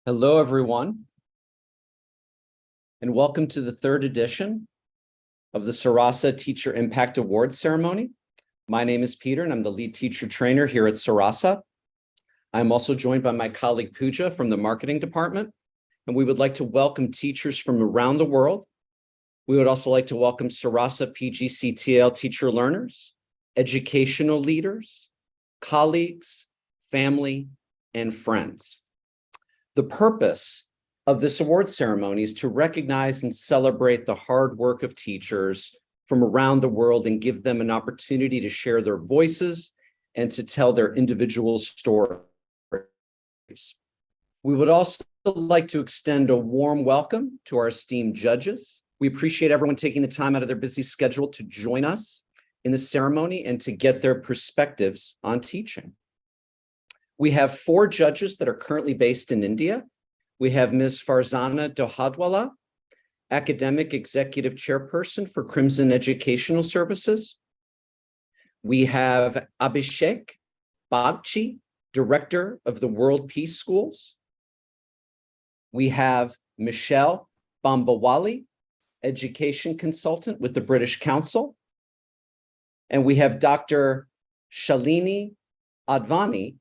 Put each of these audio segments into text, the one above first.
Hello, everyone, and welcome to the third edition of the Sarasa Teacher Impact Awards ceremony. My name is Peter, and I'm the lead teacher trainer here at Sarasa. I'm also joined by my colleague Pooja from the marketing department, and we would like to welcome teachers from around the world. We would also like to welcome Sarasa PGCTL teacher learners, educational leaders, colleagues, family, and friends. The purpose of this awards ceremony is to recognize and celebrate the hard work of teachers from around the world and give them an opportunity to share their voices and to tell their individual stories. We would also like to extend a warm welcome to our esteemed judges. We appreciate everyone taking the time out of their busy schedule to join us in the ceremony and to get their perspectives on teaching. We have 4 judges that are currently based in India. We have Ms. Farzana Dohadwala, Academic Executive Chairperson for Crimson Educational Services. We have Abhishek Bagchi, Director of the World Peace Schools. We have Michelle Bambawali, Education Consultant with the British Council. And we have Dr. Shalini Advani,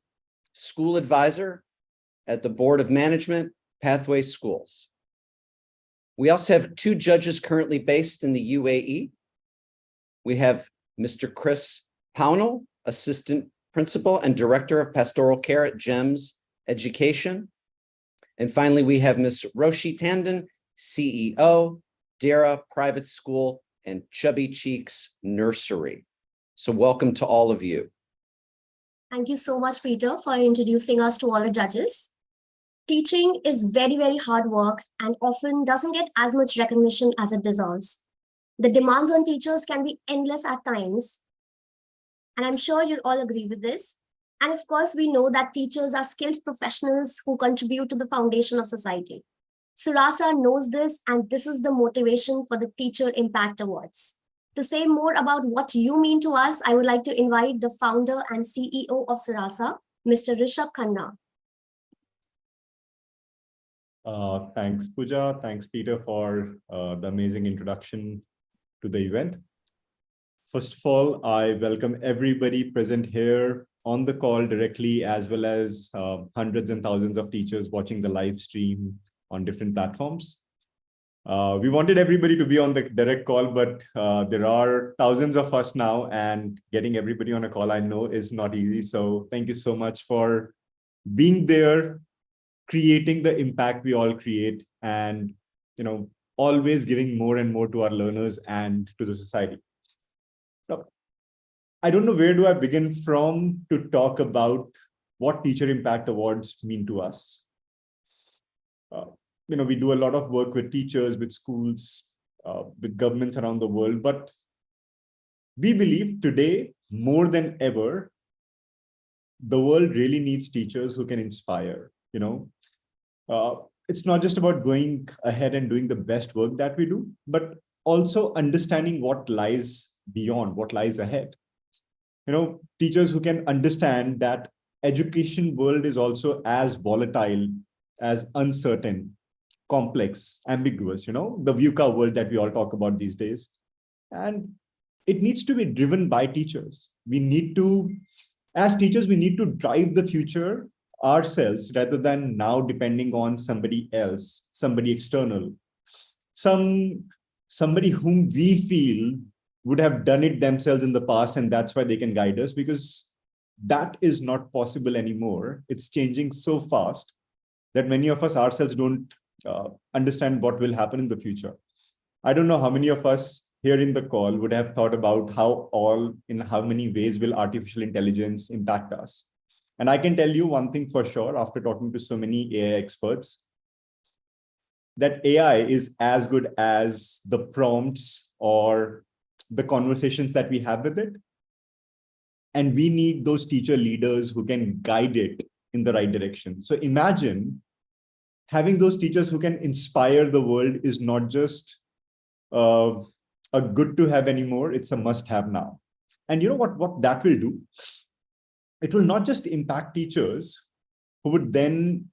School Advisor at the Board of Management, Pathways Schools. We also have 2 judges currently based in the UAE. We have Mr. Chris Pownell, Assistant Principal and Director of Pastoral Care at GEMS Education. And finally, we have Ms. Roshi Tandon, CEO, Dara Private School and Chubby Cheeks Nursery. So welcome to all of you. Thank you so much, Peter, for introducing us to all the judges. Teaching is very, very hard work and often doesn't get as much recognition as it deserves. The demands on teachers can be endless at times, and I'm sure you'll all agree with this. And of course, we know that teachers are skilled professionals who contribute to the foundation of society. Sarasa knows this, and this is the motivation for the Teacher Impact Awards. To say more about what you mean to us, I would like to invite the founder and CEO of Sarasa, Mr. Rishabh Khanna. Thanks, Pooja. Thanks, Peter, for the amazing introduction to the event. First of all, I welcome everybody present here on the call directly, as well as hundreds and thousands of teachers watching the live stream on different platforms. We wanted everybody to be on the direct call, but there are thousands of us now, and getting everybody on a call, I know, is not easy. So thank you so much for being there, creating the impact we all create, and always giving more and more to our learners and to the society. So, I don't know where do I begin from to talk about what Teacher Impact Awards mean to us. We do a lot of work with teachers, with schools, with governments around the world, but we believe today, more than ever, the world really needs teachers who can inspire. It's not just about going ahead and doing the best work that we do, but also understanding what lies beyond, what lies ahead. Teachers who can understand that education world is also as volatile, as uncertain, complex, ambiguous, the VUCA world that we all talk about these days. And it needs to be driven by teachers. As teachers, we need to drive the future ourselves rather than now depending on somebody else, somebody external, somebody whom we feel would have done it themselves in the past, and that's why they can guide us, because that is not possible anymore. It's changing so fast that many of us ourselves don't understand what will happen in the future. I don't know how many of us here in the call would have thought about in how many ways will artificial intelligence impact us. And I can tell you one thing for sure, after talking to so many AI experts, that AI is as good as the prompts or the conversations that we have with it. And we need those teacher leaders who can guide it in the right direction. So imagine having those teachers who can inspire the world is not just a good to have anymore, it's a must have now. And you know what that will do? It will not just impact teachers who would then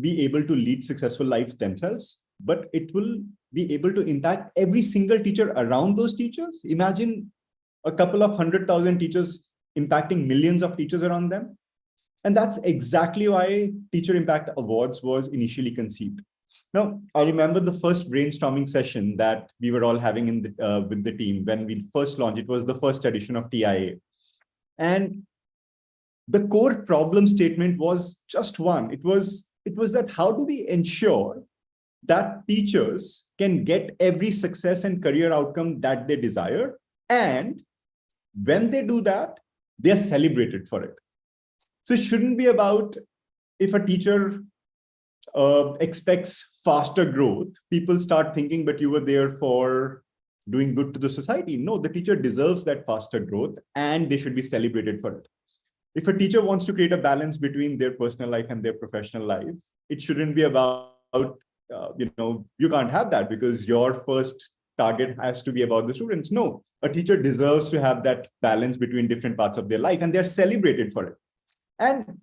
be able to lead successful lives themselves, but it will be able to impact every single teacher around those teachers. Imagine a couple of 100,000 teachers impacting millions of teachers around them. And that's exactly why Teacher Impact Awards was initially conceived. Now, I remember the first brainstorming session that we were all having in the, with the team when we first launched. It was the first edition of TIA. And the core problem statement was just one. It was that how do we ensure that teachers can get every success and career outcome that they desire? And when they do that, they are celebrated for it. So it shouldn't be about if a teacher expects faster growth, people start thinking, but you were there for doing good to the society. No, the teacher deserves that faster growth and they should be celebrated for it. If a teacher wants to create a balance between their personal life and their professional life, it shouldn't be about, you can't have that because your first target has to be about the students. No, a teacher deserves to have that balance between different parts of their life and they're celebrated for it. And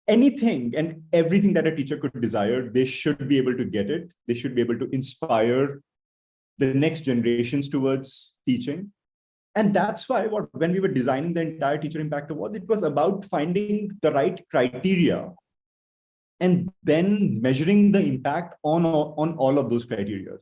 anything and everything that a teacher could desire, they should be able to get it. They should be able to inspire the next generations towards teaching. And that's why when we were designing the entire Teacher Impact Awards, it was about finding the right criteria and then measuring the impact on all of those criteria.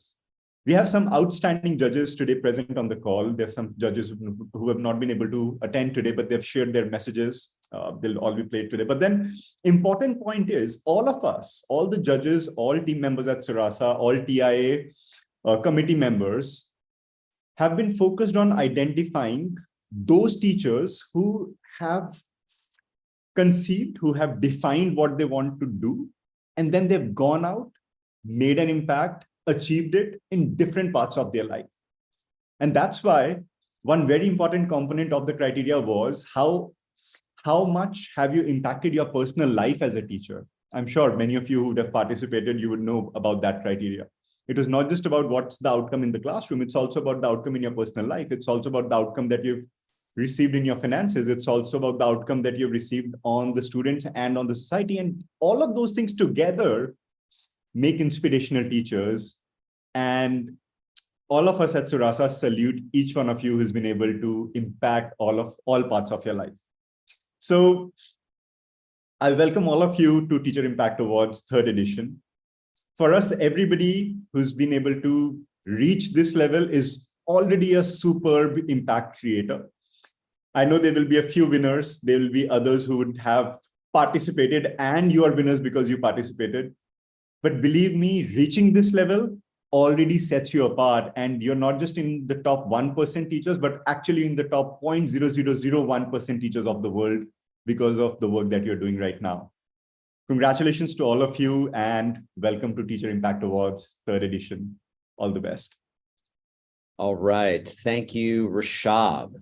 We have some outstanding judges today present on the call. There's some judges who have not been able to attend today, but they've shared their messages. They'll all be played today. But then important point is all of us, all the judges, all team members at Sarasa, all TIA committee members have been focused on identifying those teachers who have conceived, who have defined what they want to do, and then they've gone out, made an impact, achieved it in different parts of their life. And that's why one very important component of the criteria was how much have you impacted your personal life as a teacher? I'm sure many of you who would have participated, you would know about that criteria. It was not just about what's the outcome in the classroom. It's also about the outcome in your personal life. It's also about the outcome that you've received in your finances. It's also about the outcome that you've received on the students and on the society. And all of those things together make inspirational teachers. And all of us at Sarasa salute each one of you who's been able to impact all parts of your life. So I welcome all of you to Teacher Impact Awards 3rd edition. For us, everybody who's been able to reach this level is already a superb impact creator. I know there will be a few winners. There will be others who would have participated and you are winners because you participated. But believe me, reaching this level already sets you apart, and you're not just in the top 1% teachers, but actually in the top 0.0001% teachers of the world because of the work that you're doing right now. Congratulations to all of you and welcome to Teacher Impact Awards 3rd edition. All the best. All right. Thank you, Rishab.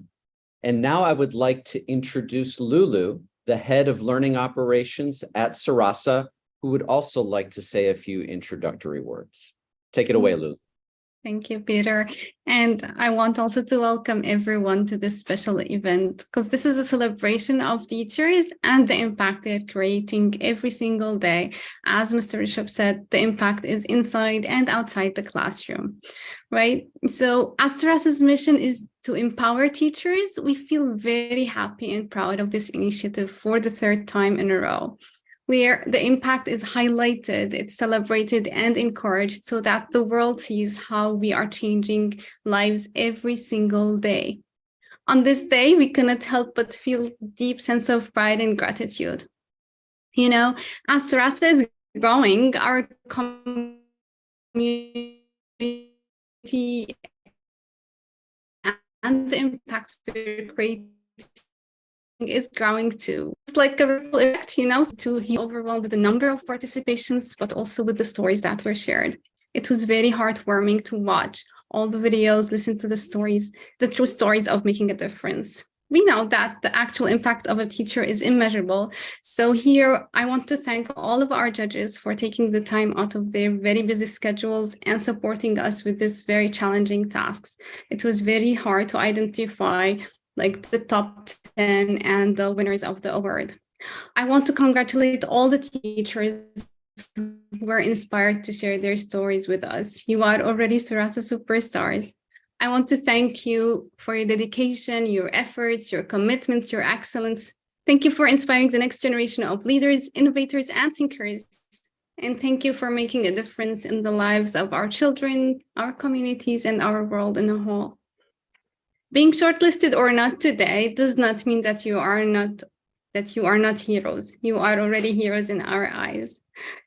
And now I would like to introduce Lulu, the head of learning operations at Sarasa, who would also like to say a few introductory words. Take it away, Lulu. Thank you, Peter. And I want also to welcome everyone to this special event because this is a celebration of teachers and the impact they're creating every single day. As Mr. Rishab said, the impact is inside and outside the classroom, right? So as Sarasa's mission is to empower teachers, we feel very happy and proud of this initiative for the 3rd time in a row, where the impact is highlighted, it's celebrated and encouraged so that the world sees how we are changing lives every single day. On this day, we cannot help but feel deep sense of pride and gratitude. You know, as Sarasa is growing, our community and the impact we're creating is growing too. It's like a ripple effect, you know, to be overwhelmed with the number of participations, but also with the stories that were shared. It was very heartwarming to watch all the videos, listen to the stories, the true stories of making a difference. We know that the actual impact of a teacher is immeasurable. So here, I want to thank all of our judges for taking the time out of their very busy schedules and supporting us with these very challenging tasks. It was very hard to identify like the top 10 and the winners of the award. I want to congratulate all the teachers who are inspired to share their stories with us. You are already Surasa superstars. I want to thank you for your dedication, your efforts, your commitment, your excellence. Thank you for inspiring the next generation of leaders, innovators, and thinkers. And thank you for making a difference in the lives of our children, our communities, and our world in a whole. Being shortlisted or not today does not mean that you are not heroes. You are already heroes in our eyes.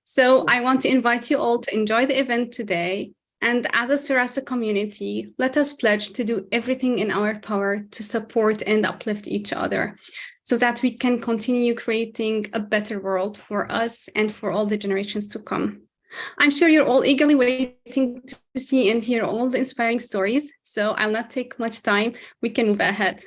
So I want to invite you all to enjoy the event today. And as a Surasa community, let us pledge to do everything in our power to support and uplift each other so that we can continue creating a better world for us and for all the generations to come. I'm sure you're all eagerly waiting to see and hear all the inspiring stories. So I'll not take much time. We can move ahead.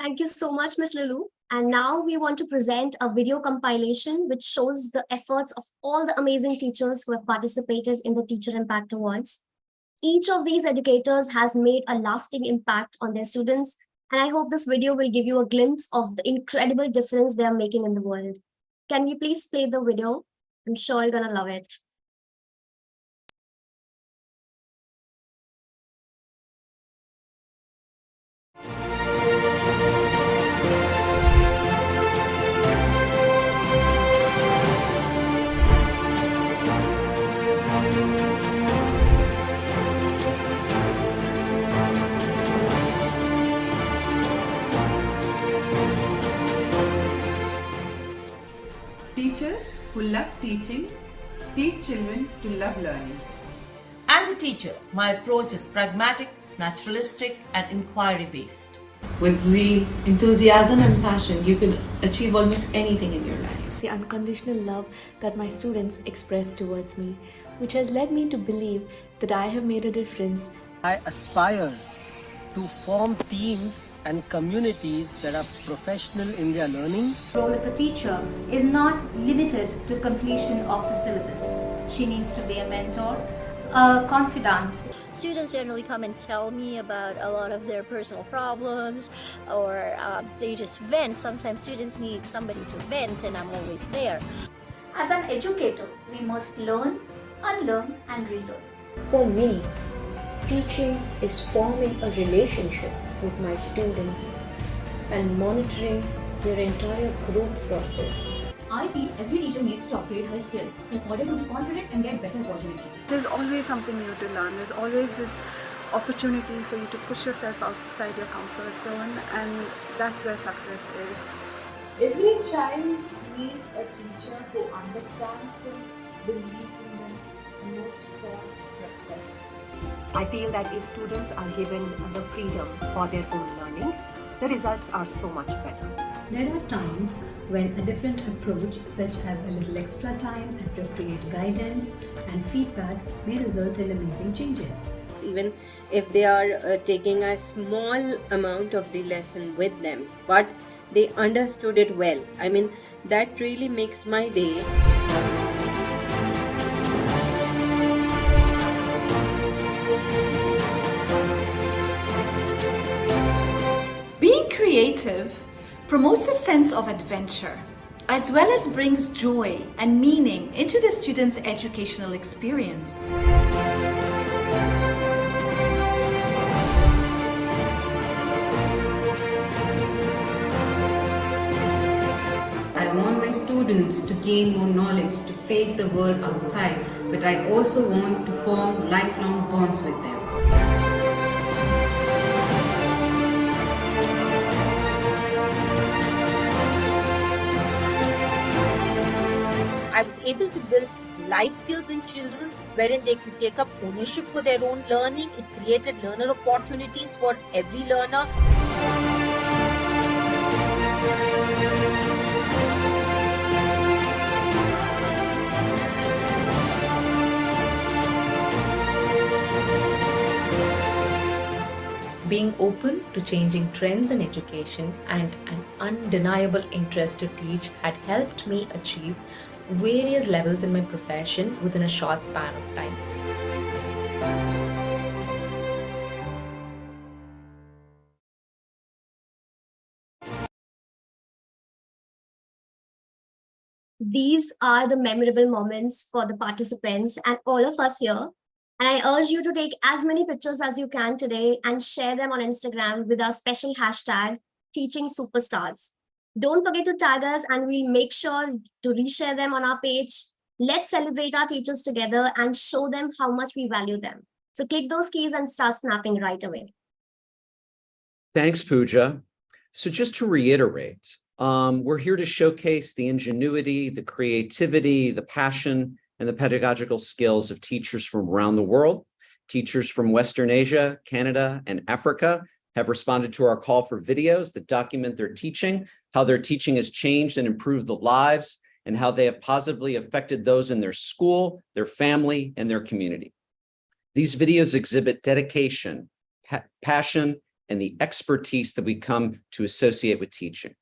Thank you so much, Ms. Lulu. And now we want to present a video compilation which shows the efforts of all the amazing teachers who have participated in the Teacher Impact Awards. Each of these educators has made a lasting impact on their students, and I hope this video will give you a glimpse of the incredible difference they are making in the world. Can we please play the video? I'm sure you're gonna love it. Teachers who love teaching teach children to love learning. As a teacher, my approach is pragmatic, naturalistic, and inquiry based. With zeal, enthusiasm, and passion, you can achieve almost anything in your life. The unconditional love that my students express towards me, which has led me to believe that I have made a difference. I aspire to form teams and communities that are professional in their learning. The role of a teacher is not limited to completion of the syllabus. She needs to be a mentor, a confidant. Students generally come and tell me about a lot of their personal problems, or they just vent. Sometimes students need somebody to vent, and I'm always there. As an educator, we must learn, unlearn, and relearn. For me, teaching is forming a relationship with my students and monitoring their entire growth process. I feel every teacher needs to upgrade her skills in order to be confident and get better opportunities. There's always something new to learn. There's always this opportunity for you to push yourself outside your comfort zone, and that's where success is. Every child needs a teacher who understands them, believes in them, and most of all, respects. I feel that if students are given the freedom for their own learning, the results are so much better. There are times when a different approach, such as a little extra time, appropriate guidance, and feedback may result in amazing changes. Even if they are taking a small amount of the lesson with them, but they understood it well. I mean, that really makes my day. Being creative promotes a sense of adventure, as well as brings joy and meaning into the student's educational experience. I want my students to gain more knowledge, to face the world outside, but I also want to form lifelong bonds with them. I was able to build life skills in children wherein they could take up ownership for their own learning. It created learner opportunities for every learner. Being open to changing trends in education and an undeniable interest to teach had helped me achieve various levels in my profession within a short span of time. These are the memorable moments for the participants and all of us here. And I urge you to take as many pictures as you can today and share them on Instagram with our special hashtag, Teaching Superstars. Don't forget to tag us and we'll make sure to reshare them on our page. Let's celebrate our teachers together and show them how much we value them. So click those keys and start snapping right away. Thanks, Pooja. So just to reiterate, we're here to showcase the ingenuity, the creativity, the passion, and the pedagogical skills of teachers from around the world. Teachers from Western Asia, Canada, and Africa have responded to our call for videos that document their teaching, how their teaching has changed and improved the lives, and how they have positively affected those in their school, their family, and their community. These videos exhibit dedication, passion, and the expertise that we come to associate with teaching.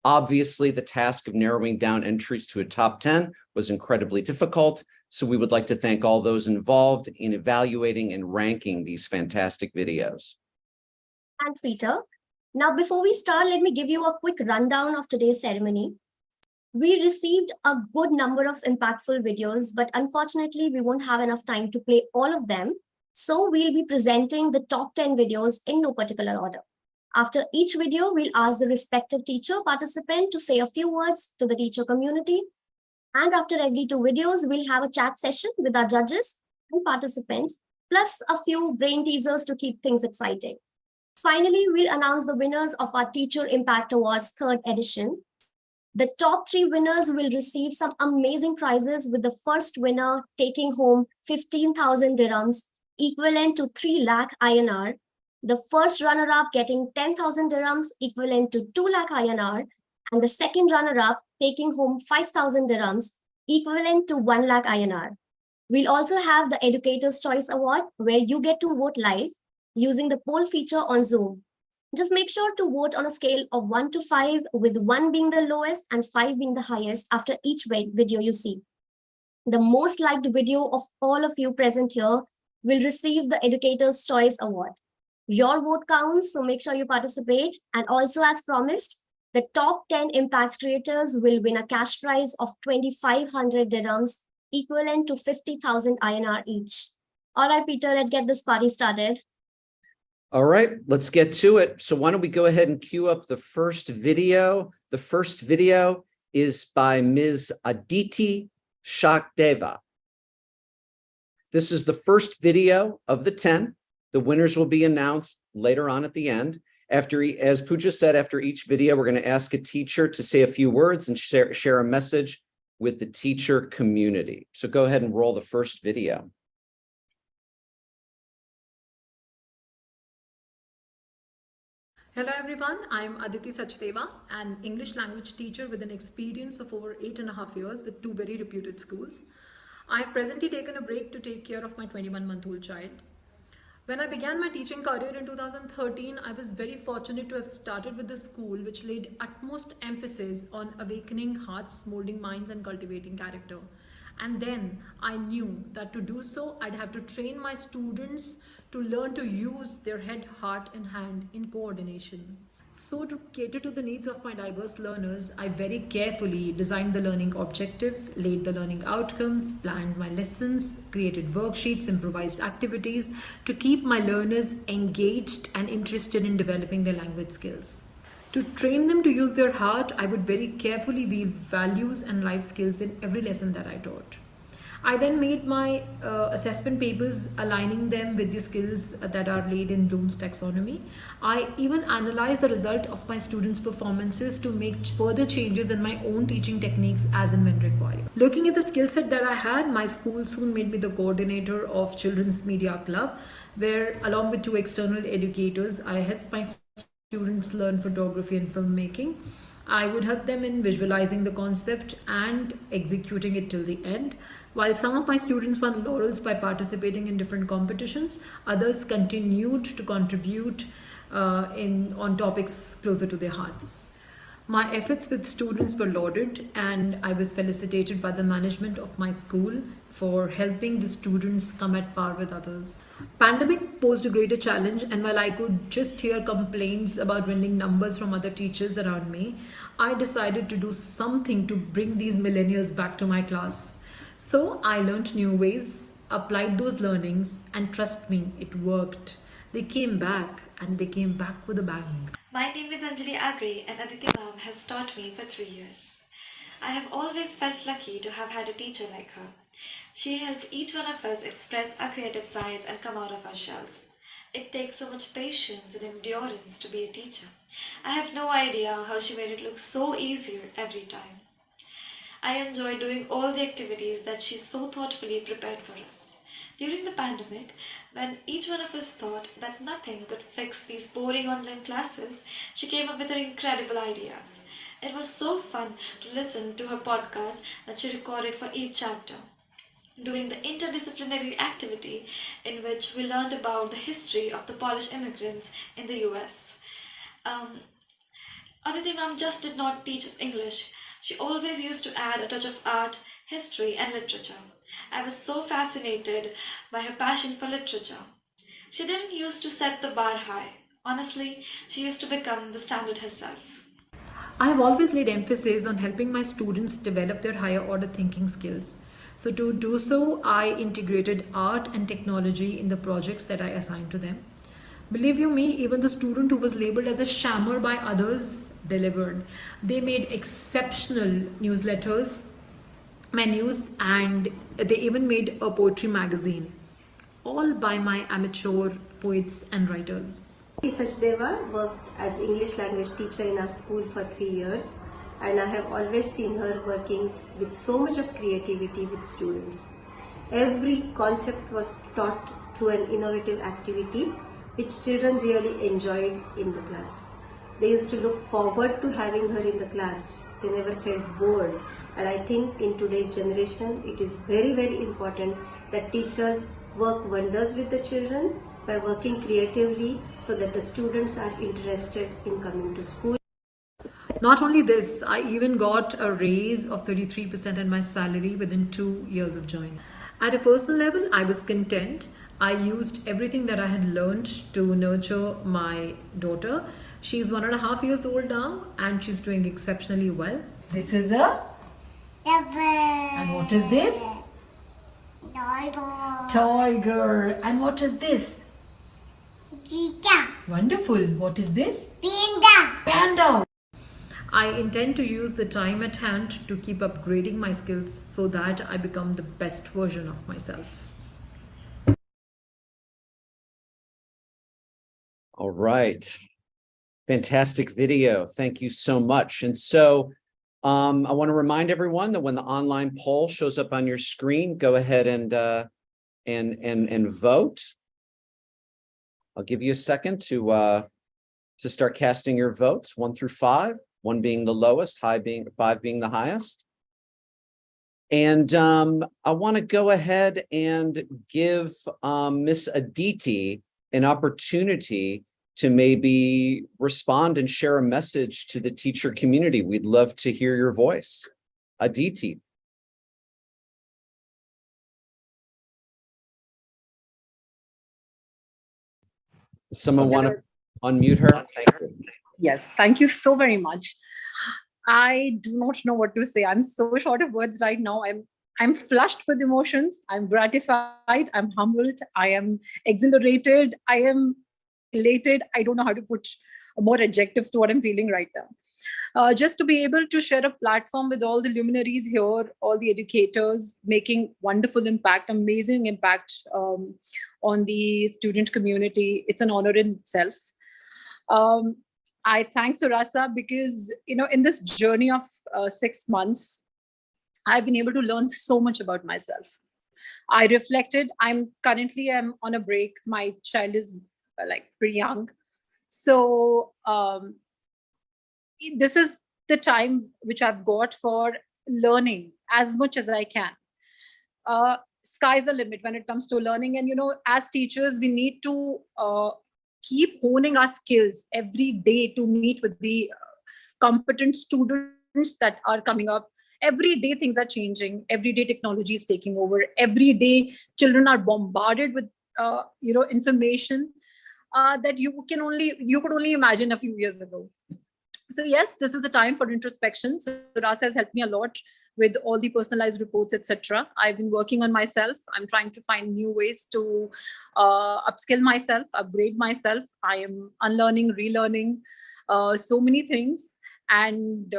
Obviously, the task of narrowing down entries to a top 10 was incredibly difficult, so we would like to thank all those involved in evaluating and ranking these fantastic videos. Thanks, Peter. Now, before we start, let me give you a quick rundown of today's ceremony. We received a good number of impactful videos, but unfortunately, we won't have enough time to play all of them. So we'll be presenting the top 10 videos in no particular order. After each video, we'll ask the respective teacher participant to say a few words to the teacher community. And after every 2 videos, we'll have a chat session with our judges and participants, plus a few brain teasers to keep things exciting. Finally, we'll announce the winners of our Teacher Impact Awards 3rd edition. The top 3 winners will receive some amazing prizes, with the first winner taking home 15,000 dirhams, equivalent to 3 lakh INR. The first runner-up getting 10,000 dirhams, equivalent to 2 lakh INR. And the second runner-up taking home 5,000 dirhams, equivalent to 1 lakh INR. We'll also have the Educator's Choice Award, where you get to vote live using the poll feature on Zoom. Just make sure to vote on a scale of 1 to 5, with 1 being the lowest and 5 being the highest after each video you see. The most liked video of all of you present here will receive the Educator's Choice Award. Your vote counts, so make sure you participate. And also, as promised, the top 10 impact creators will win a cash prize of 2,500 dirhams, equivalent to 50,000 INR each. All right, Peter, let's get this party started. All right, let's get to it. So why don't we go ahead and queue up the first video. The first video is by Ms. Aditi Shakdeva. This is the first video of the 10. The winners will be announced later on at the end. As Pooja said, after each video, we're going to ask a teacher to say a few words and share a message with the teacher community. So go ahead and roll the first video. Hello everyone, I'm Aditi Sachdeva, an English language teacher with an experience of over 8.5 years with 2 very reputed schools. I've presently taken a break to take care of my 21-month-old child. When I began my teaching career in 2013, I was very fortunate to have started with a school which laid utmost emphasis on awakening hearts, molding minds, and cultivating character. And then I knew that to do so, I'd have to train my students to learn to use their head, heart, and hand in coordination. So to cater to the needs of my diverse learners, I very carefully designed the learning objectives, laid the learning outcomes, planned my lessons, created worksheets, improvised activities to keep my learners engaged and interested in developing their language skills. To train them to use their heart, I would very carefully weave values and life skills in every lesson that I taught. I then made my assessment papers, aligning them with the skills that are laid in Bloom's taxonomy. I even analyzed the result of my students' performances to make further changes in my own teaching techniques as and when required. Looking at the skill set that I had, my school soon made me the coordinator of Children's Media Club, where along with 2 external educators, I helped my students learn photography and filmmaking. I would help them in visualizing the concept and executing it till the end. While some of my students won laurels by participating in different competitions, others continued to contribute on topics closer to their hearts. My efforts with students were lauded, and I was felicitated by the management of my school for helping the students come at par with others. Pandemic posed a greater challenge, and while I could just hear complaints about dwindling numbers from other teachers around me, I decided to do something to bring these millennials back to my class. So I learned new ways, applied those learnings, and trust me, it worked. They came back, and they came back with a bang. My name is Anjali Agre, and Aditi ma'am has taught me for 3 years. I have always felt lucky to have had a teacher like her. She helped each one of us express our creative sides and come out of our shells. It takes so much patience and endurance to be a teacher. I have no idea how she made it look so easier every time. I enjoy doing all the activities that she so thoughtfully prepared for us. During the pandemic, when each one of us thought that nothing could fix these boring online classes, she came up with her incredible ideas. It was so fun to listen to her podcast that she recorded for each chapter. Doing the interdisciplinary activity in which we learned about the history of the Polish immigrants in the US. Aditi ma'am just did not teach us English. She always used to add a touch of art, history and literature. I was so fascinated by her passion for literature. She didn't used to set the bar high. Honestly, she used to become the standard herself. I have always laid emphasis on helping my students develop their higher order thinking skills. So to do so, I integrated art and technology in the projects that I assigned to them. Believe you me, even the student who was labeled as a shammer by others delivered. They made exceptional newsletters, menus, and they even made a poetry magazine, all by my amateur poets and writers. Sachdeva worked as English language teacher in our school for 3 years, and I have always seen her working with so much of creativity with students. Every concept was taught through an innovative activity which children really enjoyed in the class. They used to look forward to having her in the class. They never felt bored. And I think in today's generation, it is very, very important that teachers work wonders with the children by working creatively so that the students are interested in coming to school. Not only this, I even got a raise of 33% in my salary within 2 years of joining. At a personal level, I was content. I used everything that I had learned to nurture my daughter. She's 1.5 years old now, and she's doing exceptionally well. This is a... And what is this? Tiger. And what is this? Wonderful. What is this? Panda. I intend to use the time at hand to keep upgrading my skills so that I become the best version of myself. All right. Fantastic video. Thank you so much. And so I want to remind everyone that when the online poll shows up on your screen, go ahead and vote. I'll give you a second to start casting your votes, 1 through 5, 1 being the lowest, 5 being the highest. And I want to go ahead and give Miss Aditi an opportunity to maybe respond and share a message to the teacher community. We'd love to hear your voice. Aditi. Someone want to unmute her? Thank you. Yes, thank you so very much. I do not know what to say. I'm so short of words right now. I'm flushed with emotions. I'm gratified. I'm humbled. I am exhilarated. I am elated. I don't know how to put more adjectives to what I'm feeling right now. Just to be able to share a platform with all the luminaries here, all the educators, making wonderful impact, amazing impact on the student community. It's an honor in itself. I thank Surasa because, in this journey of 6 months, I've been able to learn so much about myself. I reflected. I'm on a break. My child is pretty young. So this is the time which I've got for learning as much as I can. Sky's the limit when it comes to learning. And, as teachers, we need to keep honing our skills every day to meet with the competent students that are coming up. Every day things are changing. Every day technology is taking over. Every day children are bombarded with information that you could only imagine a few years ago. So yes, this is a time for introspection. So Rasa has helped me a lot with all the personalized reports, etc. I've been working on myself. I'm trying to find new ways to upskill myself, upgrade myself. I am unlearning, relearning so many things. And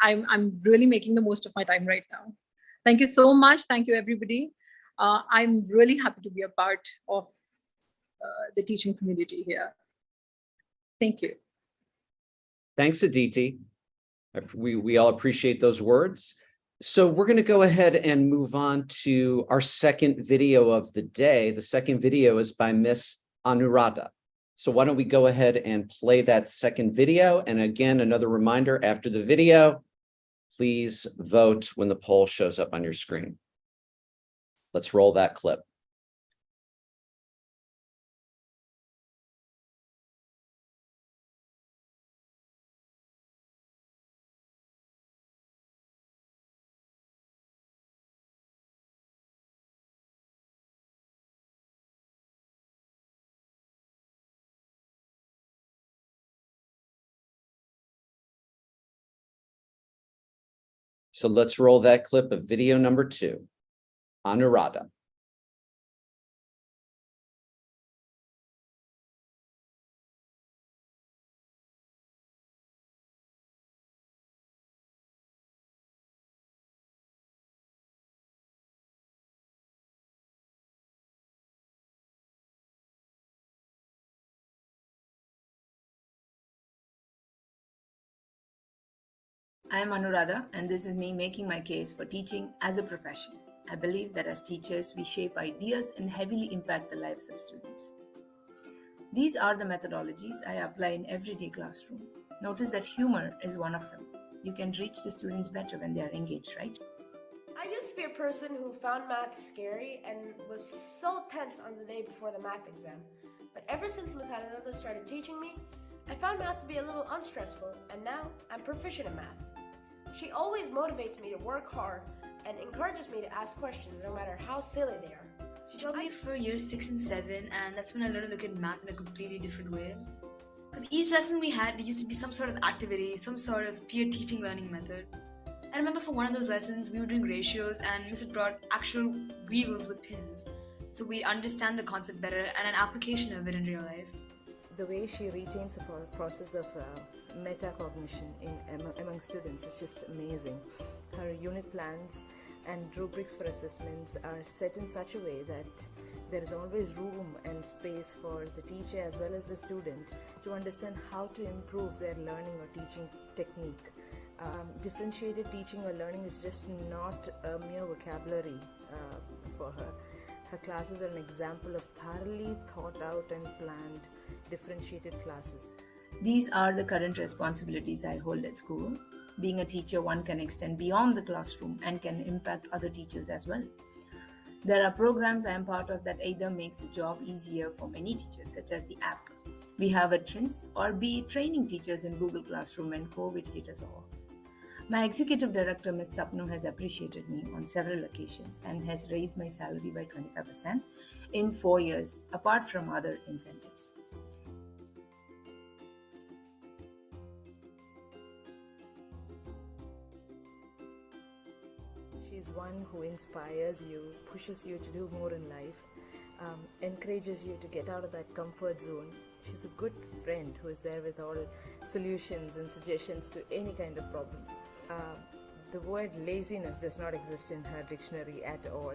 I'm really making the most of my time right now. Thank you so much. Thank you, everybody. I'm really happy to be a part of the teaching community here. Thank you. Thanks, Aditi. We all appreciate those words. So we're going to go ahead and move on to our second video of the day. The second video is by Miss Anuradha. So why don't we go ahead and play that second video? And again, another reminder, after the video, please vote when the poll shows up on your screen. Let's roll that clip. So let's roll that clip of video number 2, Anuradha. I am Anuradha, and this is me making my case for teaching as a profession. I believe that as teachers, we shape ideas and heavily impact the lives of students. These are the methodologies I apply in everyday classroom. Notice that humor is one of them. You can reach the students better when they are engaged, right? I used to be a person who found math scary and was so tense on the day before the math exam. But ever since Ms. Anuradha started teaching me, I found math to be a little unstressful, and now I'm proficient in math. She always motivates me to work hard and encourages me to ask questions no matter how silly they are. She taught me for years 6 and 7, and that's when I learned to look at math in a completely different way. Because each lesson we had, there used to be some sort of activity, some sort of peer teaching learning method. I remember for one of those lessons, we were doing ratios and Miss had brought actual wheels with pins. So we understand the concept better and an application of it in real life. The way she retains the process of metacognition among students is just amazing. Her unit plans and rubrics for assessments are set in such a way that there is always room and space for the teacher as well as the student to understand how to improve their learning or teaching technique. Differentiated teaching or learning is just not a mere vocabulary for her. Her classes are an example of thoroughly thought out and planned differentiated classes. These are the current responsibilities I hold at school. Being a teacher, one can extend beyond the classroom and can impact other teachers as well. There are programs I am part of that either makes the job easier for many teachers, such as the app We Have a Trends, or be training teachers in Google Classroom when COVID hit us all. My executive director, Ms. Sapnu, has appreciated me on several occasions and has raised my salary by 25% in 4 years, apart from other incentives. She's one who inspires you, pushes you to do more in life, encourages you to get out of that comfort zone. She's a good friend who is there with all solutions and suggestions to any kind of problems. The word laziness does not exist in her dictionary at all.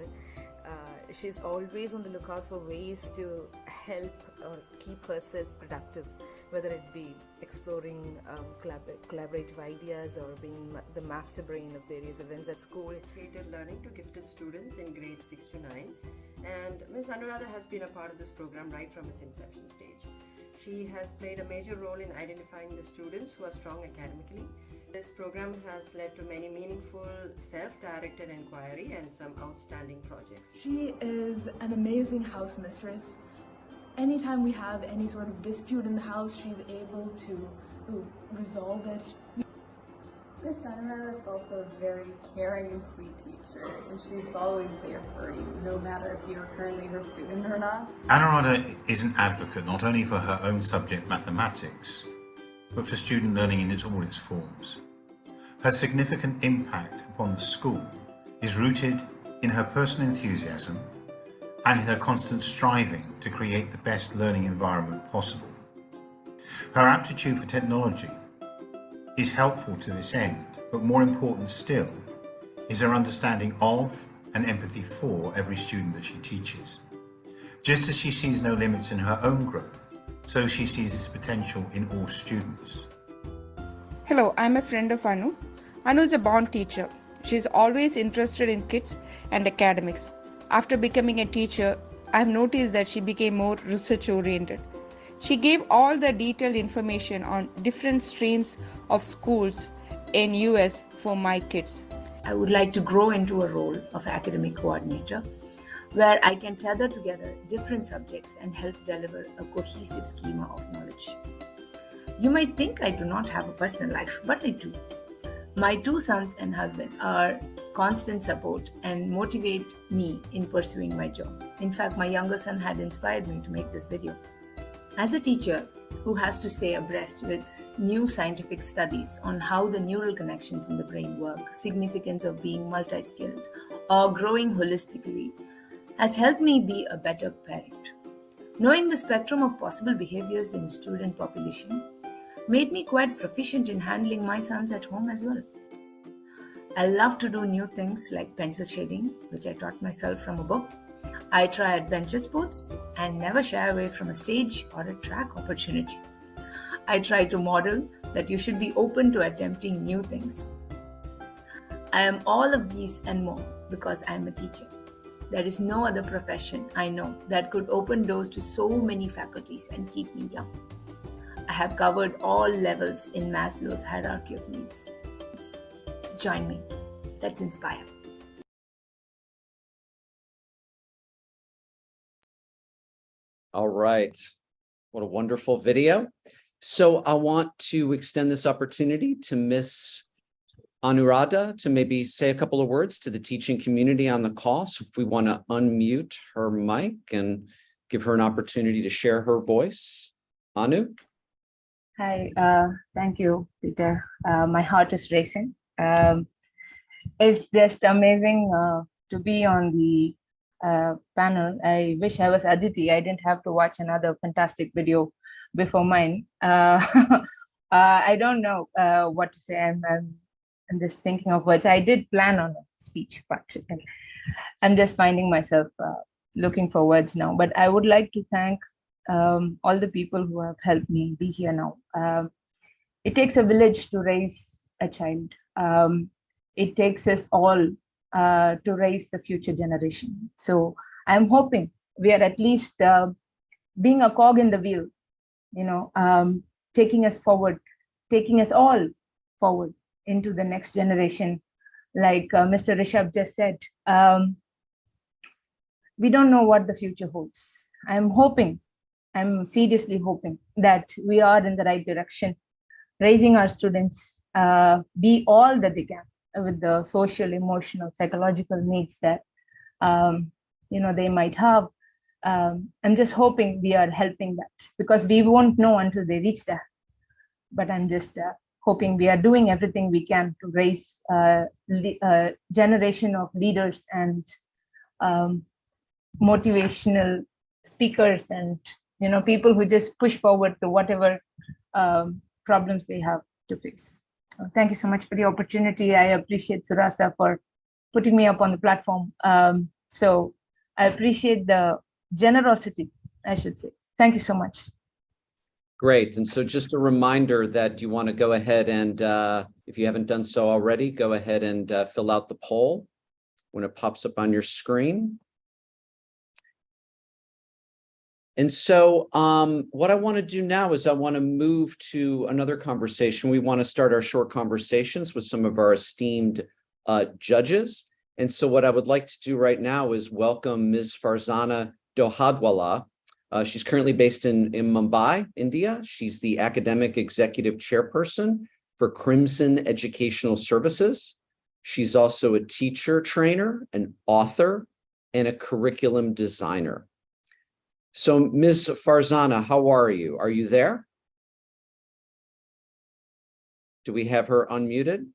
She's always on the lookout for ways to help or keep herself productive, whether it be exploring collaborative ideas or being the master brain of various events at school. Created learning to gifted students in grades 6 to 9, and Ms. Anuradha has been a part of this program right from its inception stage. She has played a major role in identifying the students who are strong academically. This program has led to many meaningful self-directed inquiry and some outstanding projects. She is an amazing house mistress. Anytime we have any sort of dispute in the house, she's able to resolve it. Miss Anuradha is also a very caring and sweet teacher, and she's always there for you, no matter if you're currently her student or not. Anuradha is an advocate not only for her own subject, mathematics, but for student learning in all its forms. Her significant impact upon the school is rooted in her personal enthusiasm and in her constant striving to create the best learning environment possible. Her aptitude for technology is helpful to this end, but more important still is her understanding of and empathy for every student that she teaches. Just as she sees no limits in her own growth, so she sees its potential in all students. Hello, I'm a friend of Anu. Anu is a born teacher. She's always interested in kids and academics. After becoming a teacher, I've noticed that she became more research oriented. She gave all the detailed information on different streams of schools in US for my kids. I would like to grow into a role of academic coordinator where I can tether together different subjects and help deliver a cohesive schema of knowledge. You might think I do not have a personal life, but I do. My 2 sons and husband are constant support and motivate me in pursuing my job. In fact, my younger son had inspired me to make this video. As a teacher who has to stay abreast with new scientific studies on how the neural connections in the brain work, significance of being multi-skilled or growing holistically, has helped me be a better parent. Knowing the spectrum of possible behaviors in a student population made me quite proficient in handling my sons at home as well. I love to do new things like pencil shading, which I taught myself from a book. I try adventure sports and never shy away from a stage or a track opportunity. I try to model that you should be open to attempting new things. I am all of these and more because I am a teacher. There is no other profession I know that could open doors to so many faculties and keep me young. I have covered all levels in Maslow's hierarchy of needs. Join me. Let's inspire. All right. What a wonderful video. So I want to extend this opportunity to Miss Anuradha to maybe say a couple of words to the teaching community on the call. So if we want to unmute her mic and give her an opportunity to share her voice. Anu? Hi, thank you, Peter. My heart is racing. It's just amazing to be on the panel. I wish I was Aditi. I didn't have to watch another fantastic video before mine. I don't know what to say. I'm just thinking of words. I did plan on a speech, but I'm just finding myself looking for words now. But I would like to thank all the people who have helped me be here now. It takes a village to raise a child. It takes us all to raise the future generation. So I'm hoping we are at least being a cog in the wheel, taking us forward, taking us all forward into the next generation. Like Mr. Rishabh just said, we don't know what the future holds. I'm seriously hoping that we are in the right direction, raising our students, be all that they can with the social, emotional, psychological needs that they might have. I'm just hoping we are helping that, because we won't know until they reach that. But I'm just hoping we are doing everything we can to raise a generation of leaders and motivational speakers and people who just push forward to whatever problems they have to face. Thank you so much for the opportunity. I appreciate Surasa for putting me up on the platform. So I appreciate the generosity, I should say. Thank you so much. Great. And so just a reminder that you want to go ahead and, if you haven't done so already, go ahead and fill out the poll when it pops up on your screen. And so what I want to do now is I want to move to another conversation. We want to start our short conversations with some of our esteemed judges. And so what I would like to do right now is welcome Ms. Farzana Dohadwala. She's currently based in Mumbai, India. She's the academic executive chairperson for Crimson Educational Services. She's also a teacher trainer, an author, and a curriculum designer. So Ms. Farzana, how are you? Are you there? Do we have her unmuted?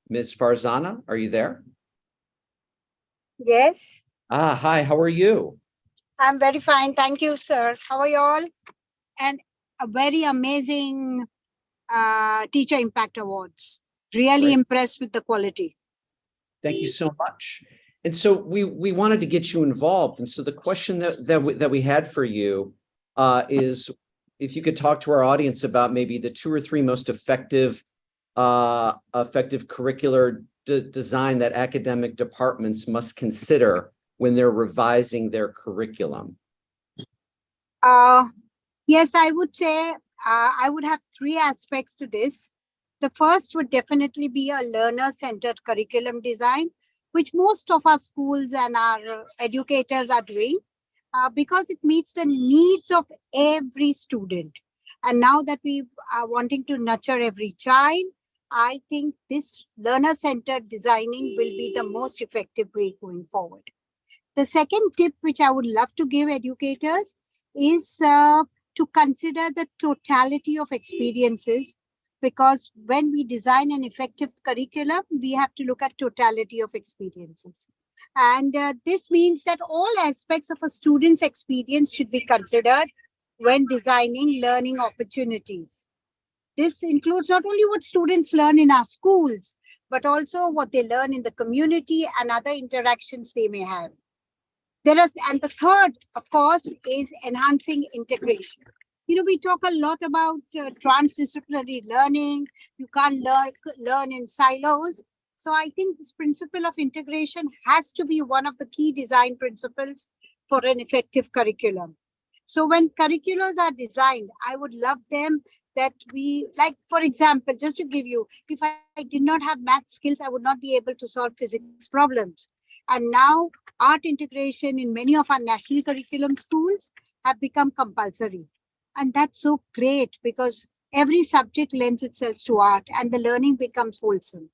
Ms. Farzana, are you there? Yes, Hi, how are you? I'm very fine. Thank you, sir. How are you all? And a very amazing Teacher Impact Awards. Really Great. impressed with the quality. Thank you so much. And so we wanted to get you involved. And so the question that we had for you is if you could talk to our audience about maybe the 2 or 3 most effective curricular design that academic departments must consider when they're revising their curriculum. Yes, I would say I would have 3 aspects to this. The first would definitely be a learner-centered curriculum design, which most of our schools and our educators are doing because it meets the needs of every student. And now that we are wanting to nurture every child, I think this learner-centered designing will be the most effective way going forward. The second tip, which I would love to give educators, is to consider the totality of experiences, because when we design an effective curriculum, we have to look at totality of experiences. And this means that all aspects of a student's experience should be considered when designing learning opportunities. This includes not only what students learn in our schools, but also what they learn in the community and other interactions they may have. And the third, of course, is enhancing integration. You know, we talk a lot about transdisciplinary learning. You can't learn in silos. So I think this principle of integration has to be one of the key design principles for an effective curriculum. So when curriculums are designed, I would love them that we, like, for example, just to give you, if I did not have math skills, I would not be able to solve physics problems. And now art integration in many of our national curriculum schools have become compulsory. And that's so great because every subject lends itself to art and the learning becomes wholesome.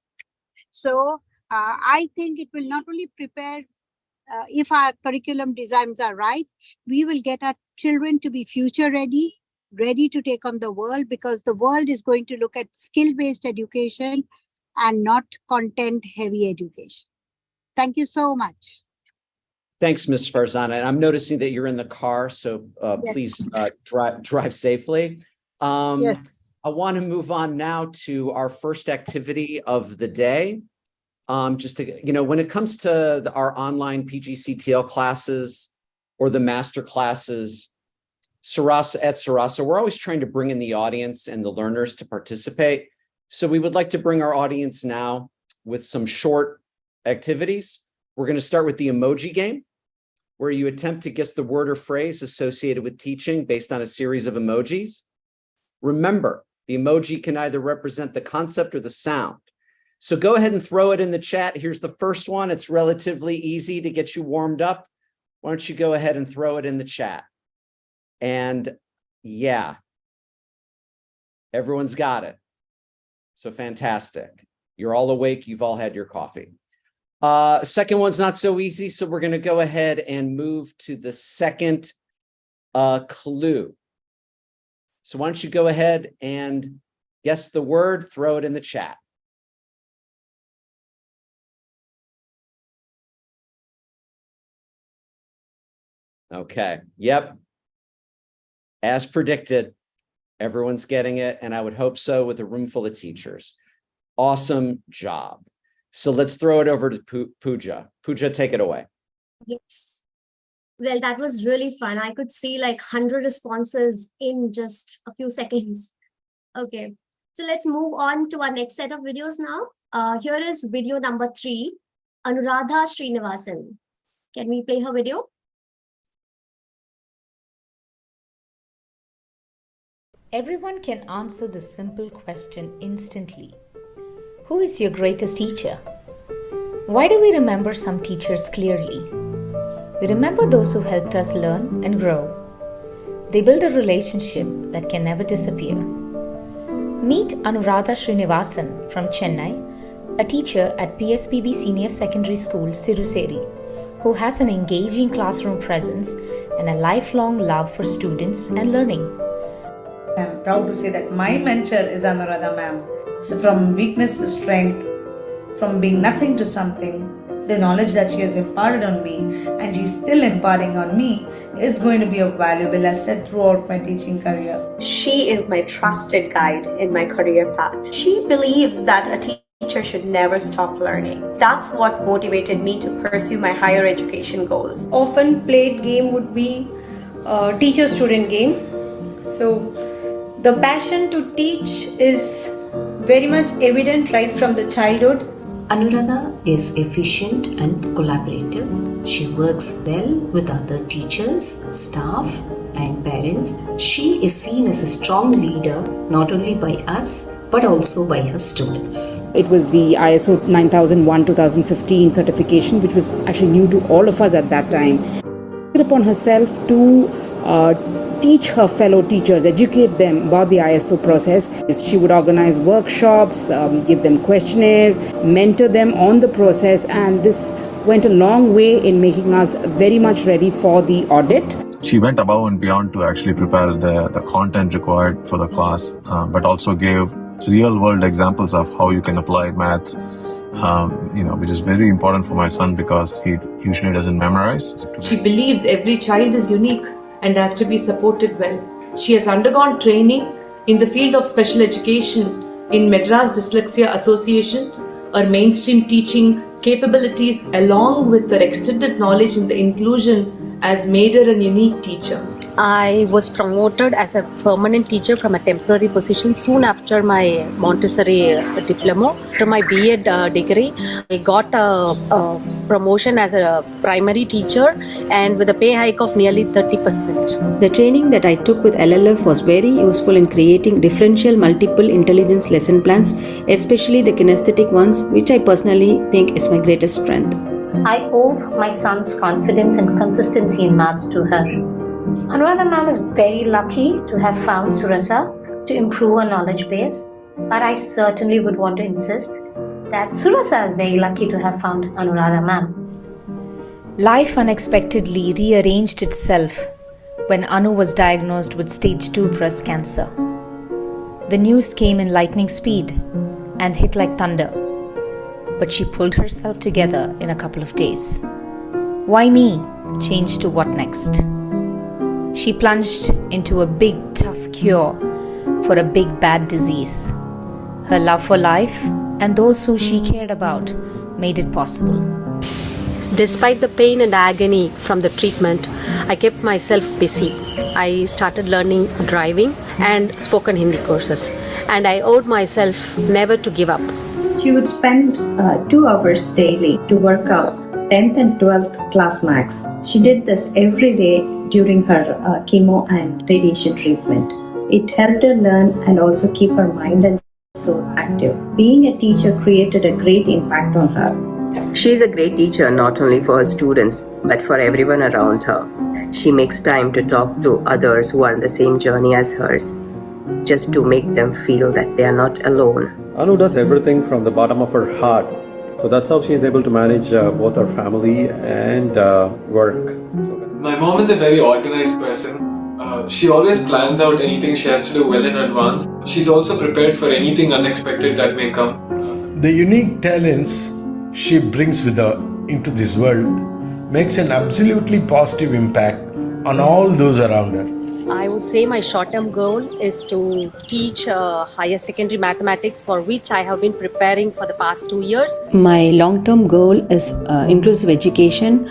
So I think it will not only prepare, if our curriculum designs are right, we will get our children to be future ready to take on the world, because the world is going to look at skill-based education and not content-heavy education. Thank you so much. Thanks, Ms. Farzana. And I'm noticing that you're in the car, so Yes. please drive safely. Yes. I want to move on now to our first activity of the day. Just to, you know, when it comes to our online PGCTL classes or the master classes, at Sarasa, we're always trying to bring in the audience and the learners to participate. So we would like to bring our audience now with some short activities. We're going to start with the emoji game, where you attempt to guess the word or phrase associated with teaching based on a series of emojis. Remember, the emoji can either represent the concept or the sound. So go ahead and throw it in the chat. Here's the first one. It's relatively easy to get you warmed up. Why don't you go ahead and throw it in the chat? And yeah, everyone's got it. So fantastic. You're all awake. You've all had your coffee. Second one's not so easy. So we're going to go ahead and move to the second clue. So why don't you go ahead and guess the word, throw it in the chat. Okay. Yep. As predicted, everyone's getting it, and I would hope so with a room full of teachers. Awesome job. So let's throw it over to Pooja. Pooja, take it away. Yes. Well, that was really fun. I could see like 100 responses in just a few seconds. Okay, so let's move on to our next set of videos now. Here is video number 3, Anuradha Srinivasan. Can we play her video? Everyone can answer this simple question instantly. Who is your greatest teacher? Why do we remember some teachers clearly? We remember those who helped us learn and grow. They build a relationship that can never disappear. Meet Anuradha Srinivasan from Chennai, a teacher at PSPB Senior Secondary School, Siruseri, who has an engaging classroom presence and a lifelong love for students and learning. I'm proud to say that my mentor is Anuradha ma'am. So from weakness to strength, from being nothing to something, the knowledge that she has imparted on me and she's still imparting on me is going to be a valuable asset throughout my teaching career. She is my trusted guide in my career path. She believes that a teacher should never stop learning. That's what motivated me to pursue my higher education goals. Often played game would be a teacher-student game. So the passion to teach is very much evident right from the childhood. Anuradha is efficient and collaborative. She works well with other teachers, staff, and parents. She is seen as a strong leader not only by us but also by her students. It was the ISO 9001-2015 certification, which was actually new to all of us at that time. She took it upon herself to teach her fellow teachers, educate them about the ISO process. She would organize workshops, give them questionnaires, mentor them on the process, and this went a long way in making us very much ready for the audit. She went above and beyond to actually prepare the content required for the class, but also gave real-world examples of how you can apply math, which is very important for my son because he usually doesn't memorize. She believes every child is unique and has to be supported well. She has undergone training in the field of special education in Madras Dyslexia Association. Her mainstream teaching capabilities along with her extended knowledge in the inclusion has made her a unique teacher. I was promoted as a permanent teacher from a temporary position soon after my Montessori diploma. From my B.Ed degree, I got a promotion as a primary teacher and with a pay hike of nearly 30%. The training that I took with LLF was very useful in creating differential multiple intelligence lesson plans, especially the kinesthetic ones, which I personally think is my greatest strength. I owe my son's confidence and consistency in maths to her. Anuradha ma'am is very lucky to have found Surasa to improve her knowledge base, but I certainly would want to insist that Surasa is very lucky to have found Anuradha ma'am. Life unexpectedly rearranged itself when Anu was diagnosed with stage 2 breast cancer. The news came in lightning speed and hit like thunder, but she pulled herself together in a couple of days. Why me? Changed to what next? She plunged into a big, tough cure for a big, bad disease. Her love for life and those who she cared about made it possible. Despite the pain and agony from the treatment, I kept myself busy. I started learning driving and spoken Hindi courses, and I owed myself never to give up. She would spend 2 hours daily to work out 10th and 12th class maths. She did this every day during her chemo and radiation treatment. It helped her learn and also keep her mind and soul active. Being a teacher created a great impact on her. She is a great teacher not only for her students but for everyone around her. She makes time to talk to others who are on the same journey as hers, just to make them feel that they are not alone. Anu does everything from the bottom of her heart. So that's how she is able to manage both her family and work. My mom is a very organized person. She always plans out anything she has to do well in advance. She's also prepared for anything unexpected that may come. The unique talents she brings with her into this world makes an absolutely positive impact on all those around her. I would say my short-term goal is to teach higher secondary mathematics, for which I have been preparing for the past 2 years. My long-term goal is inclusive education,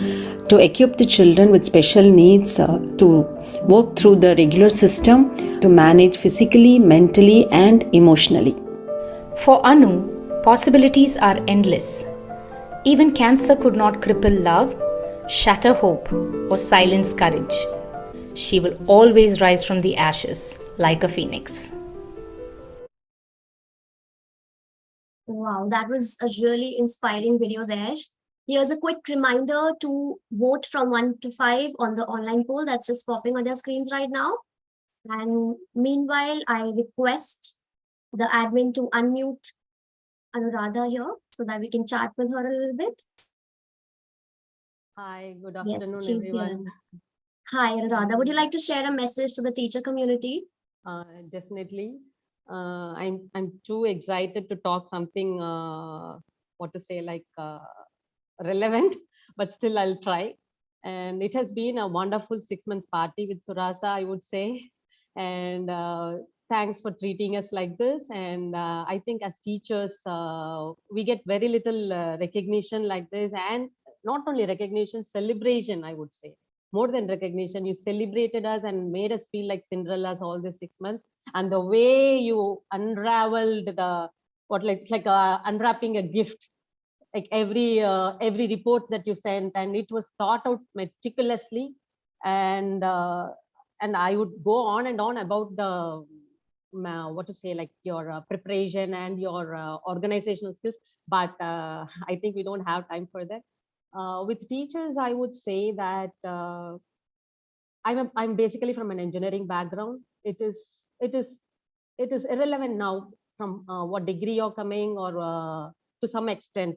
to equip the children with special needs to work through the regular system, to manage physically, mentally and emotionally. For Anu, possibilities are endless. Even cancer could not cripple love, shatter hope or silence courage. She will always rise from the ashes like a phoenix. Wow, that was a really inspiring video there. Here's a quick reminder to vote from 1 to 5 on the online poll that's just popping on your screens right now. And meanwhile, I request the admin to unmute Anuradha here so that we can chat with her a little bit. Hi, good Yes, afternoon, she's here. everyone. Hi, Anuradha. Would you like to share a message to the teacher community? Definitely. I'm too excited to talk something, what to say, like relevant, but still I'll try. And it has been a wonderful 6 months party with Surasa, I would say. And thanks for treating us like this. And I think as teachers, we get very little recognition like this, and not only recognition, celebration, I would say. More than recognition, you celebrated us and made us feel like Cinderellas all these 6 months. And the way you unraveled the, it's like unwrapping a gift, like every report that you sent, and it was thought out meticulously. And I would go on and on about the what to say, like your preparation and your organizational skills, but I think we don't have time for that. With teachers, I would say that I'm basically from an engineering background. It is irrelevant now from what degree you're coming, or to some extent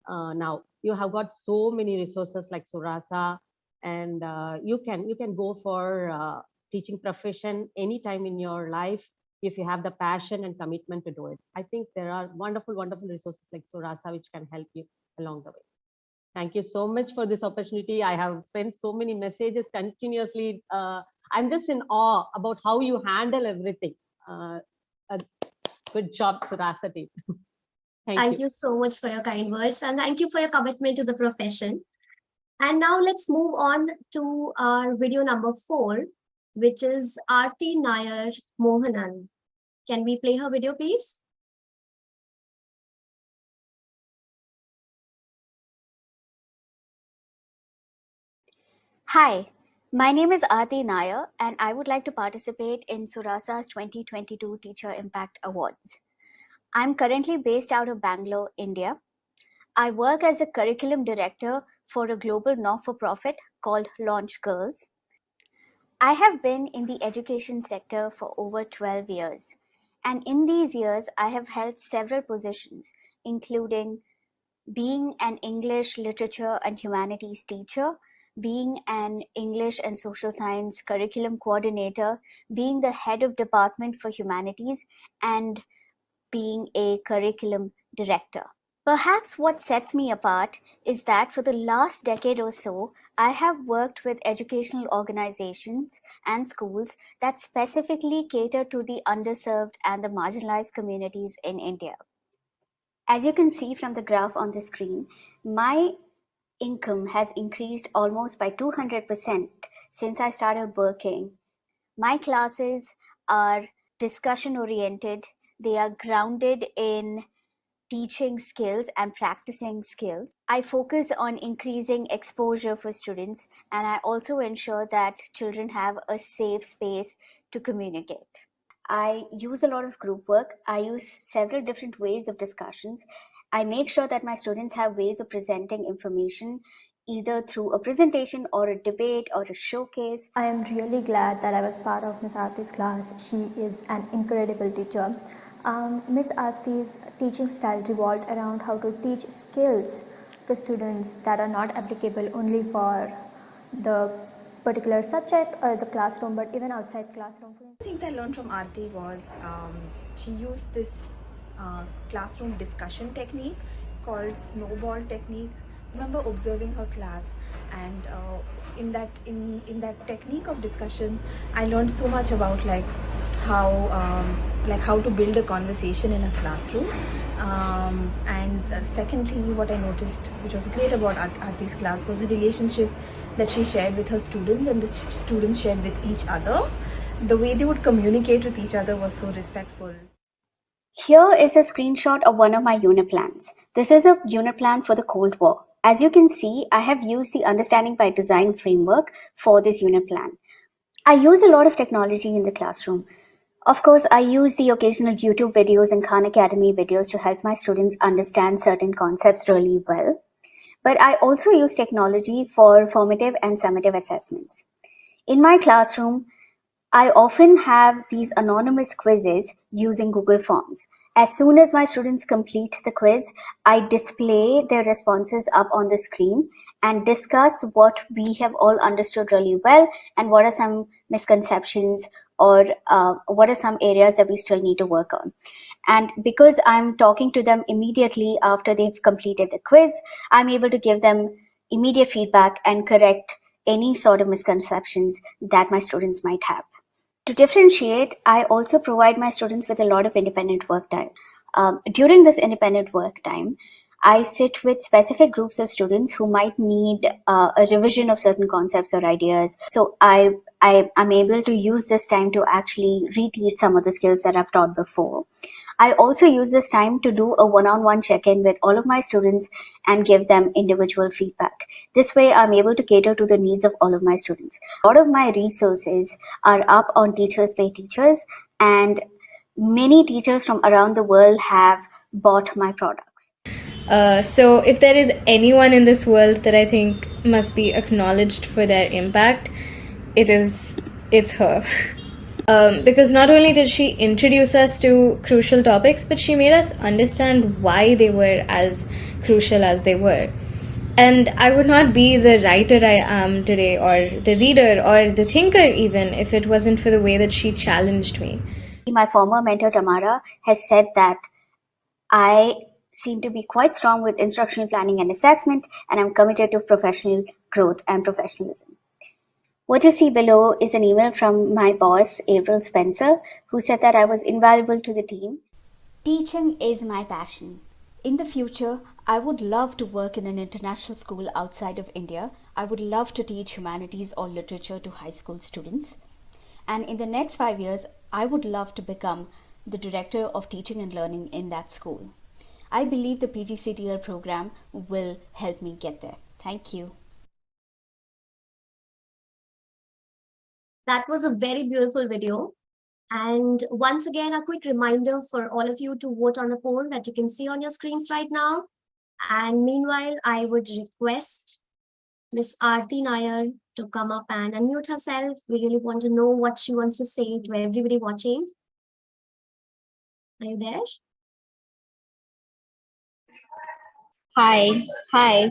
now you have got so many resources like Surasa, and you can go for teaching profession anytime in your life if you have the passion and commitment to do it. I think there are wonderful resources like Surasa which can help you along the way. Thank you so much for this opportunity. I have sent so many messages continuously. I'm just in awe about how you handle everything. Good job, Surasa team. Thank you so much for your kind words, and thank you for your commitment to the profession. And now let's move on to our video number 4, which is Aarti Nair Mohanan. Can we play her video, please? Hi, my name is Aarti Nair, and I would like to participate in Surasa's 2022 Teacher Impact Awards. I'm currently based out of Bangalore, India. I work as a curriculum director for a global not-for-profit called Launch Girls. I have been in the education sector for over 12 years, and in these years, I have held several positions, including being an English, literature, and humanities teacher, being an English and social science curriculum coordinator, being the head of department for humanities, and being a curriculum director. Perhaps what sets me apart is that for the last decade or so, I have worked with educational organizations and schools that specifically cater to the underserved and the marginalized communities in India. As you can see from the graph on the screen, my income has increased almost by 200% since I started working. My classes are discussion oriented. They are grounded in teaching skills and practicing skills. I focus on increasing exposure for students, and I also ensure that children have a safe space to communicate. I use a lot of group work. I use several different ways of discussions. I make sure that my students have ways of presenting information, either through a presentation or a debate or a showcase. I am really glad that I was part of Ms. Aarti's class. She is an incredible teacher. Ms. Aarti's teaching style revolved around how to teach skills to students that are not applicable only for the particular subject or the classroom, but even outside classroom. Things I learned from Aarti was she used this classroom discussion technique called snowball technique. I remember observing her class, and in that technique of discussion, I learned so much about how to build a conversation in a classroom. And secondly, what I noticed, which was great about Aarti's class, was the relationship that she shared with her students and the students shared with each other. The way they would communicate with each other was so respectful. Here is a screenshot of one of my unit plans. This is a unit plan for the Cold War. As you can see, I have used the Understanding by Design framework for this unit plan. I use a lot of technology in the classroom. Of course, I use the occasional YouTube videos and Khan Academy videos to help my students understand certain concepts really well. But I also use technology for formative and summative assessments. In my classroom, I often have these anonymous quizzes using Google Forms. As soon as my students complete the quiz, I display their responses up on the screen and discuss what we have all understood really well and what are some misconceptions or what are some areas that we still need to work on. And because I'm talking to them immediately after they've completed the quiz, I'm able to give them immediate feedback and correct any sort of misconceptions that my students might have. To differentiate, I also provide my students with a lot of independent work time. During this independent work time, I sit with specific groups of students who might need a revision of certain concepts or ideas. So I'm able to use this time to actually reteach some of the skills that I've taught before. I also use this time to do a one-on-one check-in with all of my students and give them individual feedback. This way, I'm able to cater to the needs of all of my students. A lot of my resources are up on Teachers Pay Teachers, and many teachers from around the world have bought my products. So if there is anyone in this world that I think must be acknowledged for their impact, it's her. Because not only did she introduce us to crucial topics, but she made us understand why they were as crucial as they were. And I would not be the writer I am today, or the reader, or the thinker even, if it wasn't for the way that she challenged me. My former mentor Tamara has said that I seem to be quite strong with instructional planning and assessment, and I'm committed to professional growth and professionalism. What you see below is an email from my boss, April Spencer, who said that I was invaluable to the team. Teaching is my passion. In the future, I would love to work in an international school outside of India. I would love to teach humanities or literature to high school students. And in the next 5 years, I would love to become the director of teaching and learning in that school. I believe the PGCTL program will help me get there. Thank you. That was a very beautiful video. And once again, a quick reminder for all of you to vote on the poll that you can see on your screens right now. And meanwhile, I would request Miss Aarti Nair to come up and unmute herself. We really want to know what she wants to say to everybody watching. Are you there? Hi. Hi,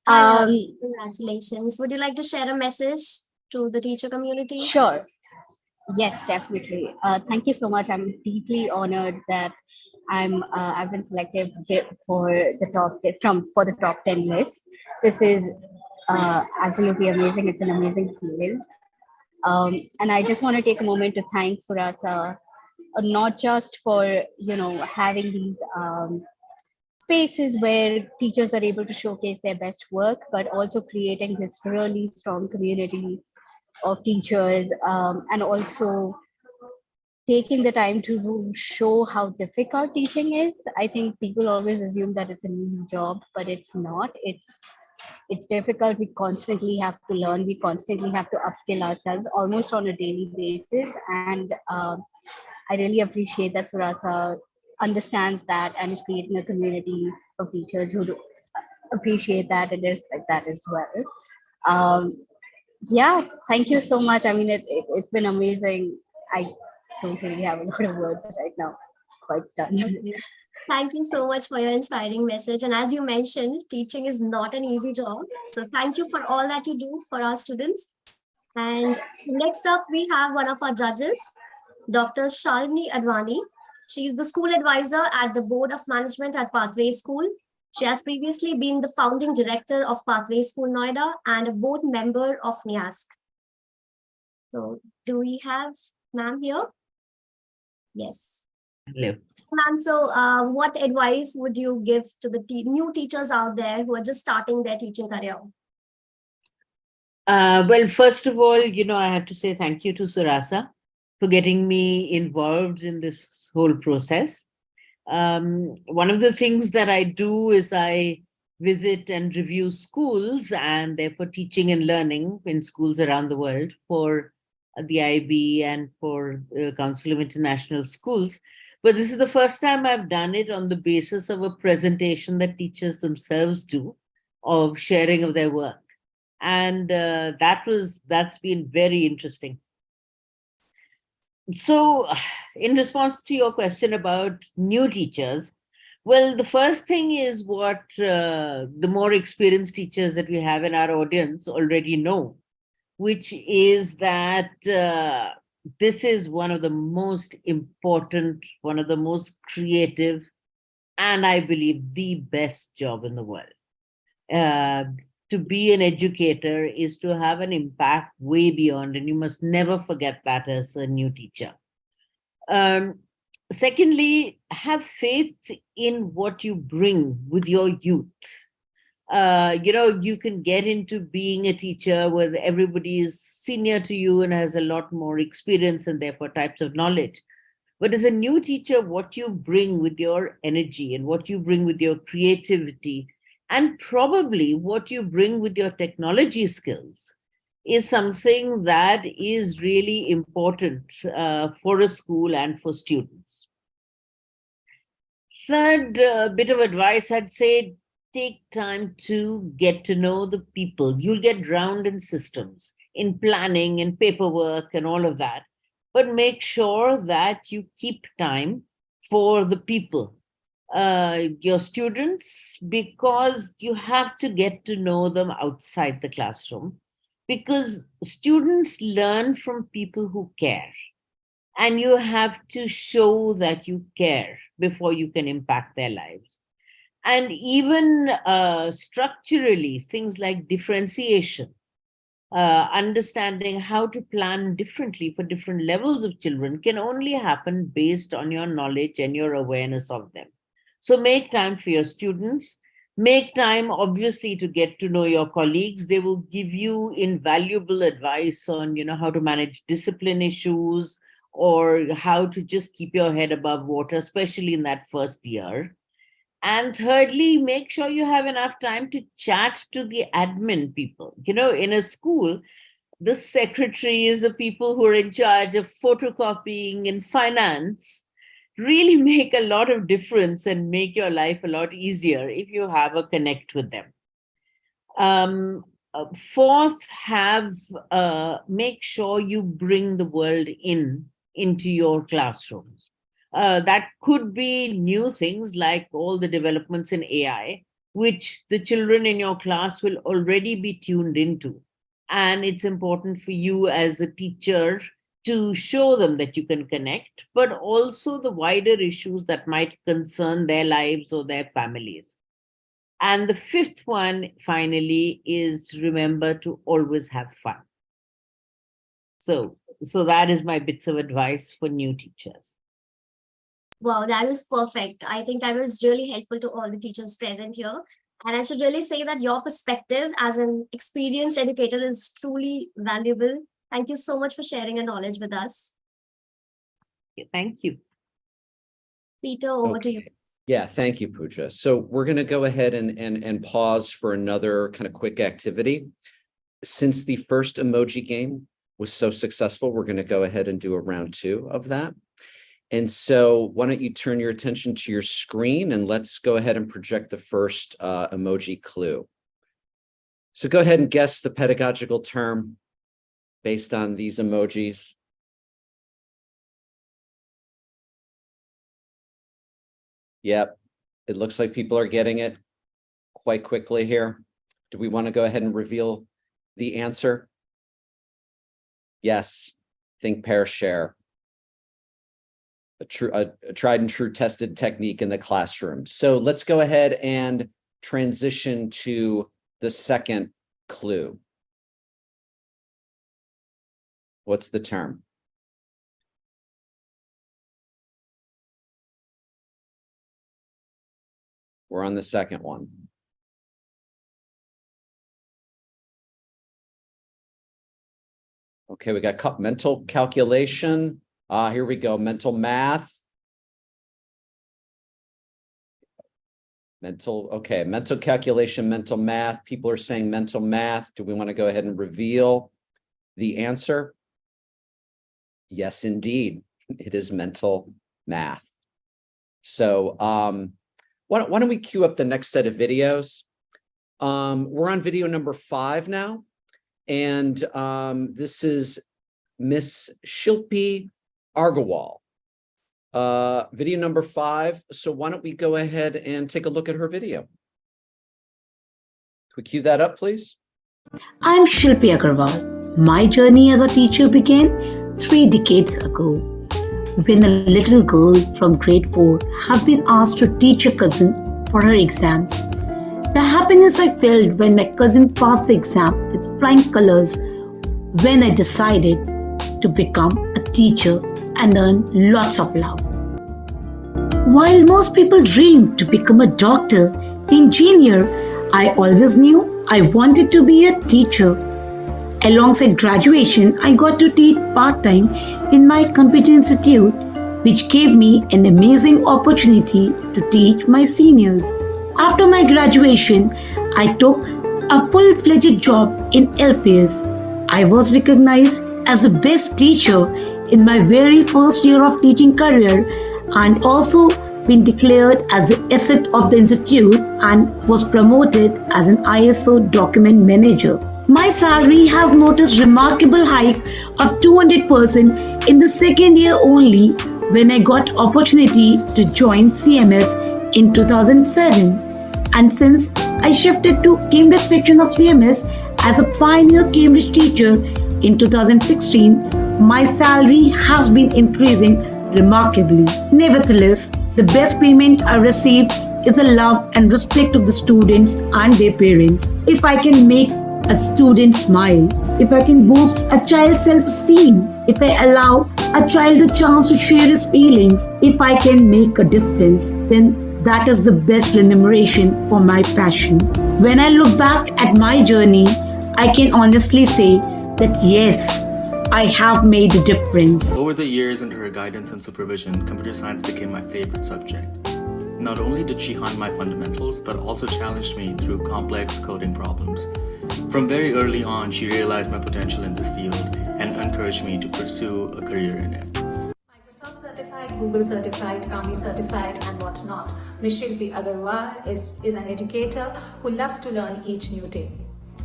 congratulations. Would you like to share a message to the teacher community? Sure. Yes, definitely. Thank you so much. I'm deeply honored that I've been selected for the top 10 list. This is absolutely amazing. It's an amazing feeling. And I just want to take a moment to thank Surasa, not just for having these spaces where teachers are able to showcase their best work, but also creating this really strong community of teachers, and also taking the time to show how difficult teaching is. I think people always assume that it's an easy job, but it's not. It's difficult. We constantly have to learn. We constantly have to upskill ourselves almost on a daily basis. And I really appreciate that Surasa understands that and is creating a community of teachers who do appreciate that and respect that as well. Yeah, thank you so much. I mean, it's been amazing. I don't really have a lot of words right now. Quite stunned. Thank you so much for your inspiring message. And as you mentioned, teaching is not an easy job. So thank you for all that you do for our students. And next up, we have one of our judges, Dr. Shalini Advani. She is the school advisor at the Board of Management at Pathway School. She has previously been the founding director of Pathway School Noida and a board member of NIASC. So do we have ma'am here? Yes. Hello. Ma'am, so what advice would you give to the new teachers out there who are just starting their teaching career? Well, first of all, I have to say thank you to Surasa for getting me involved in this whole process. One of the things that I do is I visit and review schools and therefore teaching and learning in schools around the world for the IB and for Council of International Schools. But this is the first time I've done it on the basis of a presentation that teachers themselves do of sharing of their work. And that's been very interesting. So in response to your question about new teachers, well, the first thing is what the more experienced teachers that we have in our audience already know, which is that this is one of the most important, one of the most creative, and I believe the best job in the world. To be an educator is to have an impact way beyond, and you must never forget that as a new teacher. Secondly, have faith in what you bring with your youth. You can get into being a teacher where everybody is senior to you and has a lot more experience and therefore types of knowledge. But as a new teacher, what you bring with your energy and what you bring with your creativity and probably what you bring with your technology skills is something that is really important for a school and for students. Third bit of advice, I'd say, take time to get to know the people. You'll get drowned in systems, in planning and paperwork and all of that, but make sure that you keep time for the people, your students, because you have to get to know them outside the classroom, because students learn from people who care, and you have to show that you care before you can impact their lives. And even structurally, things like differentiation, understanding how to plan differently for different levels of children can only happen based on your knowledge and your awareness of them. So make time for your students. Make time, obviously, to get to know your colleagues. They will give you invaluable advice on, how to manage discipline issues or how to just keep your head above water, especially in that first year. And thirdly, make sure you have enough time to chat to the admin people. In a school, the secretaries, the people who are in charge of photocopying and finance really make a lot of difference and make your life a lot easier if you have a connect with them. Fourth, make sure you bring the world into your classrooms. That could be new things like all the developments in AI, which the children in your class will already be tuned into. And it's important for you as a teacher to show them that you can connect, but also the wider issues that might concern their lives or their families. And the fifth one, finally, is remember to always have fun. So that is my bits of advice for new teachers. Wow, that was perfect. I think that was really helpful to all the teachers present here. And I should really say that your perspective as an experienced educator is truly valuable. Thank you so much for sharing your knowledge with us. Thank you. Peter, over to you. Yeah, thank you, Pooja. So we're going to go ahead and pause for another kind of quick activity. Since the first emoji game was so successful, we're going to go ahead and do a round 2 of that. And so why don't you turn your attention to your screen and let's go ahead and project the first emoji clue. So go ahead and guess the pedagogical term based on these emojis. Yep, it looks like people are getting it quite quickly here. Do we want to go ahead and reveal the answer? Yes, think, pair, share. A tried and true tested technique in the classroom. So let's go ahead and transition to the second clue. What's the term? We're on the second one. Okay, we got mental calculation. Here we go, mental math. Mental calculation, mental math. People are saying mental math. Do we want to go ahead and reveal the answer? Yes, indeed. It is mental math. So why don't we queue up the next set of videos? We're on video number 5 now. And this is Miss Shilpi Agarwal. Video number 5. So why don't we go ahead and take a look at her video? Could we cue that up, please? I'm Shilpi Agarwal. My journey as a teacher began 3 decades ago, when a little girl from grade 4 has been asked to teach a cousin for her exams. The happiness I felt when my cousin passed the exam with flying colors, when I decided to become a teacher and earn lots of love. While most people dream to become a doctor, engineer, I always knew I wanted to be a teacher. Alongside graduation, I got to teach part-time in my computer institute, which gave me an amazing opportunity to teach my seniors. After my graduation, I took a full-fledged job in LPS. I was recognized as the best teacher in my very first year of teaching career and also been declared as the asset of the institute and was promoted as an ISO document manager. My salary has noticed remarkable hike of 200% in the second year only when I got opportunity to join CMS in 2007. And since I shifted to Cambridge section of CMS as a pioneer Cambridge teacher in 2016, my salary has been increasing remarkably. Nevertheless, the best payment I received is the love and respect of the students and their parents. If I can make a student smile, if I can boost a child's self-esteem, if I allow a child the chance to share his feelings, if I can make a difference, then that is the best remuneration for my passion. When I look back at my journey, I can honestly say that yes, I have made a difference. Over the years, under her guidance and supervision, computer science became my favorite subject. Not only did she hone my fundamentals, but also challenged me through complex coding problems. From very early on, she realized my potential in this field and encouraged me to pursue a career in it. Microsoft certified, Google certified, Kami certified, and whatnot. Miss Shilpi Agarwal is an educator who loves to learn each new day.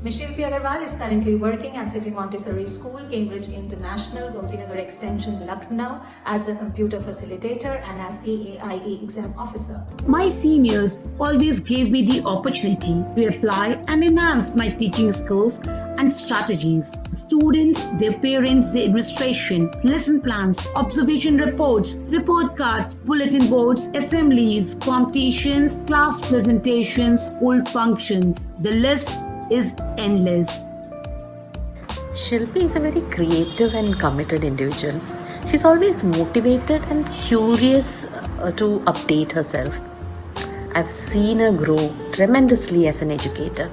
Miss Shilpi Agarwal is currently working at City Montessori School, Cambridge International, Gomtinagar Extension, Lucknow as a computer facilitator and as CAIE exam officer. My seniors always gave me the opportunity to apply and enhance my teaching skills and strategies. Students, their parents, the administration, lesson plans, observation reports, report cards, bulletin boards, assemblies, competitions, class presentations, school functions. The list is endless. Shilpi is a very creative and committed individual. She's always motivated and curious to update herself. I've seen her grow tremendously as an educator.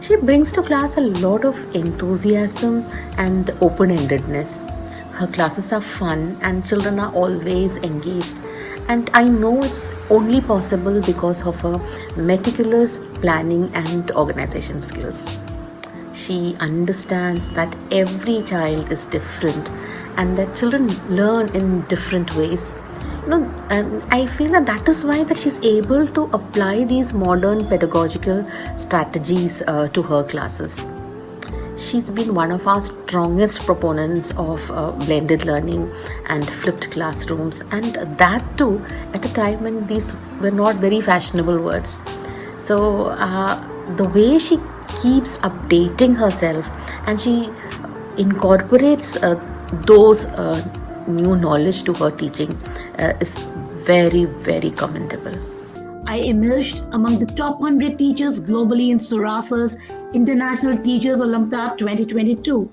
She brings to class a lot of enthusiasm and open-endedness. Her classes are fun and children are always engaged. And I know it's only possible because of her meticulous planning and organization skills. She understands that every child is different and that children learn in different ways. And I feel that is why that she's able to apply these modern pedagogical strategies to her classes. She's been one of our strongest proponents of blended learning and flipped classrooms, and that too at a time when these were not very fashionable words. So the way she keeps updating herself and she incorporates those new knowledge to her teaching is very, very commendable. I emerged among the top 100 teachers globally in Surasa's International Teachers Olympiad 2022,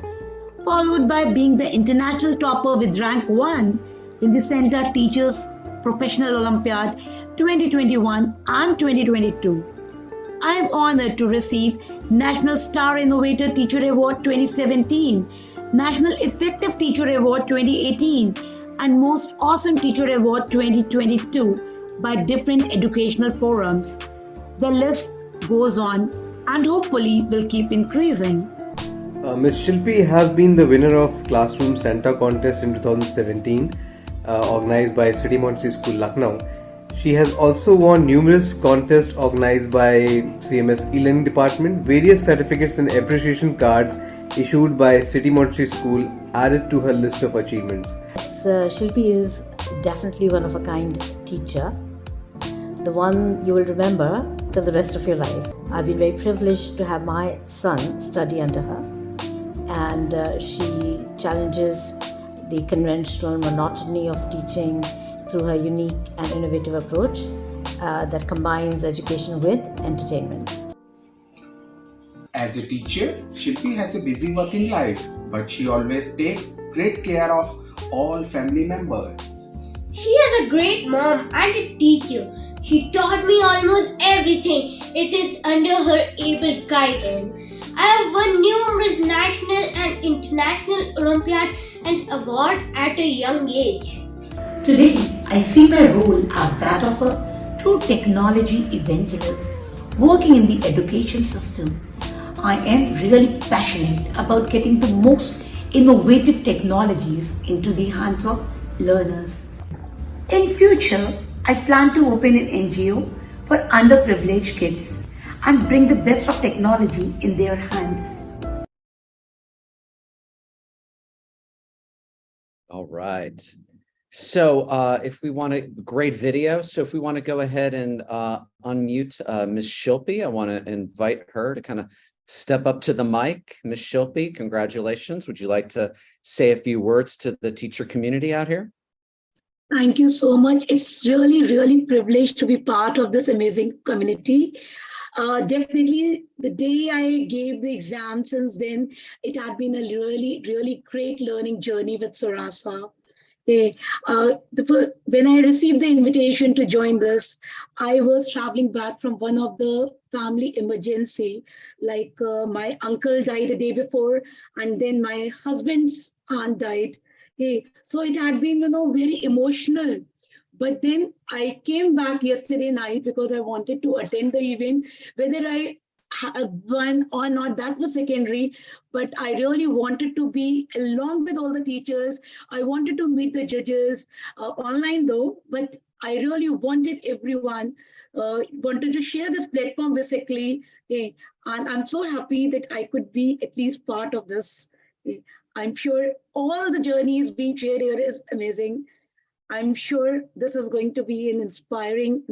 followed by being the international topper with rank 1 in the Center Teachers Professional Olympiad 2021 and 2022. I am honored to receive National Star Innovator Teacher Award 2017, National Effective Teacher Award 2018, and Most Awesome Teacher Award 2022 by different educational forums. The list goes on and hopefully will keep increasing. Ms. Shilpi has been the winner of Classroom Santa Contest in 2017, organized by City Montessori School, Lucknow. She has also won numerous contests organized by CMS E-Learning Department. Various certificates and appreciation cards issued by City Montessori School added to her list of achievements. Shilpi is definitely one of a kind teacher, the one you will remember till the rest of your life. I've been very privileged to have my son study under her, and she challenges the conventional monotony of teaching through her unique and innovative approach that combines education with entertainment. As a teacher, Shilpi has a busy working life, but she always takes great care of all family members. She is a great mom and a teacher. She taught me almost everything. It is under her able guidance. I have won numerous national and international Olympiad and award at a young age. Today, I see my role as that of a true technology evangelist working in the education system. I am really passionate about getting the most innovative technologies into the hands of learners. In future, I plan to open an NGO for underprivileged kids and bring the best of technology in their hands. All right. So if we want to, great video. So if we want to go ahead and unmute Ms. Shilpi, I want to invite her to kind of step up to the mic. Ms. Shilpi, congratulations. Would you like to say a few words to the teacher community out here? Thank you so much. It's really privileged to be part of this amazing community. Definitely the day I gave the exam, since then, it had been a really great learning journey with Surasa. When I received the invitation to join this, I was traveling back from one of the family emergency, like my uncle died a day before, and then my husband's aunt died. So it had been, very emotional. But then I came back yesterday night because I wanted to attend the event. Whether I won or not, that was secondary, but I really wanted to be along with all the teachers. I wanted to meet the judges online though, but I really wanted everyone, wanted to share this platform basically. And I'm so happy that I could be at least part of this. I'm sure all the journeys being shared here is amazing. I'm sure this is going to be an inspiring,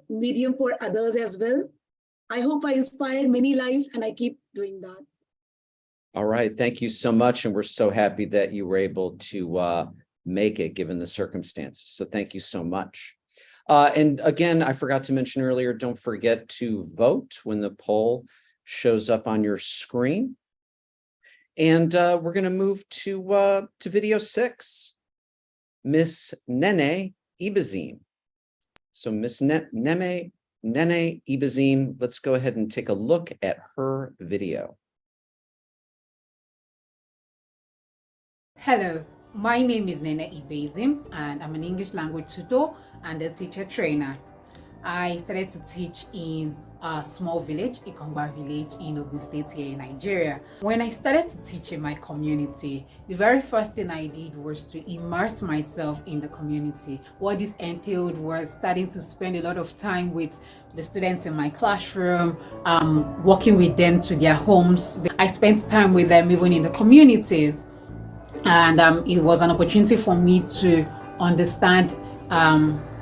medium for others as well. I hope I inspire many lives and I keep doing that. All right, thank you so much. And we're so happy that you were able to make it given the circumstances. So thank you so much. And again, I forgot to mention earlier, don't forget to vote when the poll shows up on your screen. And we're going to move to video 6, Miss Nene Ibazim. So Miss Nene Ibazim, let's go ahead and take a look at her video. Hello, my name is Nene Ibazim and I'm an English language tutor and a teacher trainer. I started to teach in a small village, Ikongba village in Ogun State here in Nigeria. When I started to teach in my community, the very first thing I did was to immerse myself in the community. What this entailed was starting to spend a lot of time with the students in my classroom, walking with them to their homes. I spent time with them even in the communities. And it was an opportunity for me to understand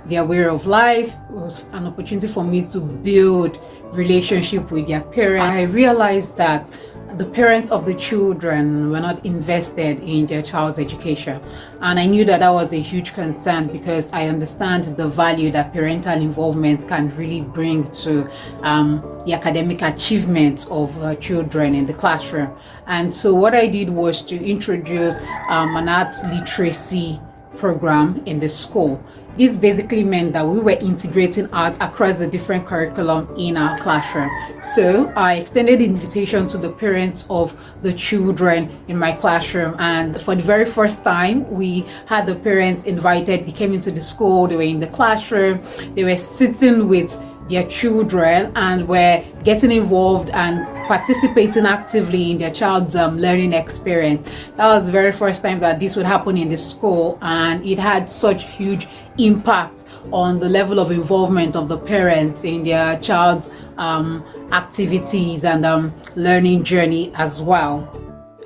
their way of life. It was an opportunity for me to build relationship with their parents. I realized that the parents of the children were not invested in their child's education. And I knew that that was a huge concern because I understand the value that parental involvement can really bring to the academic achievements of children in the classroom. And so what I did was to introduce an arts literacy program in the school. This basically meant that we were integrating arts across the different curriculum in our classroom. So I extended the invitation to the parents of the children in my classroom. And for the very first time, we had the parents invited. They came into the school, they were in the classroom, they were sitting with their children and were getting involved and participating actively in their child's learning experience. That was the very first time that this would happen in the school, and it had such huge impact on the level of involvement of the parents in their child's activities and learning journey as well.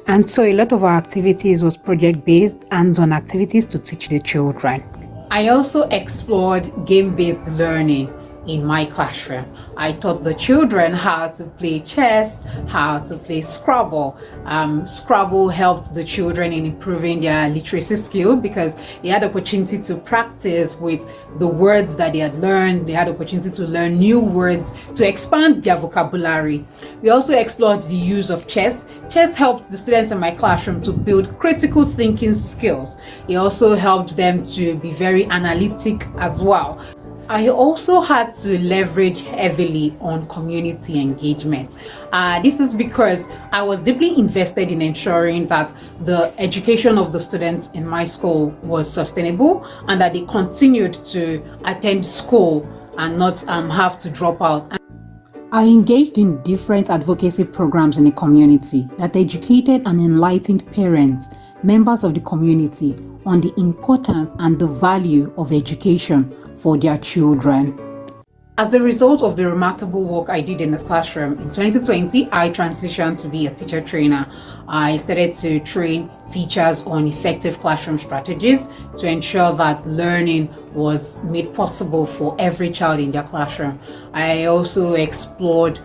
And so a lot of our activities was project-based, hands-on activities to teach the children. I also explored game-based learning in my classroom. I taught the children how to play chess, how to play Scrabble. Scrabble helped the children in improving their literacy skill because they had the opportunity to practice with the words that they had learned. They had the opportunity to learn new words to expand their vocabulary. We also explored the use of chess. Chess helped the students in my classroom to build critical thinking skills. It also helped them to be very analytic as well. I also had to leverage heavily on community engagement. This is because I was deeply invested in ensuring that the education of the students in my school was sustainable and that they continued to attend school and not have to drop out. I engaged in different advocacy programs in the community that educated and enlightened parents, members of the community on the importance and the value of education for their children. As a result of the remarkable work I did in the classroom, in 2020, I transitioned to be a teacher trainer. I started to train teachers on effective classroom strategies to ensure that learning was made possible for every child in their classroom. I also explored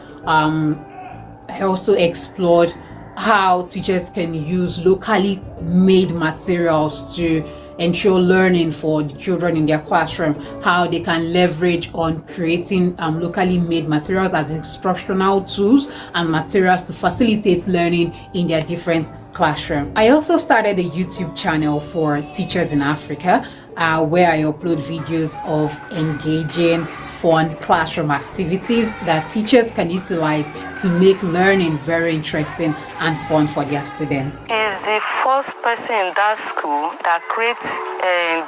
how teachers can use locally made materials to ensure learning for the children in their classroom, how they can leverage on creating locally made materials as instructional tools and materials to facilitate learning in their different classrooms. I also started a YouTube channel for teachers in Africa, where I upload videos of engaging, fun classroom activities that teachers can utilize to make learning very interesting and fun for their students. Is the first person in that school that creates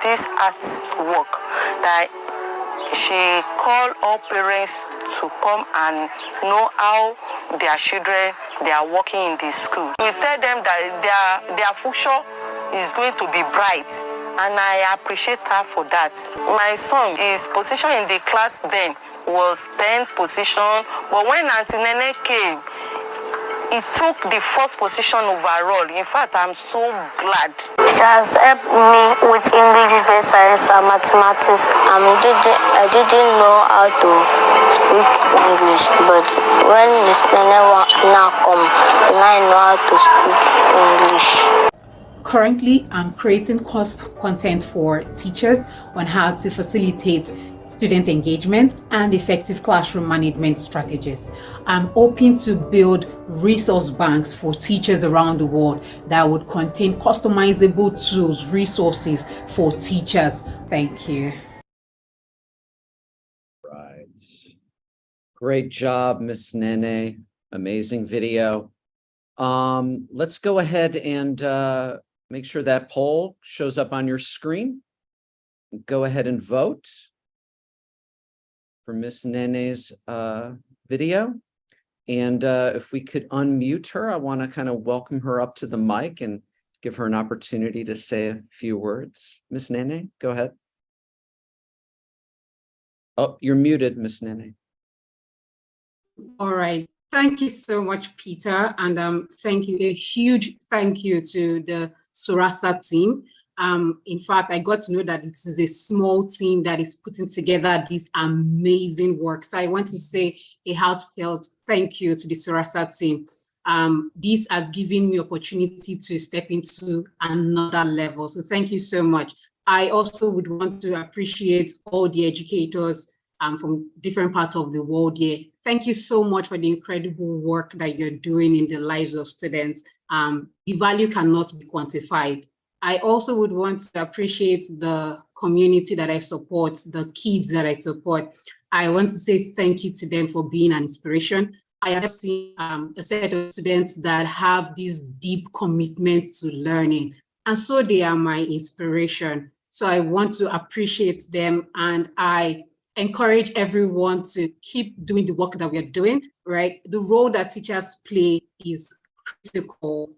this artwork that she called all parents to come and know how their children they are working in the school. We tell them that their future is going to be bright, and I appreciate her for that. My son, his position in the class then was 10th position, but when Auntie Nene came, he took the first position overall. In fact, I'm so glad. She has helped me with English, basic science, and mathematics. I didn't know how to speak English, but when Miss Nene now come, now I know how to speak English. Currently, I'm creating course content for teachers on how to facilitate student engagement and effective classroom management strategies. I'm hoping to build resource banks for teachers around the world that would contain customizable tools, resources for teachers. Thank you. Right. Great job, Miss Nene. Amazing video. Let's go ahead and make sure that poll shows up on your screen. Go ahead and vote for Miss Nene's video. And if we could unmute her, I want to kind of welcome her up to the mic and give her an opportunity to say a few words. Miss Nene, go ahead. Oh, you're muted, Miss Nene. All right. Thank you so much, Peter. And thank you, a huge thank you to the Surasa team. In fact, I got to know that this is a small team that is putting together this amazing work. So I want to say a heartfelt thank you to the Surasa team. This has given me opportunity to step into another level. So thank you so much. I also would want to appreciate all the educators from different parts of the world here. Thank you so much for the incredible work that you're doing in the lives of students. The value cannot be quantified. I also would want to appreciate the community that I support, the kids that I support. I want to say thank you to them for being an inspiration. I have seen a set of students that have this deep commitment to learning, and so they are my inspiration. So I want to appreciate them, and I encourage everyone to keep doing the work that we are doing, right? The role that teachers play is critical.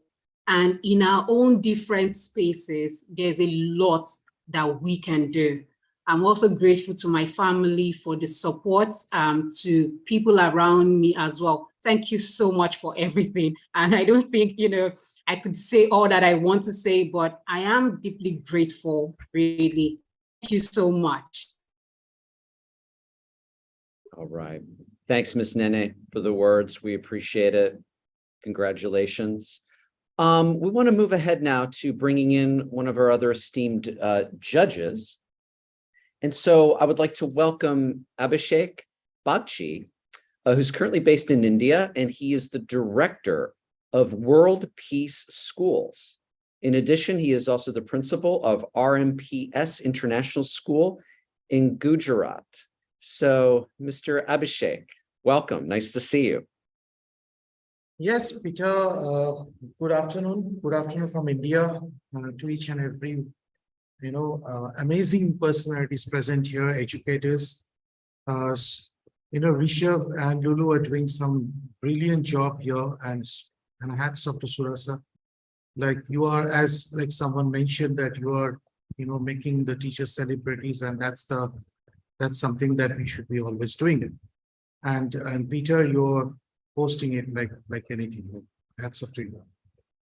And in our own different spaces, there's a lot that we can do. I'm also grateful to my family for the support, to people around me as well. Thank you so much for everything. And I don't think, I could say all that I want to say, but I am deeply grateful, really. Thank you so much. All right. Thanks, Ms. Nene, for the words. We appreciate it. Congratulations. We want to move ahead now to bringing in one of our other esteemed judges. And so I would like to welcome Abhishek Bagchi, who's currently based in India, and he is the director of World Peace Schools. In addition, he is also the principal of RMPS International School in Gujarat. So, Mr. Abhishek, welcome. Nice to see you. Yes, Peter, good afternoon. Good afternoon from India to each and every, amazing personalities present here, educators. Rishabh and Lulu are doing some brilliant job here, and hats off to Surasa. Like you are, as like someone mentioned, that you are, making the teachers celebrities, and that's something that we should be always doing. And Peter, you're posting it like anything. Hats off to you.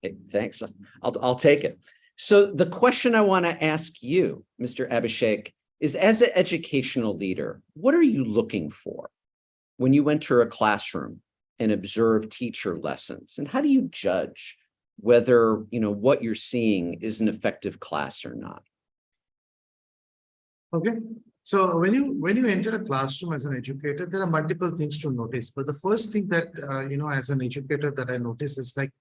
Hey, thanks. I'll take it. So the question I want to ask you, Mr. Abhishek, is as an educational leader, what are you looking for when you enter a classroom and observe teacher lessons? And how do you judge whether, what you're seeing is an effective class or not? Okay. So when you enter a classroom as an educator, there are multiple things to notice. But the first thing that, as an educator that I notice is like,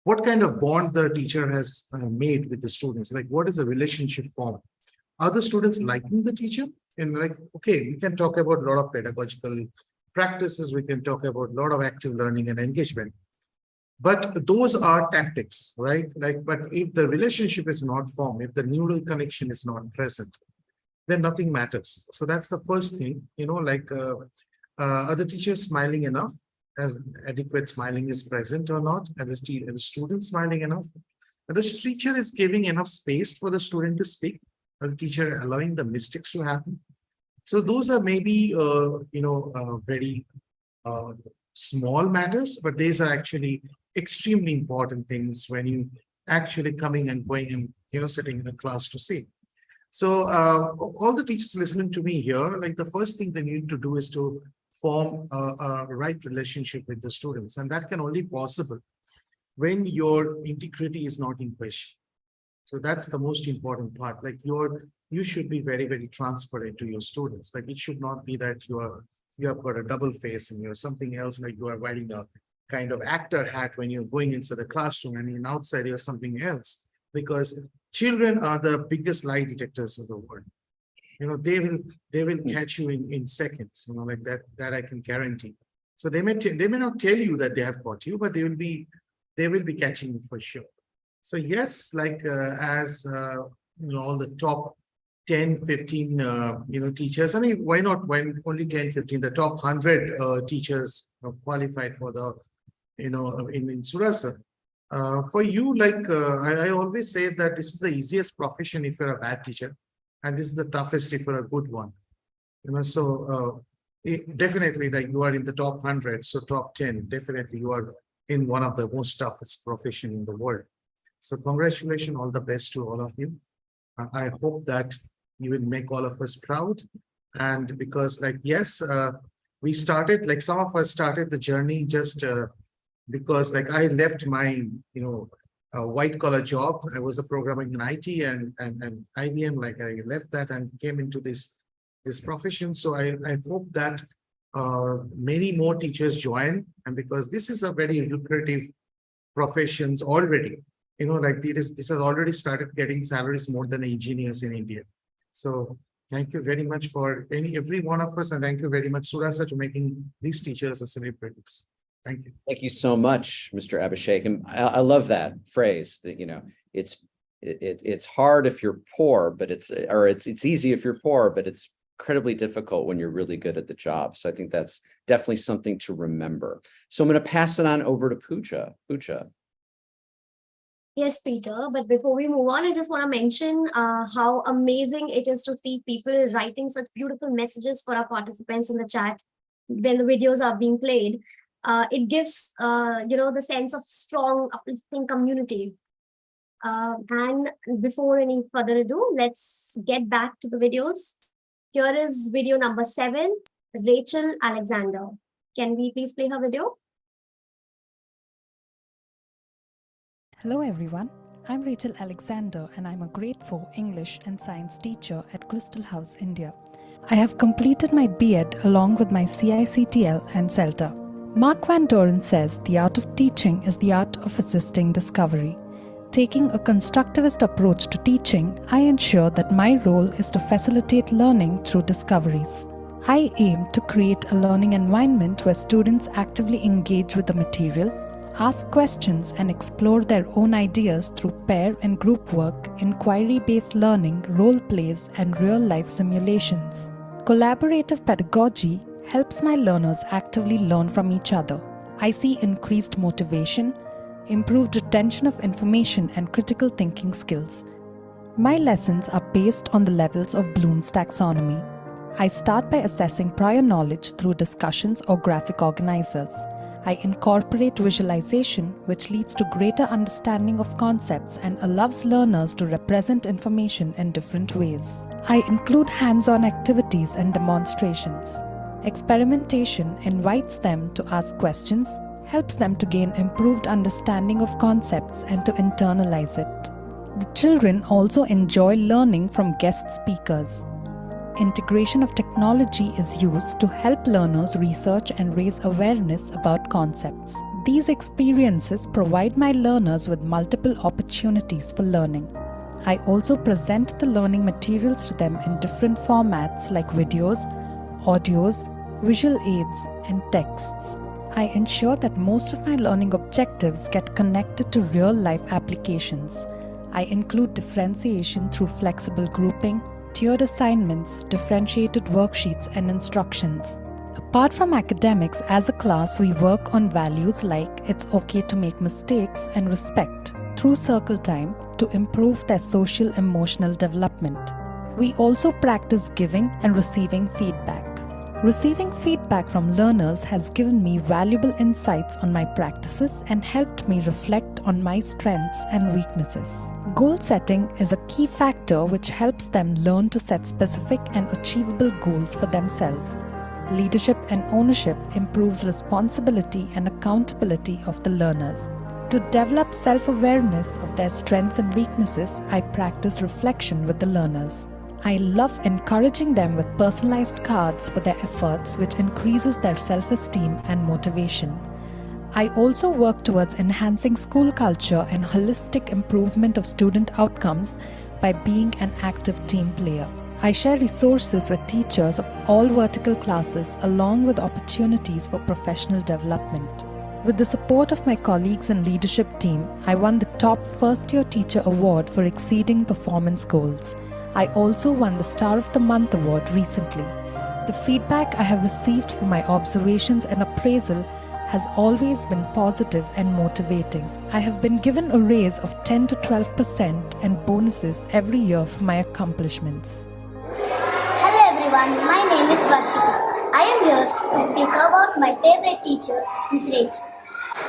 what kind of bond the teacher has made with the students? Like, what is the relationship form? Are the students liking the teacher? And like, okay, we can talk about a lot of pedagogical practices. We can talk about a lot of active learning and engagement. But those are tactics, right? Like, but if the relationship is not formed, if the neural connection is not present, then nothing matters. So that's the first thing, are the teachers smiling enough? As adequate smiling is present or not? Are the student smiling enough? The teacher is giving enough space for the student to speak? Are the teacher allowing the mistakes to happen? So those are maybe, very small matters, but these are actually extremely important things when you actually coming and going and, sitting in the class to see. So all the teachers listening to me here, like the first thing they need to do is to form a right relationship with the students. And that can only possible when your integrity is not in question. So that's the most important part. Like you should be very, very transparent to your students. Like it should not be that you have got a double face and you're something else, like you are wearing a kind of actor hat when you're going into the classroom and outside you're something else. Because children are the biggest lie detectors of the world. They will catch you in seconds, like that I can guarantee. So they may not tell you that they have caught you, but they will be catching you for sure. So yes, like as all the top 10, 15 teachers, I mean, why not when only 10, 15, the top 100 teachers qualified for the in Surasa. For you, like I always say that this is the easiest profession if you're a bad teacher, and this is the toughest if you're a good one. Definitely, like you are in the top 100, so top 10, definitely you are in one of the most toughest profession in the world. So congratulations, all the best to all of you. I hope that you will make all of us proud. And because like, yes, we started, like some of us started the journey just because like I left my, white collar job. I was a programmer in IT and IBM, like I left that and came into this profession. So I hope that many more teachers join, and because this is a very lucrative professions already, like this has already started getting salaries more than engineers in India. So thank you very much for every one of us, and thank you very much, Surasa, to making these teachers a celebrities. Thank you. Thank you so much, Mr. Abhishek. And I love that phrase that, it's hard if you're poor, but it's easy if you're poor, but it's incredibly difficult when you're really good at the job. So I think that's definitely something to remember. So I'm going to pass it on over to Pooja. Pooja. Yes, Peter. But before we move on, I just want to mention how amazing it is to see people writing such beautiful messages for our participants in the chat when the videos are being played. It gives, the sense of strong, uplifting community. And before any further ado, let's get back to the videos. Here is video number 7, Rachel Alexander. Can we please play her video? Hello everyone, I'm Rachel Alexander and I'm a grade 4 English and Science teacher at Crystal House, India. I have completed my B.Ed along with my CICTL and CELTA. Mark Van Doren says the art of teaching is the art of assisting discovery. Taking a constructivist approach to teaching, I ensure that my role is to facilitate learning through discoveries. I aim to create a learning environment where students actively engage with the material, ask questions and explore their own ideas through pair and group work, inquiry-based learning, role plays, and real-life simulations. Collaborative pedagogy helps my learners actively learn from each other. I see increased motivation, improved retention of information, and critical thinking skills. My lessons are based on the levels of Bloom's taxonomy. I start by assessing prior knowledge through discussions or graphic organizers. I incorporate visualization, which leads to greater understanding of concepts and allows learners to represent information in different ways. I include hands-on activities and demonstrations. Experimentation invites them to ask questions, helps them to gain improved understanding of concepts and to internalize it. The children also enjoy learning from guest speakers. Integration of technology is used to help learners research and raise awareness about concepts. These experiences provide my learners with multiple opportunities for learning. I also present the learning materials to them in different formats like videos, audios, visual aids, and texts. I ensure that most of my learning objectives get connected to real-life applications. I include differentiation through flexible grouping, tiered assignments, differentiated worksheets, and instructions. Apart from academics, as a class, we work on values like it's okay to make mistakes and respect through circle time to improve their social emotional development. We also practice giving and receiving feedback. Receiving feedback from learners has given me valuable insights on my practices and helped me reflect on my strengths and weaknesses. Goal setting is a key factor which helps them learn to set specific and achievable goals for themselves. Leadership and ownership improves responsibility and accountability of the learners. To develop self-awareness of their strengths and weaknesses, I practice reflection with the learners. I love encouraging them with personalized cards for their efforts, which increases their self-esteem and motivation. I also work towards enhancing school culture and holistic improvement of student outcomes by being an active team player. I share resources with teachers of all vertical classes along with opportunities for professional development. With the support of my colleagues and leadership team, I won the top first-year teacher award for exceeding performance goals. I also won the Star of the Month award recently. The feedback I have received for my observations and appraisal has always been positive and motivating. I have been given a raise of 10 to 12% and bonuses every year for my accomplishments. Hello everyone, my name is Varshika. I am here to speak about my favorite teacher, Miss Rachel.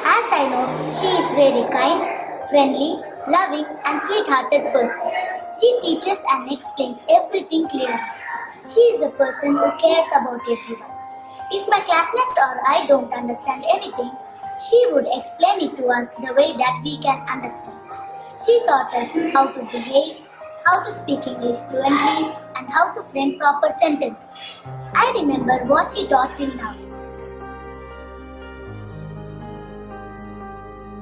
As I know, she is very kind, friendly, loving and sweet-hearted person. She teaches and explains everything clearly. She is the person who cares about everyone. If my classmates or I don't understand anything, she would explain it to us the way that we can understand. She taught us how to behave, how to speak English fluently, and how to frame proper sentences. I remember what she taught till now.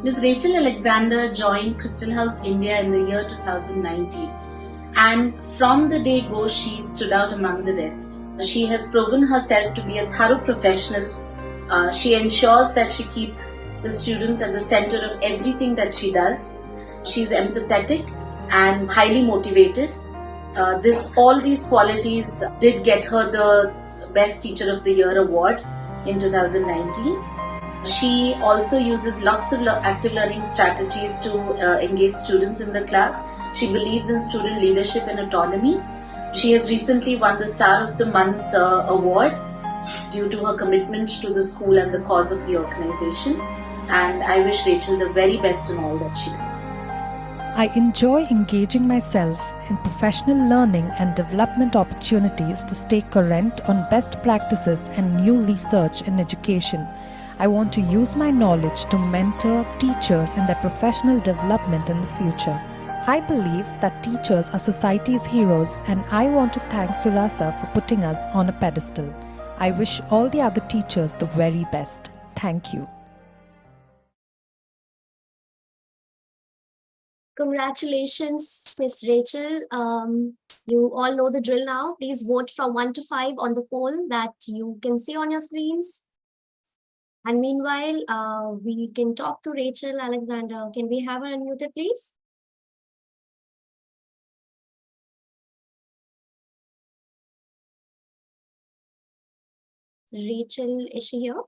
Ms. Rachel Alexander joined Crystal House India in the year 2019, and from the day go she stood out among the rest. She has proven herself to be a thorough professional. She ensures that she keeps the students at the center of everything that she does. She's empathetic and highly motivated. All these qualities did get her the Best Teacher of the Year award in 2019. She also uses lots of active learning strategies to engage students in the class. She believes in student leadership and autonomy. She has recently won the Star of the Month award due to her commitment to the school and the cause of the organization. And I wish Rachel the very best in all that she does. I enjoy engaging myself in professional learning and development opportunities to stay current on best practices and new research in education. I want to use my knowledge to mentor teachers in their professional development in the future. I believe that teachers are society's heroes, and I want to thank Surasa for putting us on a pedestal. I wish all the other teachers the very best. Thank you. Congratulations, Miss Rachel. You all know the drill now. Please vote from 1 to 5 on the poll that you can see on your screens. And meanwhile, we can talk to Rachel Alexander. Can we have her unmuted, please? Rachel, is she here?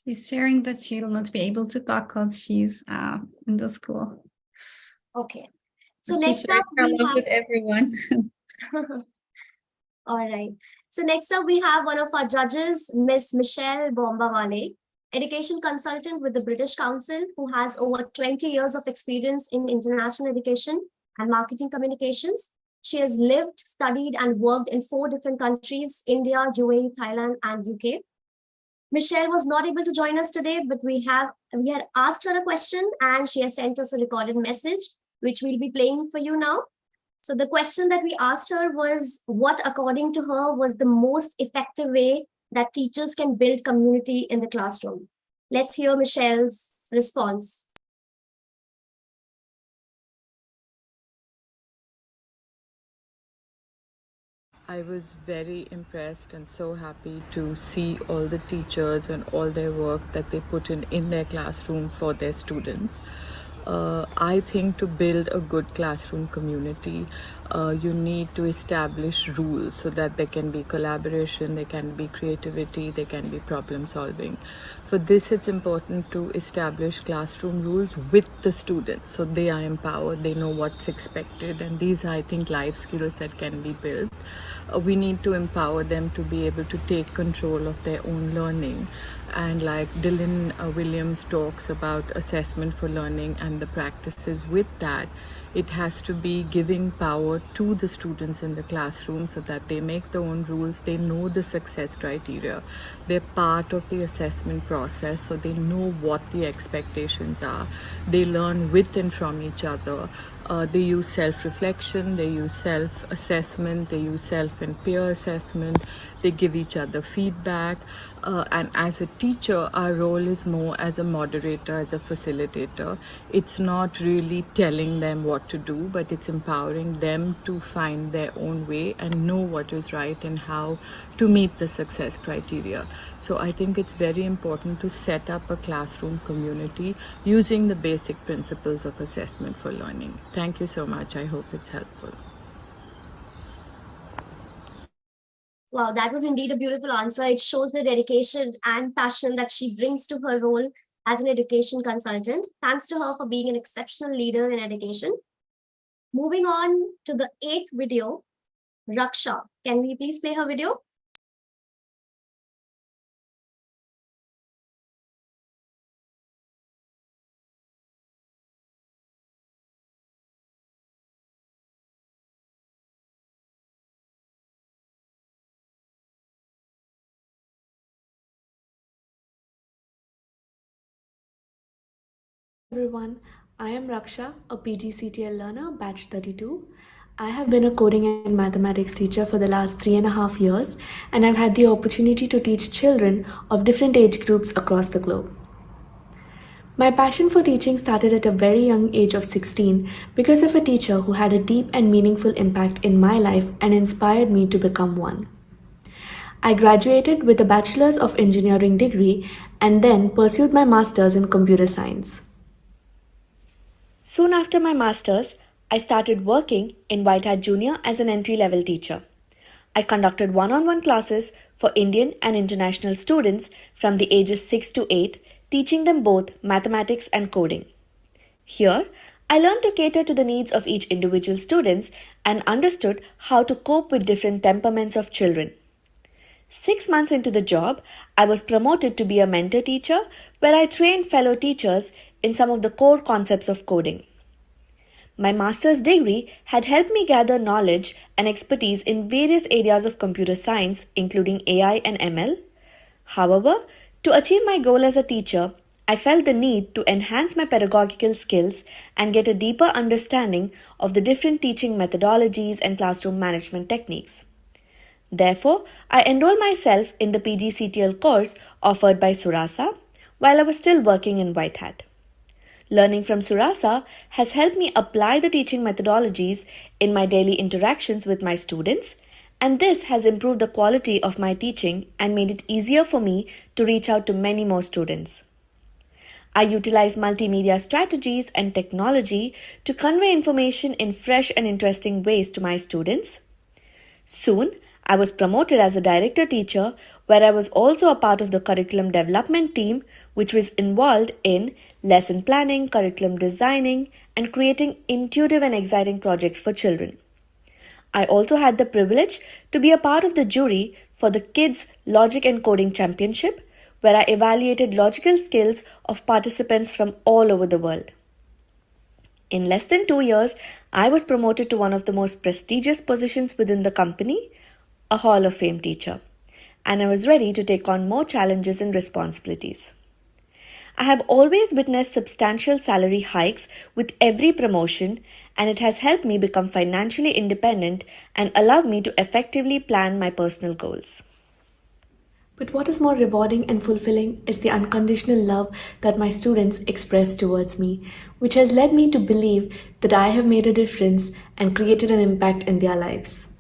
She's sharing that she will not be able to talk because she's in the school. Okay. So But next she's sharing up, her we love have... with everyone. All right. So next up, we have one of our judges, Miss Michelle Bombawale, education consultant with the British Council, who has over 20 years of experience in international education and marketing communications. She has lived, studied, and worked in 4 different countries: India, UAE, Thailand, and UK. Michelle was not able to join us today, but we had asked her a question and she has sent us a recorded message, which we'll be playing for you now. So the question that we asked her was, what according to her was the most effective way that teachers can build community in the classroom? Let's hear Michelle's response. I was very impressed and so happy to see all the teachers and all their work that they put in their classroom for their students. I think to build a good classroom community, you need to establish rules so that there can be collaboration, there can be creativity, there can be problem solving. For this, it's important to establish classroom rules with the students so they are empowered, they know what's expected, and these are, I think, life skills that can be built. We need to empower them to be able to take control of their own learning. And like Dylan Williams talks about assessment for learning and the practices with that, it has to be giving power to the students in the classroom so that they make their own rules, they know the success criteria, they're part of the assessment process, so they know what the expectations are, they learn with and from each other. They use self-reflection, they use self-assessment, they use self and peer assessment, they give each other feedback. And as a teacher, our role is more as a moderator, as a facilitator. It's not really telling them what to do, but it's empowering them to find their own way and know what is right and how to meet the success criteria. So I think it's very important to set up a classroom community using the basic principles of assessment for learning. Thank you so much. I hope it's helpful. Wow, that was indeed a beautiful answer. It shows the dedication and passion that she brings to her role as an education consultant. Thanks to her for being an exceptional leader in education. Moving on to the 8th video, Raksha. Can we please play her video? Everyone, I am Raksha, a PGCTL learner, batch 32. I have been a coding and mathematics teacher for the last 3.5 years, and I've had the opportunity to teach children of different age groups across the globe. My passion for teaching started at a very young age of 16 because of a teacher who had a deep and meaningful impact in my life and inspired me to become one. I graduated with a Bachelor's of Engineering degree and then pursued my Master's in Computer Science. Soon after my master's, I started working in White Hat Junior as an entry-level teacher. I conducted one-on-one classes for Indian and international students from the ages 6 to 8, teaching them both mathematics and coding. Here, I learned to cater to the needs of each individual students and understood how to cope with different temperaments of children. 6 months into the job, I was promoted to be a mentor teacher where I trained fellow teachers in some of the core concepts of coding. My master's degree had helped me gather knowledge and expertise in various areas of computer science, including AI and ML. However, to achieve my goal as a teacher, I felt the need to enhance my pedagogical skills and get a deeper understanding of the different teaching methodologies and classroom management techniques. Therefore, I enrolled myself in the PGCTL course offered by Surasa while I was still working in White Hat. Learning from Surasa has helped me apply the teaching methodologies in my daily interactions with my students, and this has improved the quality of my teaching and made it easier for me to reach out to many more students. I utilize multimedia strategies and technology to convey information in fresh and interesting ways to my students. Soon, I was promoted as a director teacher, where I was also a part of the curriculum development team, which was involved in lesson planning, curriculum designing, and creating intuitive and exciting projects for children. I also had the privilege to be a part of the jury for the Kids Logic and Coding Championship, where I evaluated logical skills of participants from all over the world. In less than 2 years, I was promoted to one of the most prestigious positions within the company, a Hall of Fame teacher, and I was ready to take on more challenges and responsibilities. I have always witnessed substantial salary hikes with every promotion, and it has helped me become financially independent and allowed me to effectively plan my personal goals. But what is more rewarding and fulfilling is the unconditional love that my students express towards me, which has led me to believe that I have made a difference and created an impact in their lives.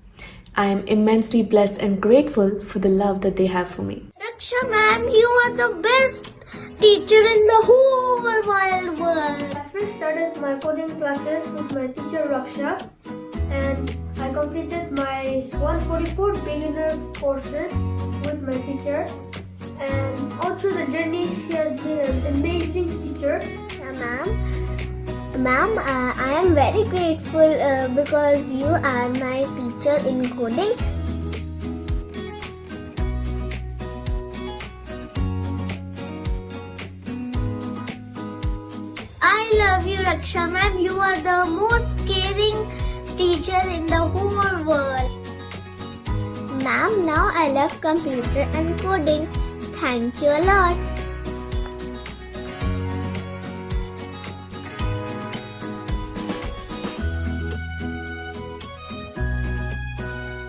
I am immensely blessed and grateful for the love that they have for me. Raksha ma'am, you are the best teacher in the whole wide world. I first started my coding classes with my teacher Raksha, and I completed my 144 beginner courses with my teacher, and all through the journey she has been an amazing teacher. Ma'am, I am very grateful because you are my teacher in coding. I love you, Raksha ma'am. You are the most caring teacher in the whole world. Ma'am, now I love computer and coding. Thank you a lot.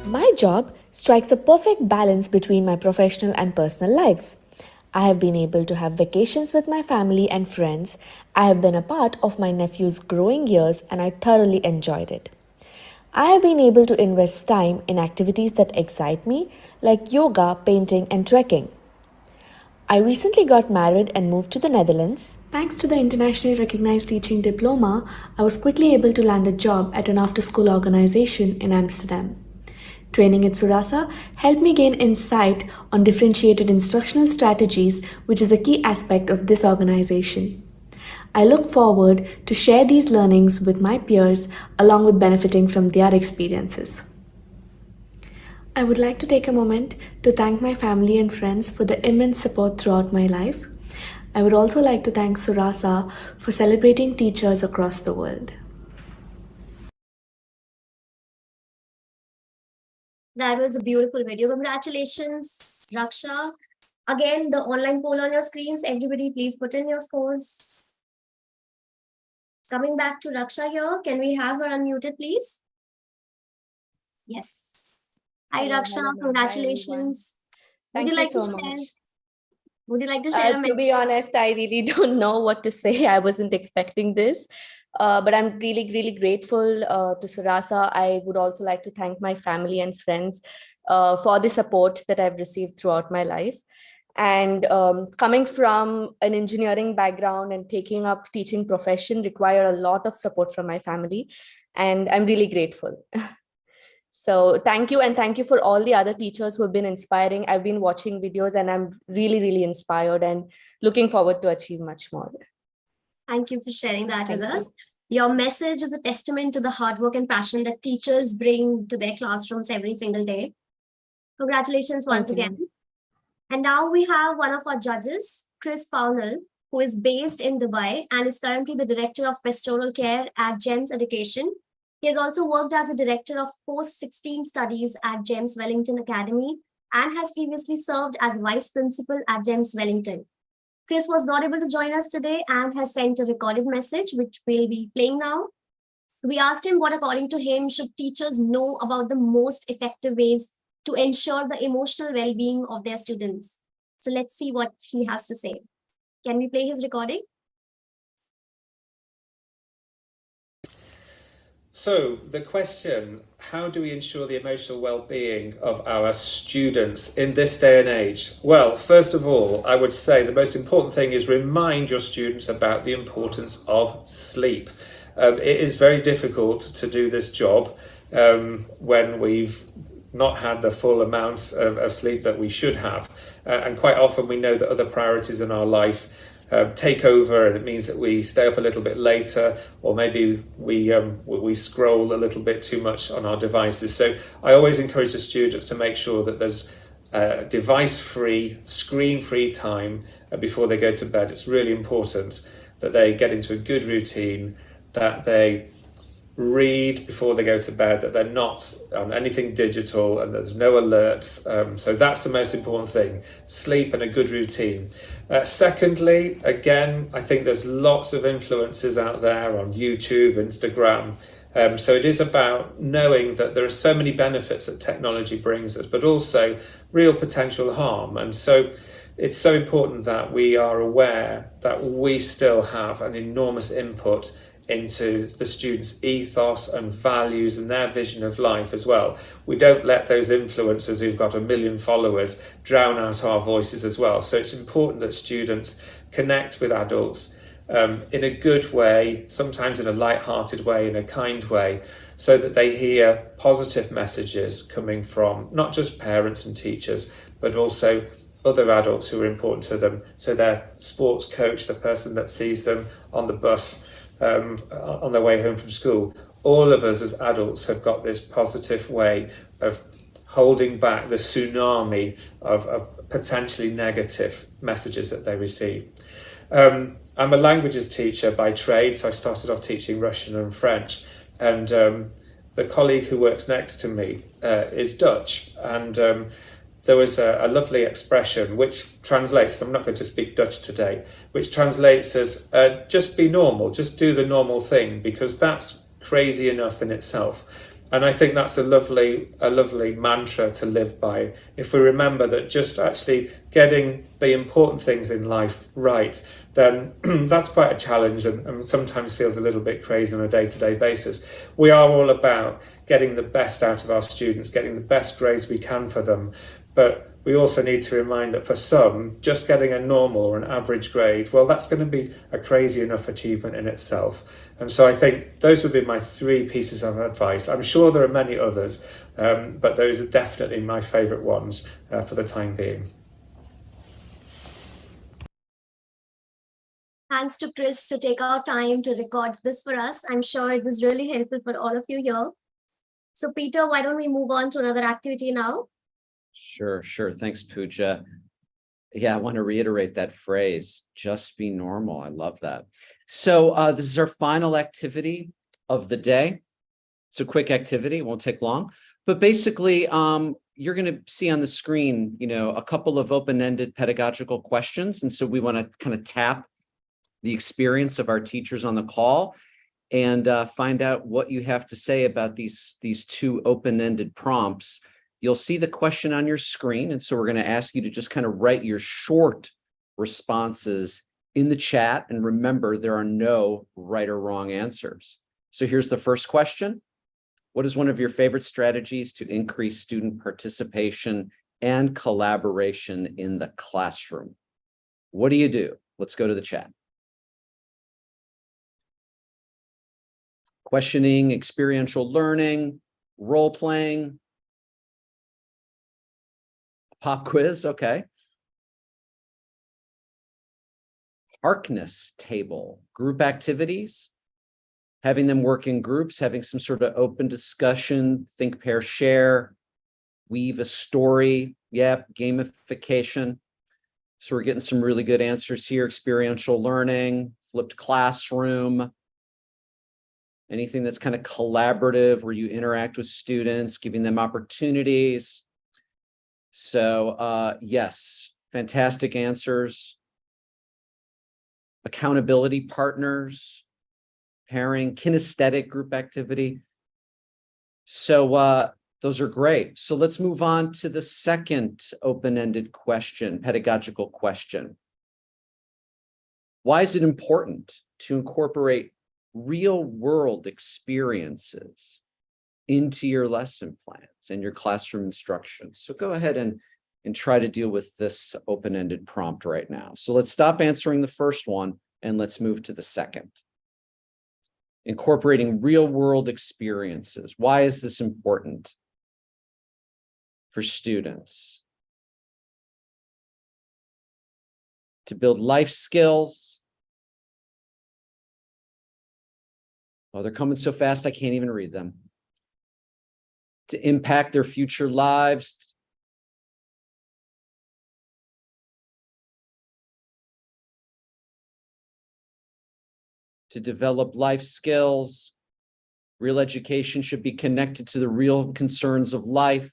My job strikes a perfect balance between my professional and personal lives. I have been able to have vacations with my family and friends. I have been a part of my nephew's growing years and I thoroughly enjoyed it. I have been able to invest time in activities that excite me, like yoga, painting, and trekking. I recently got married and moved to the Netherlands. Thanks to the internationally recognized teaching diploma, I was quickly able to land a job at an after-school organization in Amsterdam. Training at Surasa helped me gain insight on differentiated instructional strategies, which is a key aspect of this organization. I look forward to share these learnings with my peers along with benefiting from their experiences. I would like to take a moment to thank my family and friends for the immense support throughout my life. I would also like to thank Surasa for celebrating teachers across the world. That was a beautiful video. Congratulations, Raksha. Again, the online poll on your screens. Everybody, please put in your scores. Coming back to Raksha here, can we have her unmuted, please? Yes. Hi, Hello, Raksha. hello, ma'am. Hi, Congratulations. Thank you so much. Would you like to share? To be honest, I really don't know what to say. I wasn't expecting this. But I'm really, really grateful to Surasa. I would also like to thank my family and friends for the support that I've received throughout my life. And coming from an engineering background and taking up teaching profession required a lot of support from my family. And I'm really grateful. So thank you. And thank you for all the other teachers who have been inspiring. I've been watching videos and I'm really, really inspired and looking forward to achieve much more. Thank you for sharing that with Thank you. us. Your message is a testament to the hard work and passion that teachers bring to their classrooms every single day. Congratulations once Thank you, again. And now we have one of our judges, Chris Pownell, who is based in Dubai and is currently the Director of Pastoral Care at GEMS Education. He has also worked as a Director of Post-16 Studies at GEMS Wellington Academy and has previously served as Vice Principal at GEMS Wellington. Chris was not able to join us today and has sent a recorded message, which we'll be playing now. We asked him what, according to him, should teachers know about the most effective ways to ensure the emotional well-being of their students. So let's see what he has to say. Can we play his recording? So the question, how do we ensure the emotional well-being of our students in this day and age? Well, first of all, I would say the most important thing is remind your students about the importance of sleep. It is very difficult to do this job when we've not had the full amount of sleep that we should have. And quite often we know that other priorities in our life take over, and it means that we stay up a little bit later, or maybe we scroll a little bit too much on our devices. So I always encourage the students to make sure that there's device-free, screen-free time before they go to bed. It's really important that they get into a good routine, that they read before they go to bed, that they're not on anything digital and there's no alerts. So that's the most important thing, sleep and a good routine. Secondly, again, I think there's lots of influences out there on YouTube, Instagram. So it is about knowing that there are so many benefits that technology brings us, but also real potential harm. And so it's so important that we are aware that we still have an enormous input into the students' ethos and values and their vision of life as well. We don't let those influencers who've got 1 million followers drown out our voices as well. So it's important that students connect with adults in a good way, sometimes in a light-hearted way, in a kind way, so that they hear positive messages coming from not just parents and teachers, but also other adults who are important to them. So their sports coach, the person that sees them on the bus, on their way home from school. All of us as adults have got this positive way of holding back the tsunami of potentially negative messages that they receive. I'm a languages teacher by trade, so I started off teaching Russian and French, and the colleague who works next to me is Dutch, and there was a lovely expression which translates, I'm not going to speak Dutch today, which translates as just be normal, just do the normal thing, because that's crazy enough in itself. And I think that's a lovely mantra to live by. If we remember that just actually getting the important things in life right, then that's quite a challenge and sometimes feels a little bit crazy on a day-to-day basis. We are all about getting the best out of our students, getting the best grades we can for them. But we also need to remind that for some, just getting a normal or an average grade, well, that's going to be a crazy enough achievement in itself. And so I think those would be my 3 pieces of advice. I'm sure there are many others, but those are definitely my favourite ones for the time being. Thanks to Chris to take our time to record this for us. I'm sure it was really helpful for all of you here. So Peter, why don't we move on to another activity now? Sure. Thanks, Pooja. Yeah, I want to reiterate that phrase, just be normal. I love that. So this is our final activity of the day. It's a quick activity, it won't take long. But basically, you're going to see on the screen, a couple of open-ended pedagogical questions. And so we want to kind of tap the experience of our teachers on the call and find out what you have to say about these 2 open-ended prompts. You'll see the question on your screen. And so we're going to ask you to just kind of write your short responses in the chat. And remember, there are no right or wrong answers. So here's the first question. What is one of your favorite strategies to increase student participation and collaboration in the classroom. What do? Let's go to the chat. Questioning, experiential learning, role playing, pop quiz, okay. Harkness table, group activities, having them work in groups, having some sort of open discussion, think, pair, share, weave a story, yep, gamification. So we're getting some really good answers here. Experiential learning, flipped classroom, anything that's kind of collaborative where you interact with students, giving them opportunities. So yes, fantastic answers. Accountability partners, pairing, kinesthetic group activity. So those are great. So let's move on to the second open-ended question, pedagogical question. Why is it important to incorporate real-world experiences into your lesson plans and your classroom instruction? So go ahead and try to deal with this open-ended prompt right now. So let's stop answering the first one and let's move to the second. Incorporating real-world experiences. Why is this important for students? To build life skills. Oh, they're coming so fast, I can't even read them. To impact their future lives. To develop life skills. Real education should be connected to the real concerns of life.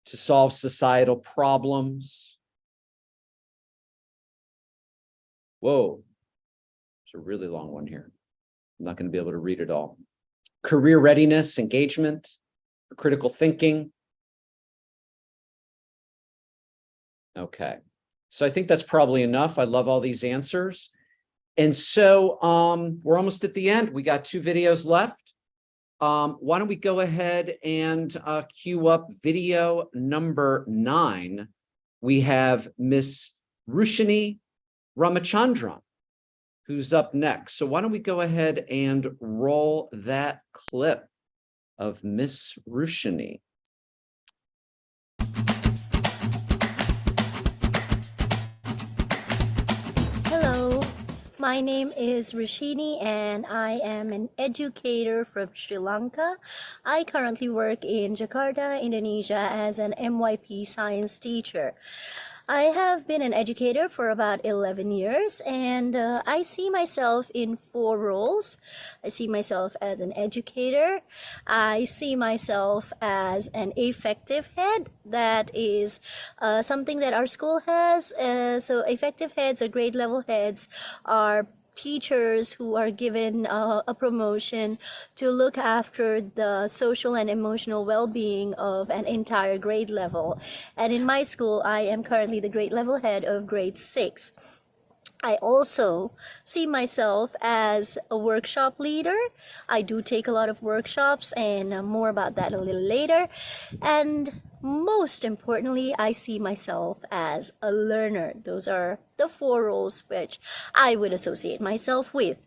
To solve societal problems. Whoa, it's a really long one here. I'm not going to be able to read it all. Career readiness, engagement, critical thinking. Okay, so I think that's probably enough. I love all these answers. And so we're almost at the end. We got 2 videos left. Why don't we go ahead and queue up video number 9. We have Miss Rushini Ramachandran, who's up next. So why don't we go ahead and roll that clip of Miss Rushini. Hello, my name is Rushini and I am an educator from Sri Lanka. I currently work in Jakarta, Indonesia as an MYP science teacher. I have been an educator for about 11 years and I see myself in 4 roles. I see myself as an educator. I see myself as an effective head. That is something that our school has. So effective heads or grade level heads are teachers who are given a promotion to look after the social and emotional well-being of an entire grade level. And in my school, I am currently the grade level head of grade 6. I also see myself as a workshop leader. I do take a lot of workshops and more about that a little later. And most importantly, I see myself as a learner. Those are the 4 roles which I would associate myself with.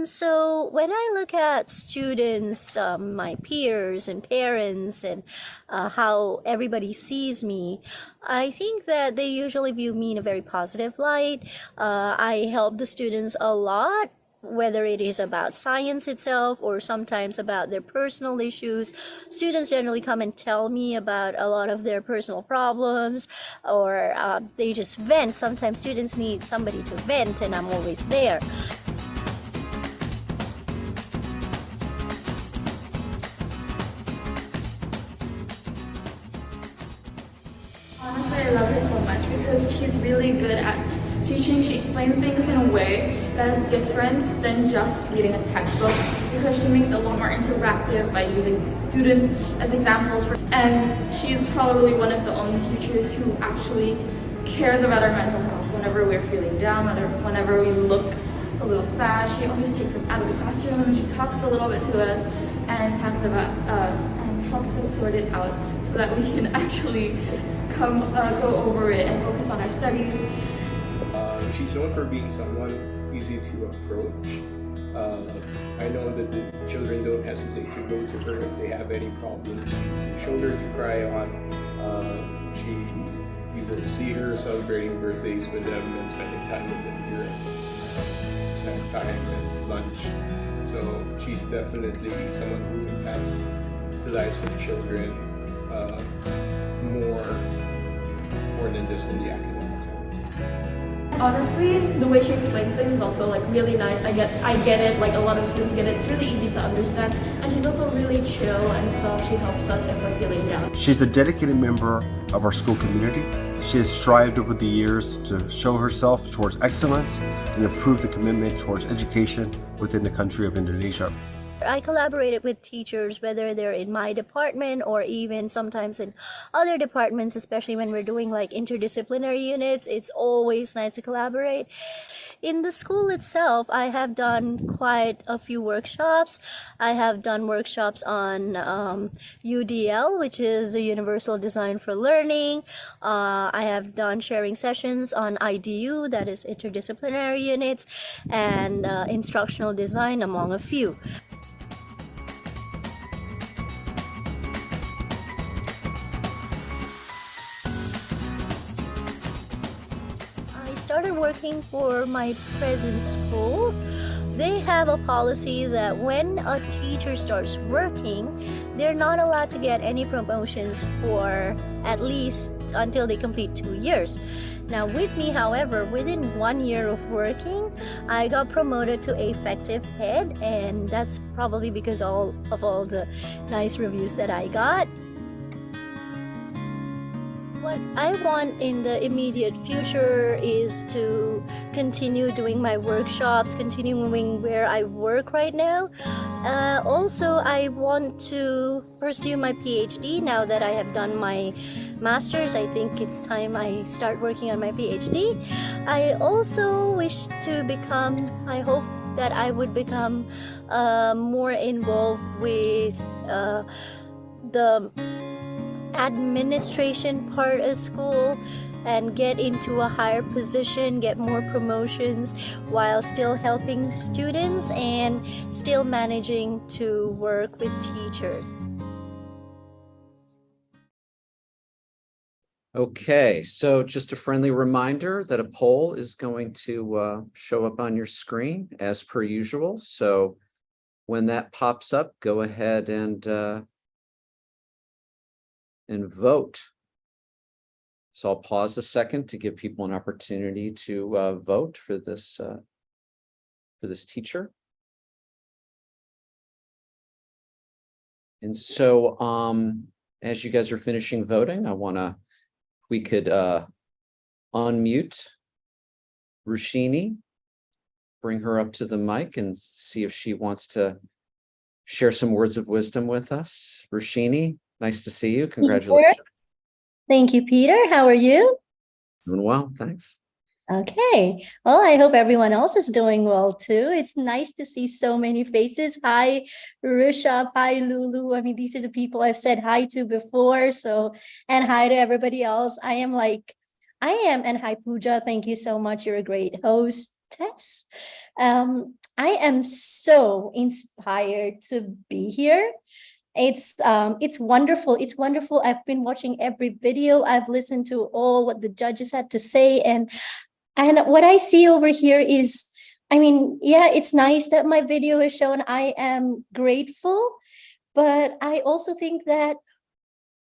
So when I look at students, my peers and parents and how everybody sees me, I think that they usually view me in a very positive light. I help the students a lot, whether it is about science itself or sometimes about their personal issues. Students generally come and tell me about a lot of their personal problems, or they just vent. Sometimes students need somebody to vent and I'm always there. Honestly, I love her so much because she's really good at teaching. She explains things in a way that is different than just reading a textbook, because she makes it a lot more interactive by using students as examples. And she's probably one of the only teachers who actually cares about our mental health. Whenever we're feeling down, whenever we look a little sad, she always takes us out of the classroom and she talks a little bit to us and talks about helps us sort it out so that we can actually go over it and focus on our studies. She's known for being someone easy to approach. I know that the children don't hesitate to go to her if they have any problems. She's a shoulder to cry on. You will see her celebrating birthdays with them and spending time with them during snack time and lunch. So she's definitely someone who impacts the lives of children more than just in the academic sense. Honestly, the way she explains things is also like really nice. I get it, like a lot of students get it. It's really easy to understand. And she's also really chill and stuff. She helps us if we're feeling down. She's a dedicated member of our school community. She has strived over the years to show herself towards excellence and improve the commitment towards education within the country of Indonesia. I collaborated with teachers, whether they're in my department or even sometimes in other departments, especially when we're doing like interdisciplinary units. It's always nice to collaborate. In the school itself, I have done quite a few workshops. I have done workshops on UDL, which is the Universal Design for Learning. I have done sharing sessions on IDU, that is interdisciplinary units, and instructional design, among a few. Started working for my present school. They have a policy that when a teacher starts working, they're not allowed to get any promotions for at least until they complete 2 years. Now with me, however, within 1 year of working, I got promoted to effective head, and that's probably because of all the nice reviews that I got. What I want in the immediate future is to continue doing my workshops, continuing where I work right now. Also, I want to pursue my PhD now that I have done my master's. I think it's time I start working on my PhD. I also wish to I hope that I would become more involved with the administration part of school and get into a higher position, get more promotions while still helping students and still managing to work with teachers. Okay, so just a friendly reminder that a poll is going to show up on your screen as per usual. So when that pops up, go ahead and vote. So I'll pause a second to give people an opportunity to vote for this teacher. And so as you guys are finishing voting, we could unmute Rushini, bring her up to the mic and see if she wants to share some words of wisdom with us. Rushini, nice to see you. Congratulations. Thank you, Peter. How are you? Doing well, thanks. Okay. Well, I hope everyone else is doing well too. It's nice to see so many faces. Hi, Rishabh. Hi, Lulu. I mean, these are the people I've said hi to before. And hi to everybody else. I am, and hi, Pooja. Thank you so much. You're a great hostess. I am so inspired to be here. It's wonderful. It's wonderful. I've been watching every video. I've listened to all what the judges had to say. And what I see over here is, I mean, yeah, it's nice that my video is shown. I am grateful, but I also think that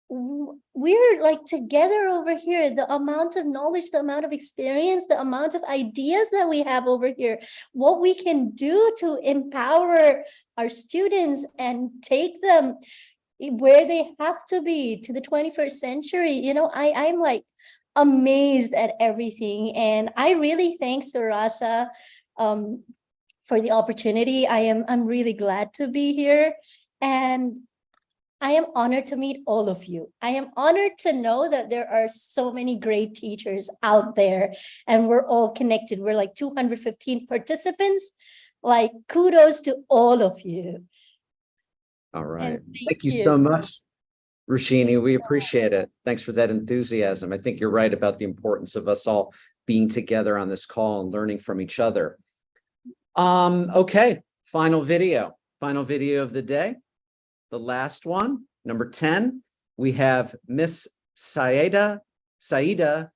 we're together over here. The amount of knowledge, the amount of experience, the amount of ideas that we have over here, what we can do to empower our students and take them where they have to be to the 21st century. You know, I'm amazed at everything. And I really thank Sarasa for the opportunity. I'm really glad to be here. And I am honored to meet all of you. I am honored to know that there are so many great teachers out there and we're all connected. We're 215 participants. Kudos to all of you. All right. Thank you so much. Rushini, we appreciate it. Thanks for that enthusiasm. I think you're right about the importance of us all being together on this call and learning from each other. Okay, final video of the day. The last one, number 10, we have Miss Saida Zenat.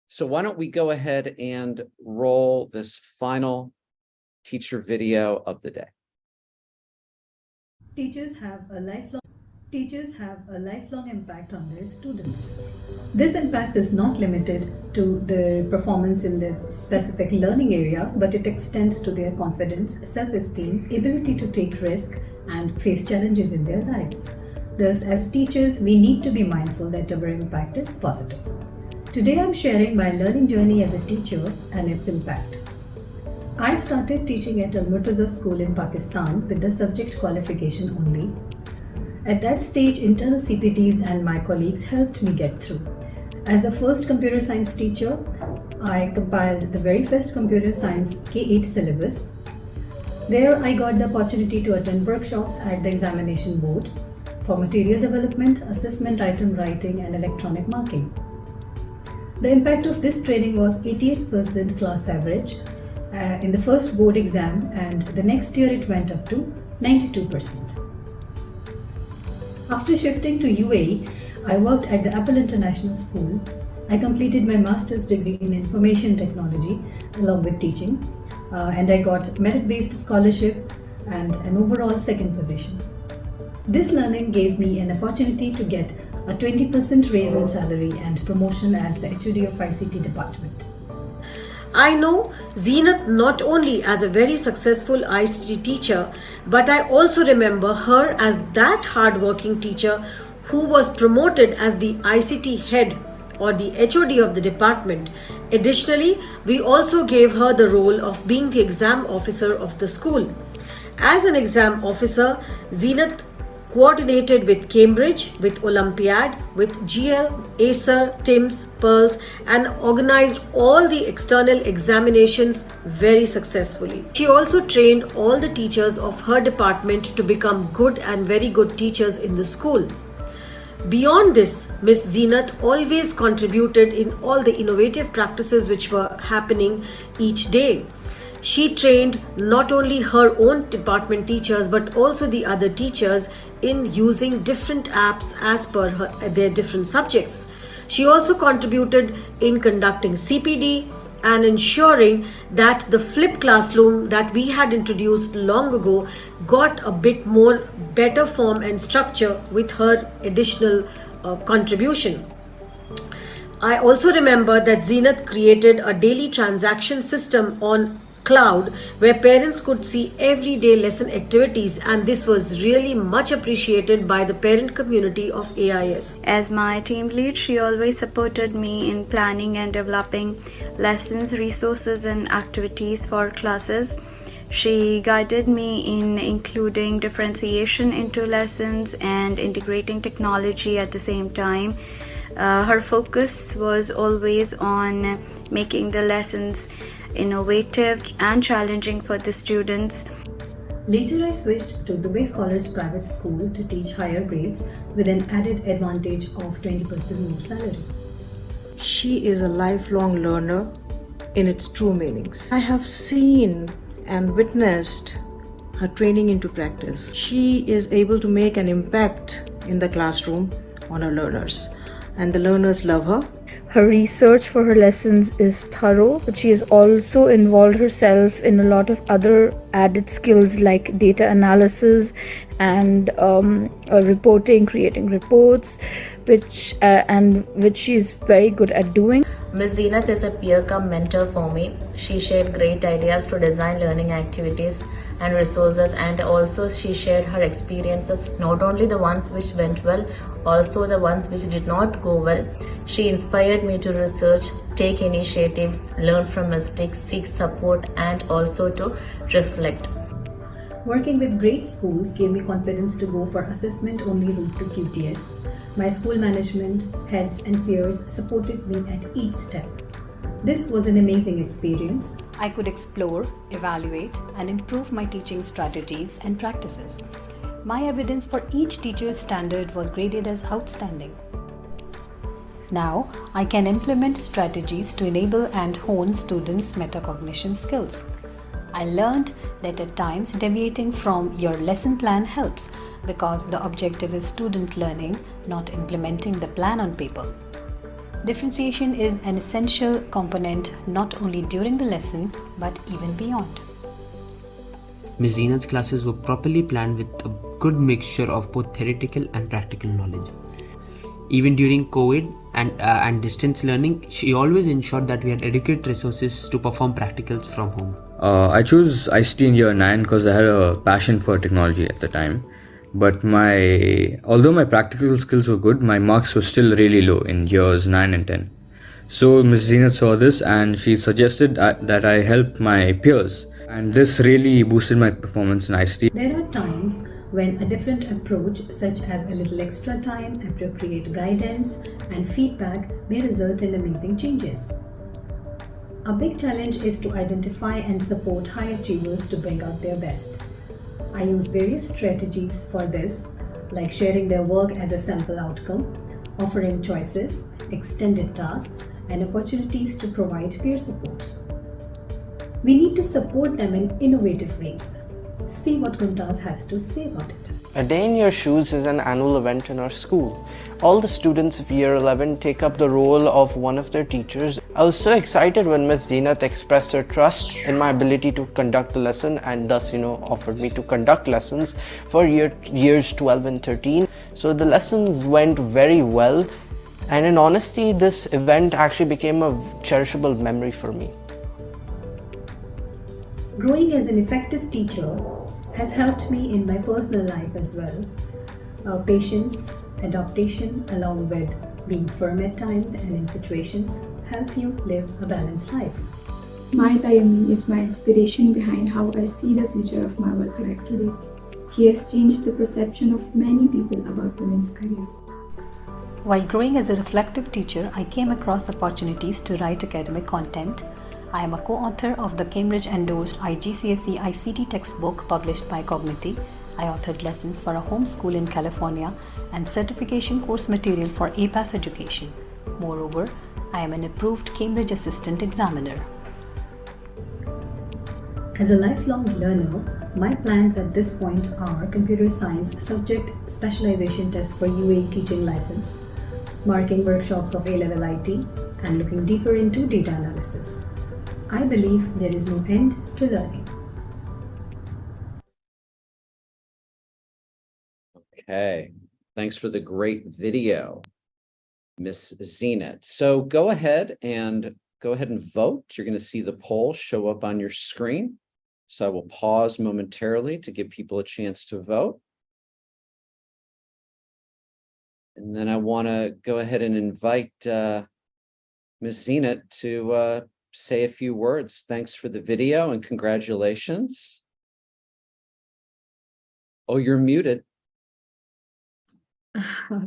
So why don't we go ahead and roll this final teacher video of the day. Teachers have a lifelong impact on their students. This impact is not limited to their performance in the specific learning area, but it extends to their confidence, self-esteem, ability to take risks, and face challenges in their lives. Thus, as teachers, we need to be mindful that our impact is positive. Today, I'm sharing my learning journey as a teacher and its impact. I started teaching at Al Murtaza School in Pakistan with the subject qualification only. At that stage, internal CPTs and my colleagues helped me get through. As the first computer science teacher, I compiled the very first computer science K8 syllabus. There, I got the opportunity to attend workshops at the examination board for material development, assessment item writing, and electronic marking. The impact of this training was 88% class average in the first board exam, and the next year it went up to 92%. After shifting to UAE, I worked at the Apple International School. I completed my master's degree in information technology along with teaching, and I got merit-based scholarship and an overall second position. This learning gave me an opportunity to get a 20% raise in salary and promotion as the HOD of ICT department. I know Zenat not only as a very successful ICT teacher, but I also remember her as that hardworking teacher who was promoted as the ICT head or the HOD of the department. Additionally, we also gave her the role of being the exam officer of the school. As an exam officer, Zenat coordinated with Cambridge, with Olympiad, with GL, Acer, TIMSS, Pearls, and organized all the external examinations very successfully. She also trained all the teachers of her department to become good and very good teachers in the school. Beyond this, Miss Zenat always contributed in all the innovative practices which were happening each day. She trained not only her own department teachers but also the other teachers in using different apps as per their different subjects. She also contributed in conducting CPD and ensuring that the flipped classroom that we had introduced long ago got a bit more better form and structure with her additional contribution. I also remember that Zenat created a daily transaction system on cloud where parents could see everyday lesson activities, and this was really much appreciated by the parent community of AIS. As my team lead, she always supported me in planning and developing lessons, resources and activities for classes. She guided me in including differentiation into lessons and integrating technology at the same time. Her focus was always on making the lessons innovative and challenging for the students. Later, I switched to Dubai Scholars Private School to teach higher grades with an added advantage of 20% more salary. She is a lifelong learner in its true meanings. I have seen and witnessed her training into practice. She is able to make an impact in the classroom on her learners, and the learners love her. Her research for her lessons is thorough, but she has also involved herself in a lot of other added skills like data analysis and reporting, creating reports, which she is very good at doing. Ms. Zenat is a peer cum mentor for me. She shared great ideas to design learning activities and resources, and also she shared her experiences, not only the ones which went well, also the ones which did not go well. She inspired me to research, take initiatives, learn from mistakes, seek support, and also to reflect. Working with great schools gave me confidence to go for assessment-only route to QTS. My school management, heads and peers supported me at each step. This was an amazing experience. I could explore, evaluate, and improve my teaching strategies and practices. My evidence for each teacher's standard was graded as outstanding. Now, I can implement strategies to enable and hone students' metacognition skills. I learned that at times deviating from your lesson plan helps because the objective is student learning, not implementing the plan on paper. Differentiation is an essential component not only during the lesson but even beyond. Ms. Zeenat's classes were properly planned with a good mixture of both theoretical and practical knowledge. Even during COVID and distance learning, she always ensured that we had adequate resources to perform practicals from home. I chose ICT in year 9 because I had a passion for technology at the time. But although my practical skills were good, my marks were still really low in years 9 and 10. So Ms. Zeenat saw this and she suggested that I help my peers. And this really boosted my performance in ICT. There are times when a different approach, such as a little extra time, appropriate guidance, and feedback may result in amazing changes. A big challenge is to identify and support high achievers to bring out their best. I use various strategies for this, like sharing their work as a sample outcome, offering choices, extended tasks, and opportunities to provide peer support. We need to support them in innovative ways. See what Kuntas has to say about it. A Day in Your Shoes is an annual event in our school. All the students of year 11 take up the role of one of their teachers. I was so excited when Ms. Zeenat expressed her trust in my ability to conduct the lesson and thus, offered me to conduct lessons for years 12 and 13. So the lessons went very well, and in honesty, this event actually became a cherishable memory for me. Growing as an effective teacher has helped me in my personal life as well. Patience, adaptation, along with being firm at times and in situations, help you live a balanced life. Maya Taimee is my inspiration behind how I see the future of my work life today. She has changed the perception of many people about women's career. While growing as a reflective teacher, I came across opportunities to write academic content. I am a co-author of the Cambridge-endorsed IGCSE ICT textbook published by Cognity. I authored lessons for a home school in California and certification course material for APAS education. Moreover, I am an approved Cambridge Assistant Examiner. As a lifelong learner, my plans at this point are computer science subject specialization test for UA teaching license, marking workshops of A-level IT, and looking deeper into data analysis. I believe there is no end to learning. Okay, thanks for the great video, Miss Zeenat. So go ahead and vote. You're going to see the poll show up on your screen. So I will pause momentarily to give people a chance to vote. And then I want to go ahead and invite Miss Zeenat to say a few words. Thanks for the video and congratulations. Oh, you're muted.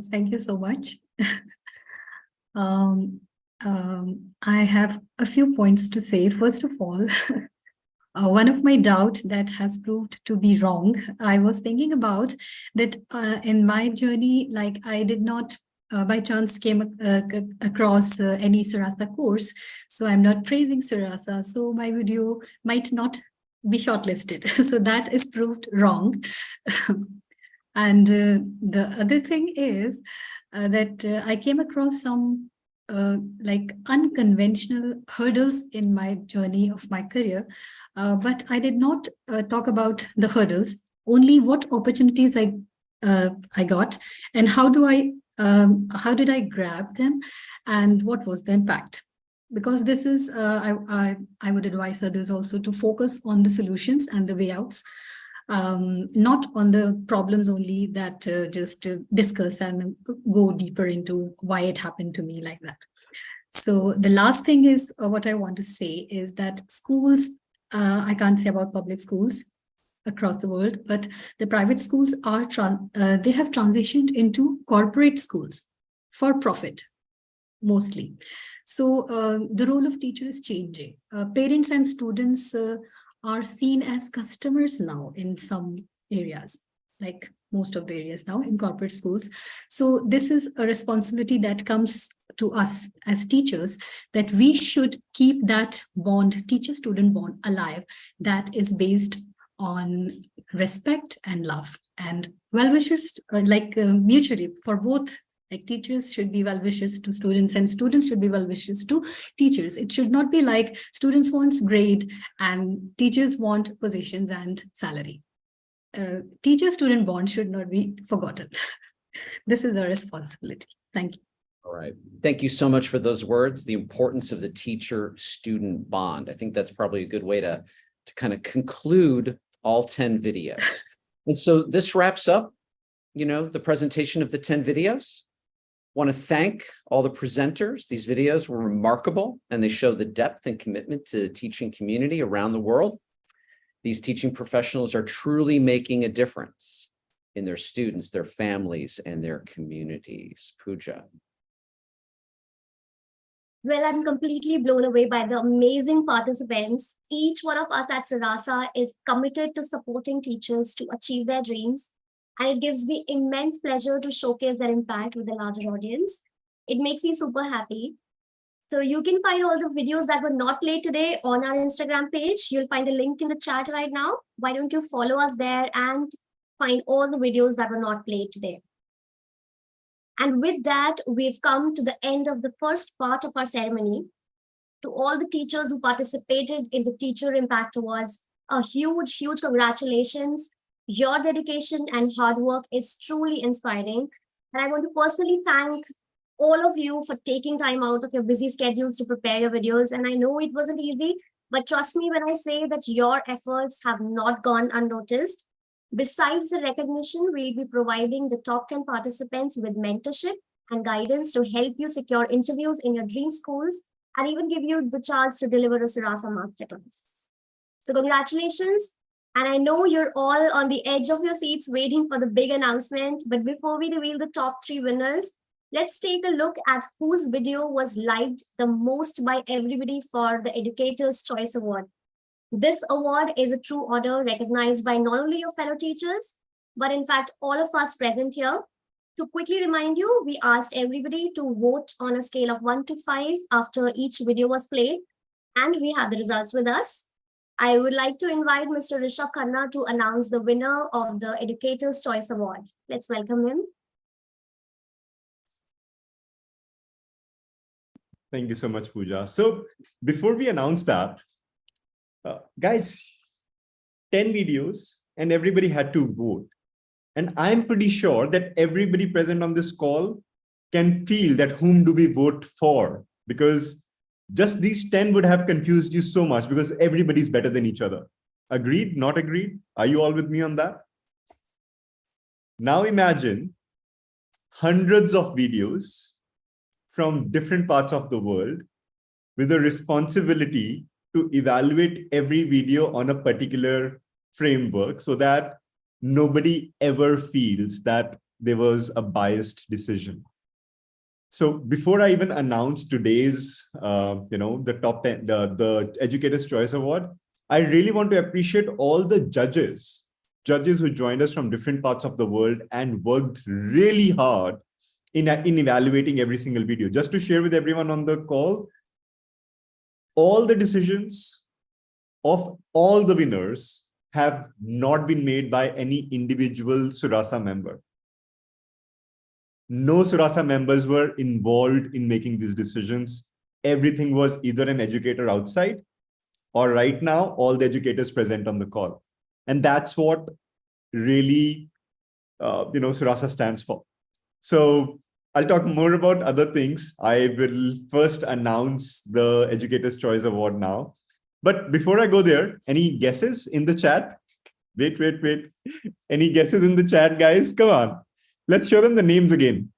Thank you so much. I have a few points to say. First of all, one of my doubts that has proved to be wrong. I was thinking about that in my journey, like I did not by chance came across any Sarasa course. So I'm not praising Sarasa. So my video might not be shortlisted. So that is proved wrong. And the other thing is that I came across some like unconventional hurdles in my journey of my career, but I did not talk about the hurdles, only what opportunities I got and how did I grab them and what was the impact. Because this is, I would advise others also to focus on the solutions and the way outs, not on the problems only, that just discuss and go deeper into why it happened to me like that. So the last thing is what I want to say is that schools, I can't say about public schools across the world, but the private schools are, they have transitioned into corporate schools for profit, mostly. So the role of teacher is changing. Parents and students are seen as customers now in some areas, like most of the areas now in corporate schools. So this is a responsibility that comes to us as teachers, that we should keep that bond, teacher-student bond, alive, that is based on respect and love and well-wishers, mutually for both. Like teachers should be well-wishers to students and students should be well-wishers to teachers. It should not be like students want grade and teachers want positions and salary. Teacher-student bond should not be forgotten. This is our responsibility. Thank you. All right. Thank you so much for those words. The importance of the teacher-student bond. I think that's probably a good way to kind of conclude all 10 videos. And so this wraps up, the presentation of the 10 videos. Want to thank all the presenters. These videos were remarkable and they show the depth and commitment to the teaching community around the world. These teaching professionals are truly making a difference in their students, their families, and their communities. Pooja. Well, I'm completely blown away by the amazing participants. Each one of us at Surasa is committed to supporting teachers to achieve their dreams. And it gives me immense pleasure to showcase their impact with a larger audience. It makes me super happy. So you can find all the videos that were not played today on our Instagram page. You'll find a link in the chat right now. Why don't you follow us there and find all the videos that were not played today. And with that, we've come to the end of the first part of our ceremony. To all the teachers who participated in the Teacher Impact Awards, a huge, huge congratulations. Your dedication and hard work is truly inspiring. And I want to personally thank all of you for taking time out of your busy schedules to prepare your videos. And I know it wasn't easy, but trust me when I say that your efforts have not gone unnoticed. Besides the recognition, we'll be providing the top 10 participants with mentorship and guidance to help you secure interviews in your dream schools and even give you the chance to deliver a Surasa Masterclass. So congratulations. And I know you're all on the edge of your seats waiting for the big announcement. But before we reveal the top 3 winners, let's take a look at whose video was liked the most by everybody for the Educator's Choice Award. This award is a true honor recognized by not only your fellow teachers, but in fact, all of us present here. To quickly remind you, we asked everybody to vote on a scale of 1 to 5 after each video was played, and we have the results with us. I would like to invite Mr. Rishabh Khanna to announce the winner of the Educator's Choice Award. Let's welcome him. Thank you so much, Pooja. So before we announce that, guys, 10 videos and everybody had to vote. And I'm pretty sure that everybody present on this call can feel that whom do we vote for? Because just these 10 would have confused you so much because everybody's better than each other. Agreed? Not agreed? Are you all with me on that? Now imagine hundreds of videos from different parts of the world with a responsibility to evaluate every video on a particular framework so that nobody ever feels that there was a biased decision. So before I even announce today's, the top 10, the Educator's Choice Award, I really want to appreciate all the judges who joined us from different parts of the world and worked really hard in evaluating every single video. Just to share with everyone on the call, all the decisions of all the winners have not been made by any individual Surasa member. No Surasa members were involved in making these decisions. Everything was either an educator outside or right now, all the educators present on the call. And that's what really, Surasa stands for. So I'll talk more about other things. I will first announce the Educator's Choice Award now. But before I go there, any guesses in the chat? Wait. Any guesses in the chat, guys? Come on. Let's show them the names again.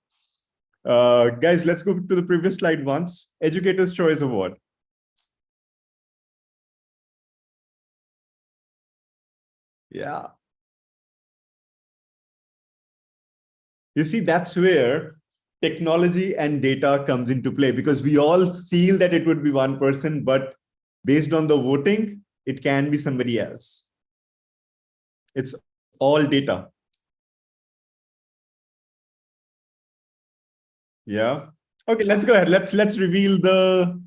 Guys, let's go to the previous slide once. Educator's Choice Award. Yeah. You see, that's where technology and data comes into play because we all feel that it would be one person, but based on the voting, it can be somebody else. It's all data. Yeah. Okay, let's go ahead. Let's reveal the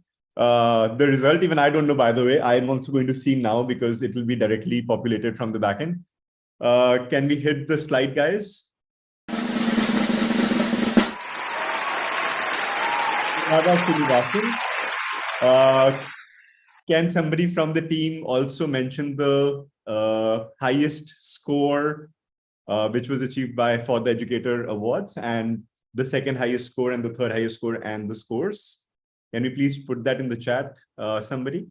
result. Even I don't know, by the way. I'm also going to see now because it will be directly populated from the backend. Can we hit the slide, guys? Radha Srinivasan. Can somebody from the team also mention the highest score which was achieved for the Educator Awards, and the second highest score and the third highest score and the scores? Can we please put that in the chat, somebody?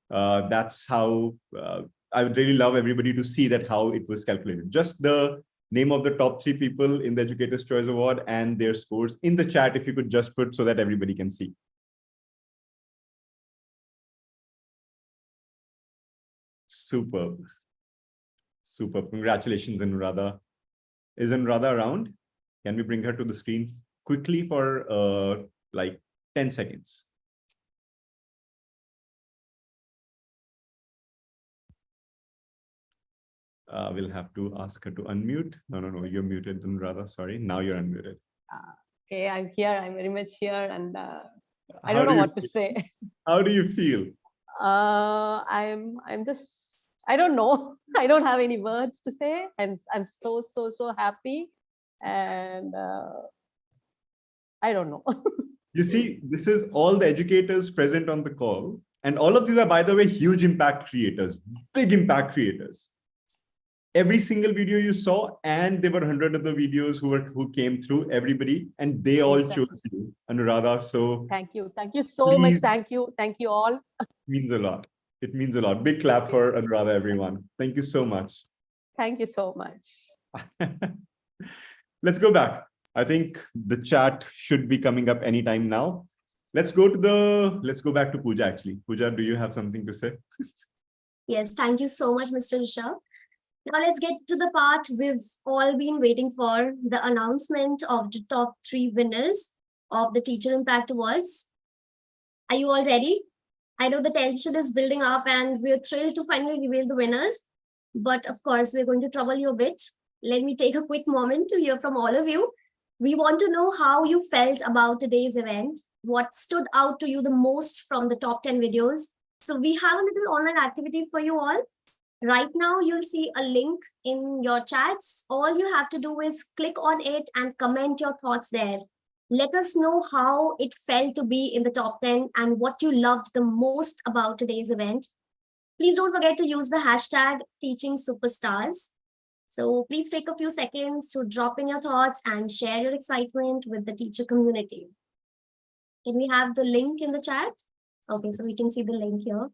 That's how I would really love everybody to see that how it was calculated. Just the name of the top 3 people in the Educator's Choice Award and their scores in the chat, if you could just put so that everybody can see. Superb. Superb. Congratulations, Anuradha. Is Anuradha around? Can we bring her to the screen quickly for like 10 seconds? We'll have to ask her to unmute. No, you're muted, Anuradha. Sorry, now you're unmuted. Okay, I'm here. I'm very much here, and I don't know what to say. How do you feel? I'm just, I don't know. I don't have any words to say, and I'm so happy, and I don't know. You see, this is all the educators present on the call, and all of these are, by the way, huge impact creators, big impact creators. Every single video you saw, and there were 100 other videos who came through, everybody, and they all chose you, Anuradha. So thank you so much. Thank you all. It means a lot. It means a lot. Big clap for Anuradha, everyone. Thank you so much. Thank you so much. Let's go back. I think the chat should be coming up anytime now. Let's go back to Pooja, actually. Pooja, do you have something to say? Yes, thank you so much, Mr. Rishabh. Now let's get to the part we've all been waiting for, the announcement of the top 3 winners of the Teacher Impact Awards. Are you all ready? I know the tension is building up and we're thrilled to finally reveal the winners, but of course we're going to trouble you a bit. Let me take a quick moment to hear from all of you. We want to know how you felt about today's event, what stood out to you the most from the top 10 videos. So we have a little online activity for you all. Right now, you'll see a link in your chats. All you have to do is click on it and comment your thoughts there. Let us know how it felt to be in the top 10 and what you loved the most about today's event. Please don't forget to use the hashtag Teaching Superstars. So please take a few seconds to drop in your thoughts and share your excitement with the teacher community. Can we have the link in the chat? Okay, so we can see the link here.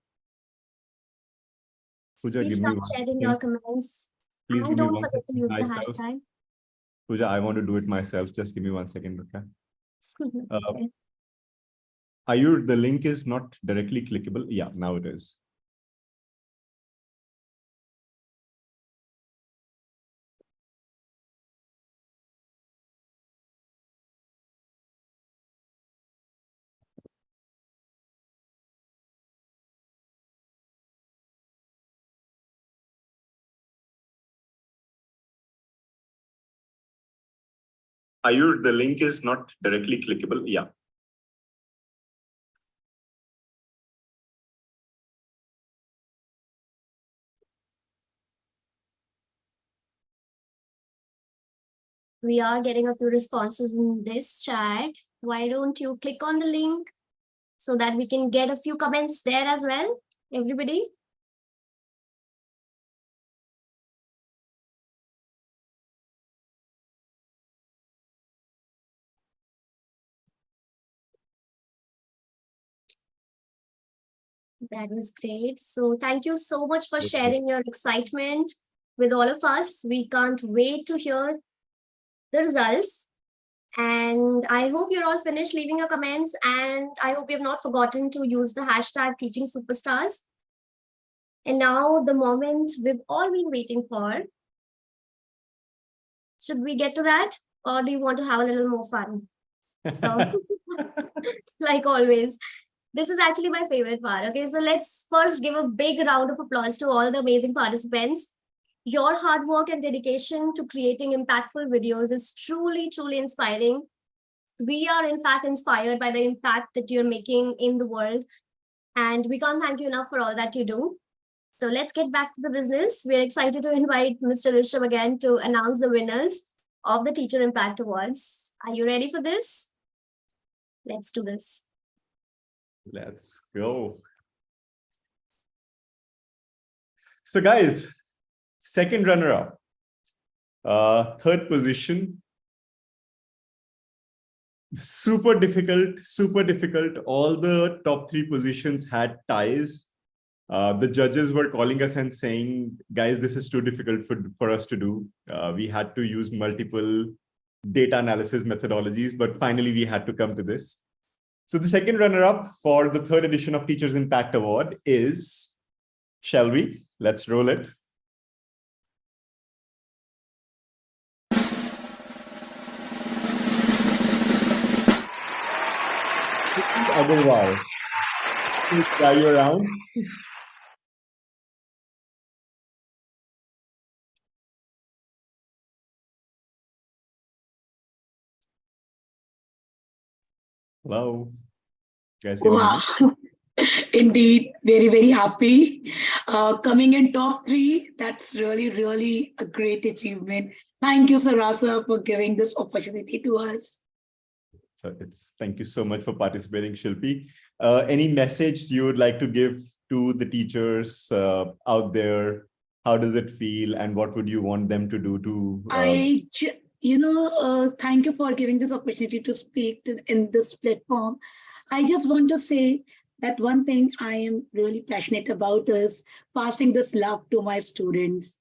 Pooja, please start sharing your comments. Please and don't give me forget to use the myself. hashtag. Pooja, I want to do it myself. Just give me 1 second, okay? Okay. The link is not directly clickable. Yeah, now it is. The link is not directly clickable. Yeah. We are getting a few responses in this chat. Why don't you click on the link so that we can get a few comments there as well, everybody? That was great. So thank you so much for sharing your excitement with all of us. We can't wait to hear the results. And I hope you're all finished leaving your comments, and I hope you have not forgotten to use the hashtag Teaching Superstars. And now the moment we've all been waiting for. Should we get to that, or do you want to have a little more fun? So, like always, this is actually my favorite part. Okay, so let's first give a big round of applause to all the amazing participants. Your hard work and dedication to creating impactful videos is truly, truly inspiring. We are in fact inspired by the impact that you're making in the world. And we can't thank you enough for all that you do. So let's get back to the business. We're excited to invite Mr. Rishabh again to announce the winners of the Teacher Impact Awards. Are you ready for this? Let's do this. Let's go. So guys, second runner-up, third position, super difficult. All the top 3 positions had ties. The judges were calling us and saying, guys, this is too difficult for us to do. We had to use multiple data analysis methodologies, but finally we had to come to this. So the second runner-up for the third edition of Teachers Impact Award is, shall we? Let's roll it. Agarwal. Please try you around. Hello. You guys can hear me? Wow. Indeed, very, very happy. Coming in top 3, that's really a great achievement. Thank you, Sarasa, for giving this opportunity to us. So thank you so much for participating, Shilpi. Any message you would like to give to the teachers out there? How does it feel, and what would you want them to do to? Thank you for giving this opportunity to speak in this platform. I just want to say that one thing I am really passionate about is passing this love to my students.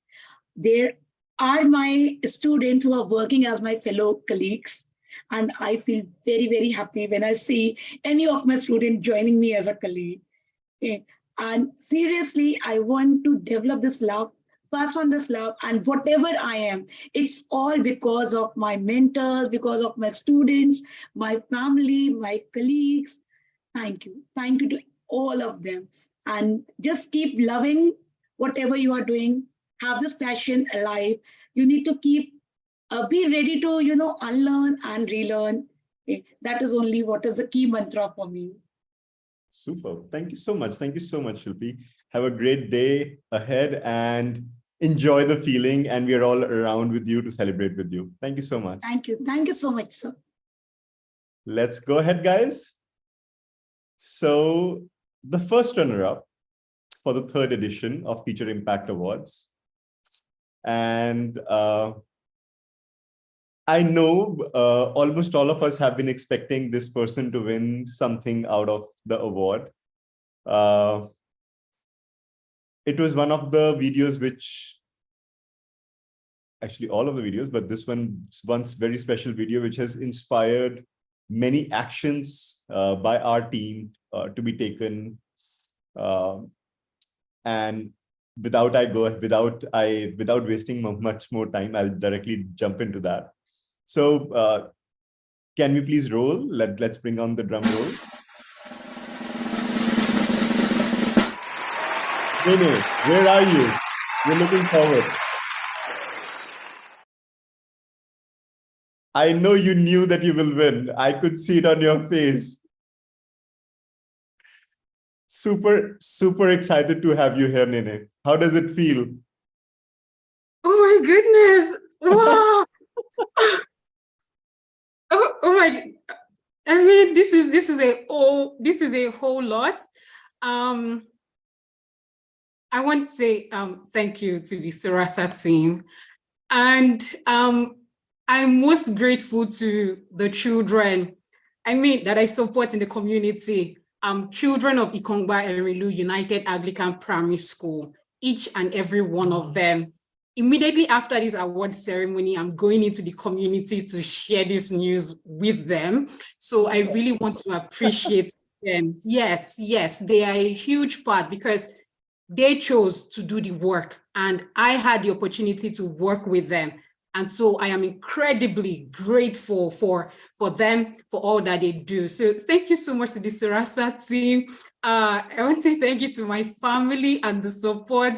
There are my students who are working as my fellow colleagues, and I feel very, very happy when I see any of my students joining me as a colleague. Okay. And seriously, I want to develop this love, pass on this love, and whatever I am, it's all because of my mentors, because of my students, my family, my colleagues. Thank you. Thank you to all of them. And just keep loving whatever you are doing. Have this passion alive. You need to keep, be ready to, unlearn and relearn. Okay. That is only what is the key mantra for me. Super. Thank you so much. Thank you so much, Shilpi. Have a great day ahead and enjoy the feeling. And we are all around with you to celebrate with you. Thank you so much. Thank you. Thank you so much, sir. Let's go ahead, guys. So the first runner-up for the third edition of Teacher Impact Awards. And I know almost all of us have been expecting this person to win something out of the award. It was one of the videos which, actually all of the videos, but this one's very special video, which has inspired many actions by our team to be taken. And without wasting much more time, I'll directly jump into that. So can we please roll? Let's bring on the drum roll. Nene, where are you? We're looking forward. I know you knew that you will win. I could see it on your face. Super, super excited to have you here, Nene. How does it feel? Oh my goodness. Wow. oh my, I mean, this is a whole lot. I want to say thank you to the Sarasa team. And I'm most grateful to the children, that I support in the community. Children of Ikongba Erilu United Anglican Primary School, each and every one of them. Immediately after this award ceremony, I'm going into the community to share this news with them. So I really want to appreciate them. Yes, they are a huge part because they chose to do the work and I had the opportunity to work with them. And so I am incredibly grateful for them, for all that they do. So thank you so much to the Sarasa team. I want to say thank you to my family and the support.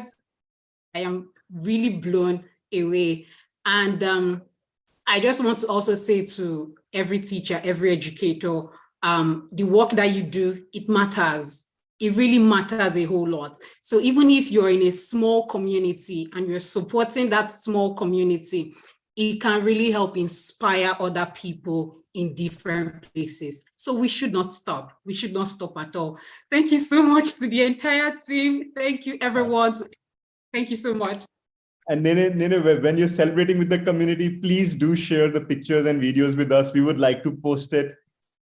I am really blown away. And I just want to also say to every teacher, every educator, the work that you do, it matters. It really matters a whole lot. So even if you're in a small community and you're supporting that small community, it can really help inspire other people in different places. So we should not stop. We should not stop at all. Thank you so much to the entire team. Thank you, everyone. Thank you so much. And Nene, when you're celebrating with the community, please do share the pictures and videos with us. We would like to post it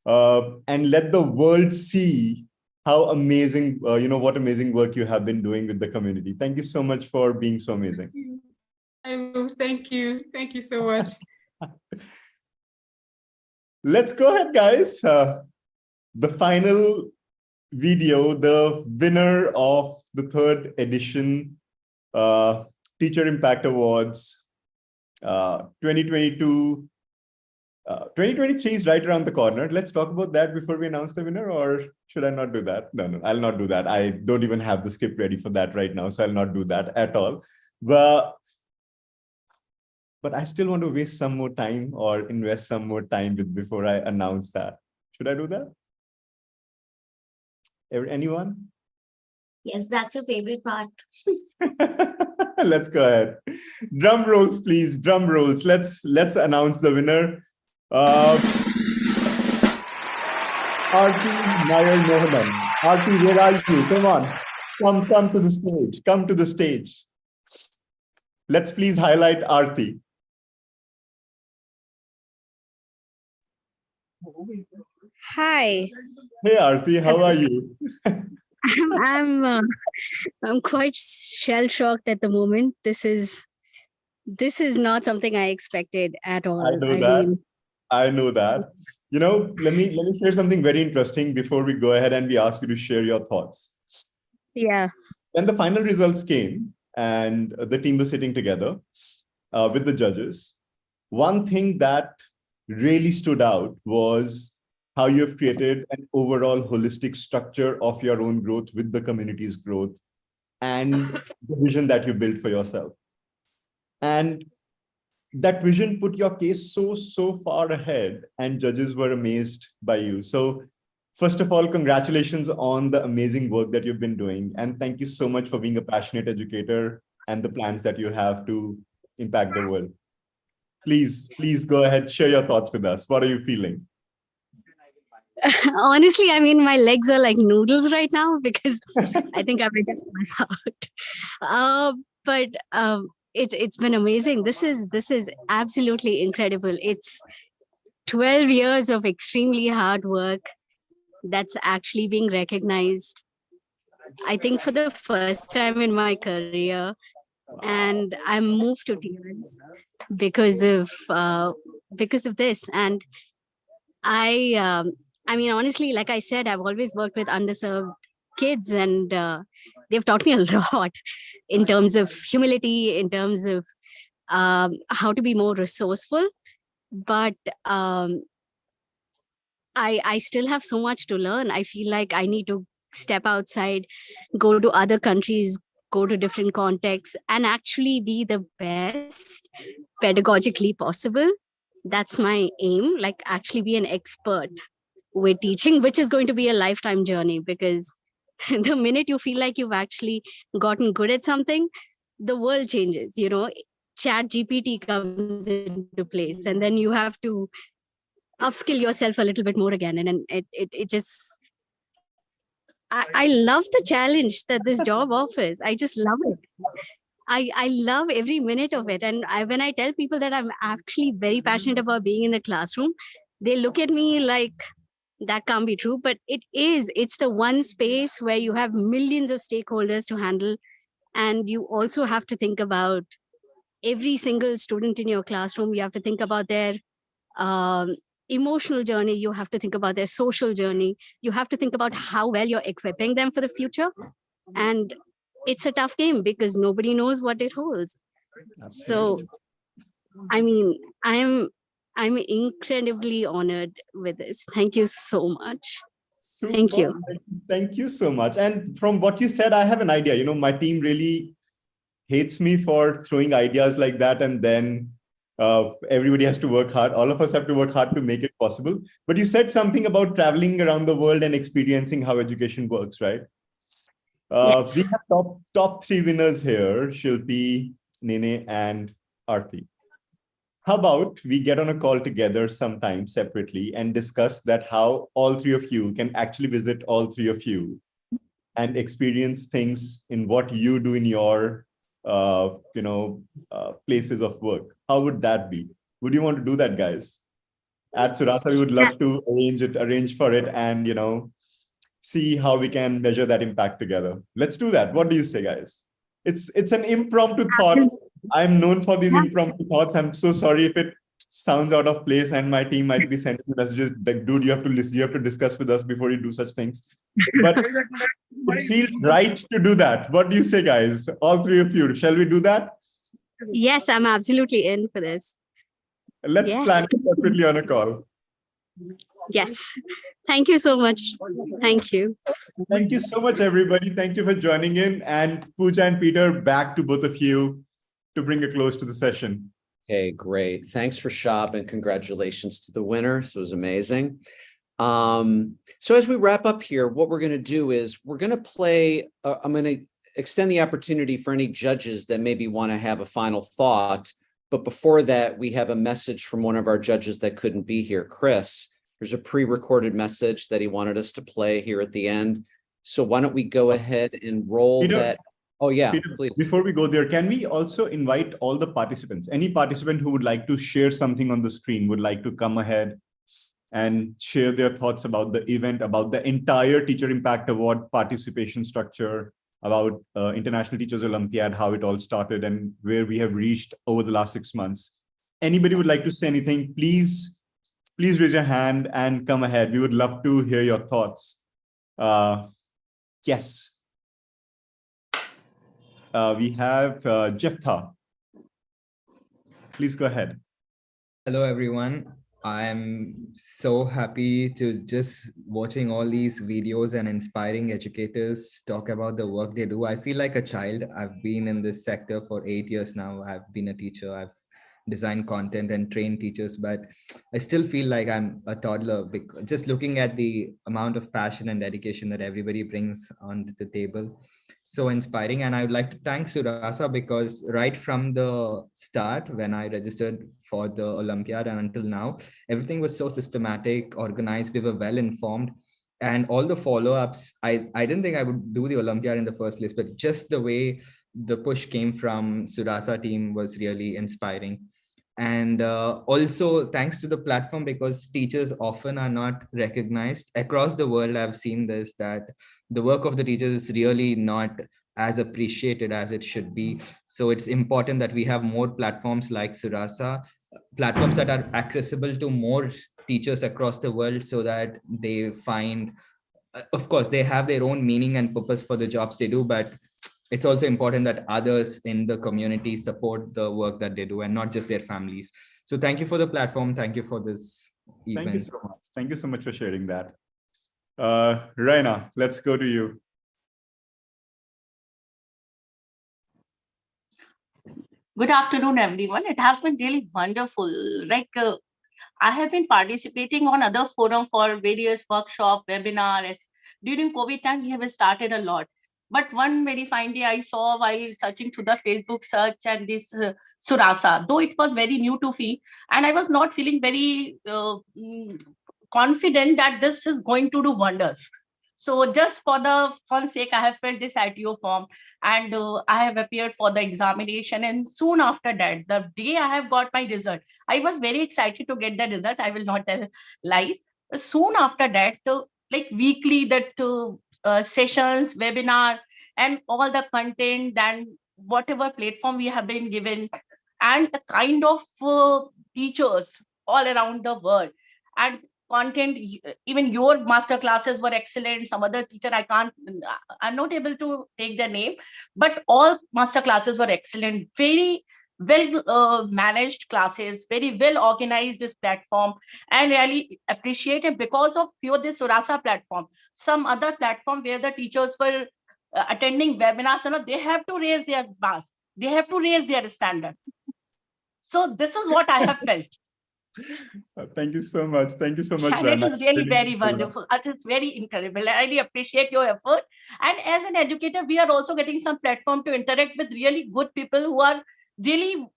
and let the world see how amazing, what amazing work you have been doing with the community. Thank you so much for being so amazing. I will. Thank you. Thank you so much. Let's go ahead, guys. The final video, the winner of the 3rd edition Teacher Impact Awards 2022. 2023 is right around the corner. Let's talk about that before we announce the winner, or should I not do that? No, I'll not do that. I don't even have the script ready for that right now, so I'll not do that at all. But I still want to waste some more time or invest some more time before I announce that. Should I do that? Anyone? Yes, that's your favorite part. Let's go ahead. Drum rolls, please. Drum rolls. Let's announce the winner. Arti Nair Mohanan. Arti, where are you? Come on. Come to the stage. Come to the stage. Let's please highlight Arti. Hi. Hey Arti, how are you? I'm quite shell-shocked at the moment. This is not something I expected at all. I know that. Let me share something very interesting before we go ahead and we ask you to share your thoughts. Yeah. When the final results came and the team was sitting together with the judges, one thing that really stood out was how you have created an overall holistic structure of your own growth with the community's growth and the vision that you built for yourself. And that vision put your case so far ahead, and judges were amazed by you. So first of all, congratulations on the amazing work that you've been doing. And thank you so much for being a passionate educator and the plans that you have to impact the world. Please go ahead, share your thoughts with us. What are you feeling? Honestly, I mean, my legs are like noodles right now because I think I might just pass out. But it's been amazing. This is absolutely incredible. It's 12 years of extremely hard work that's actually being recognized, I think, for the first time in my career. And I'm moved to tears because of this. And I mean, honestly, like I said, I've always worked with underserved kids, and they've taught me a lot in terms of humility, in terms of how to be more resourceful. But I still have so much to learn. I feel like I need to step outside, go to other countries, go to different contexts, and actually be the best pedagogically possible. That's my aim, like actually be an expert with teaching, which is going to be a lifetime journey, because the minute you feel like you've actually gotten good at something, the world changes. ChatGPT comes into place, and then you have to upskill yourself a little bit more again. And then it just, I love the challenge that this job offers. I just love it. I love every minute of it. And when I tell people that I'm actually very passionate about being in the classroom, they look at me like that can't be true, but it is. It's the one space where you have millions of stakeholders to handle. And you also have to think about every single student in your classroom. You have to think about their emotional journey. You have to think about their social journey. You have to think about how well you're equipping them for the future. And it's a tough game because nobody knows what it holds. So, I mean, I'm incredibly honored with this. Thank you so much. Super. Thank you. Thank you so much. And from what you said, I have an idea. My team really hates me for throwing ideas like that and then Everybody has to work hard. All of us have to work hard to make it possible. But you said something about traveling around the world and experiencing how education works, right? Yes. We have top three winners here, Shilpi, Nene, and Aarti. How about we get on a call together sometime separately and discuss that how all three of you can actually visit all three of you and experience things in what you do in your places of work. How would that be? Would you want to do that, guys? At Surasa, we would love to arrange for it and see how we can measure that impact together. Let's do that. What do you say, guys? It's an impromptu thought. I'm known for these impromptu thoughts. I'm so sorry if it sounds out of place and my team might be sending messages like, dude, you have to listen, you have to discuss with us before you do such things. But it feels right to do that. What do you say, guys? All three of you, shall we do that? Yes, I'm absolutely in for this. Let's plan it separately on a call. Yes. Thank you so much. Thank you. Thank you so much, everybody. Thank you for joining in. And Pooja and Peter, back to both of you to bring a close to the session. Okay, great. Thanks for Shab and congratulations to the winner. This was amazing. So as we wrap up here, what we're going to do is we're going to play, I'm going to extend the opportunity for any judges that maybe want to have a final thought. But before that, we have a message from one of our judges that couldn't be here, Chris. There's a pre-recorded message that he wanted us to play here at the end. So why don't we go ahead and roll Peter, that? Oh yeah, Peter, please. Before we go there, can we also invite all the participants? Any participant who would like to share something on the screen would like to come ahead and share their thoughts about the event, about the entire Teacher Impact Award participation structure, about International Teachers Olympiad, how it all started and where we have reached over the last 6 months. Anybody would like to say anything, please raise your hand and come ahead. We would love to hear your thoughts. Yes. We have Jeftha. Please go ahead. Hello, everyone. I'm so happy to just watching all these videos and inspiring educators talk about the work they do. I feel like a child. I've been in this sector for 8 years now. I've been a teacher. I've designed content and trained teachers, but I still feel like I'm a toddler because just looking at the amount of passion and dedication that everybody brings onto the table. So inspiring. And I would like to thank Surasa because right from the start, when I registered for the Olympiad and until now, everything was so systematic, organized, we were well informed. And all the follow-ups, I didn't think I would do the Olympiad in the first place, but just the way the push came from Surasa team was really inspiring. And also thanks to the platform because teachers often are not recognized. Across the world, I've seen this, that the work of the teachers is really not as appreciated as it should be. So it's important that we have more platforms like Surasa, platforms that are accessible to more teachers across the world so that they find, of course, they have their own meaning and purpose for the jobs they do, but it's also important that others in the community support the work that they do and not just their families. So thank you for the platform. Thank you for this event. Thank you so much. Thank you so much for sharing that. Raina, let's go to you. Good afternoon, everyone. It has been really wonderful. I have been participating on other forum for various workshop, webinars. During COVID time, we have started a lot. But one very fine day I saw while searching through the Facebook search and this Surasa, though it was very new to me, and I was not feeling very confident that this is going to do wonders. So just for the fun sake, I have filled this ITO form and I have appeared for the examination. And soon after that, the day I have got my result, I was very excited to get the result. I will not tell lies. Soon after that, weekly sessions, webinar, and all the content and whatever platform we have been given, and the kind of teachers all around the world and content, even your master classes were excellent. Some other teacher, I'm not able to take their name, but all master classes were excellent. Very well managed classes, very well organized this platform, and really appreciate it because of this Surasa platform. Some other platform where the teachers were attending webinars, they have to raise their bars, they have to raise their standard. So this is what I have felt. Thank you so much. Thank you so much, And it Rana. is really very wonderful. It is very incredible. I really appreciate your effort. And as an educator, we are also getting some platform to interact with really good people who are really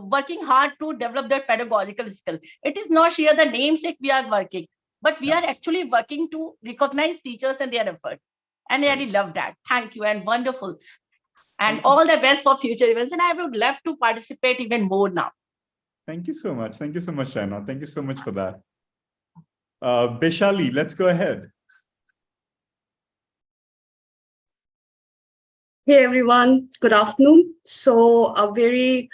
working hard to develop their pedagogical skill. It is not sheer the namesake we are working, but we are actually working to recognize teachers and their effort. And I really love that. Thank you and wonderful. And all the best for future events. And I would love to participate even more now. Thank you so much. Thank you so much, Rana. Thank you so much for that. Beshali, let's go ahead. Hey everyone, good afternoon. So a very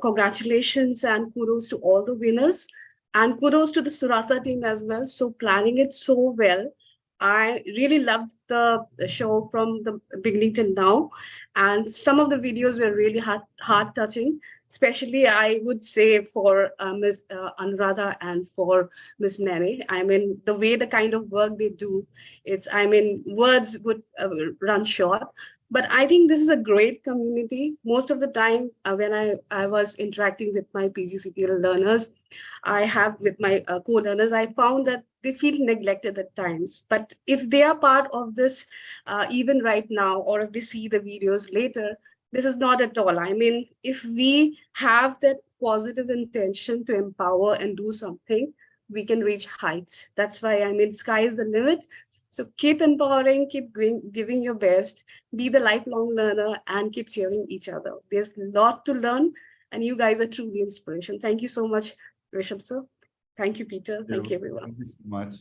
congratulations and kudos to all the winners and kudos to the Surasa team as well. So planning it so well. I really loved the show from the beginning till now, and some of the videos were really heart touching. Especially, I would say for Ms. Anuradha and for Ms. Nene. I mean, the way the kind of work they do, words would run short. But I think this is a great community. Most of the time when I was interacting with my PGCTL learners, I have with my co-learners, I found that they feel neglected at times. But if they are part of this, even right now, or if they see the videos later, this is not at all. I mean, if we have that positive intention to empower and do something, we can reach heights. That's why, I mean, sky is the limit. So keep empowering, keep giving your best, be the lifelong learner, and keep cheering each other. There's a lot to learn, and you guys are truly inspiration. Thank you so much, Rishabh sir. Thank you, Peter. Thank you, everyone. Thank you so much.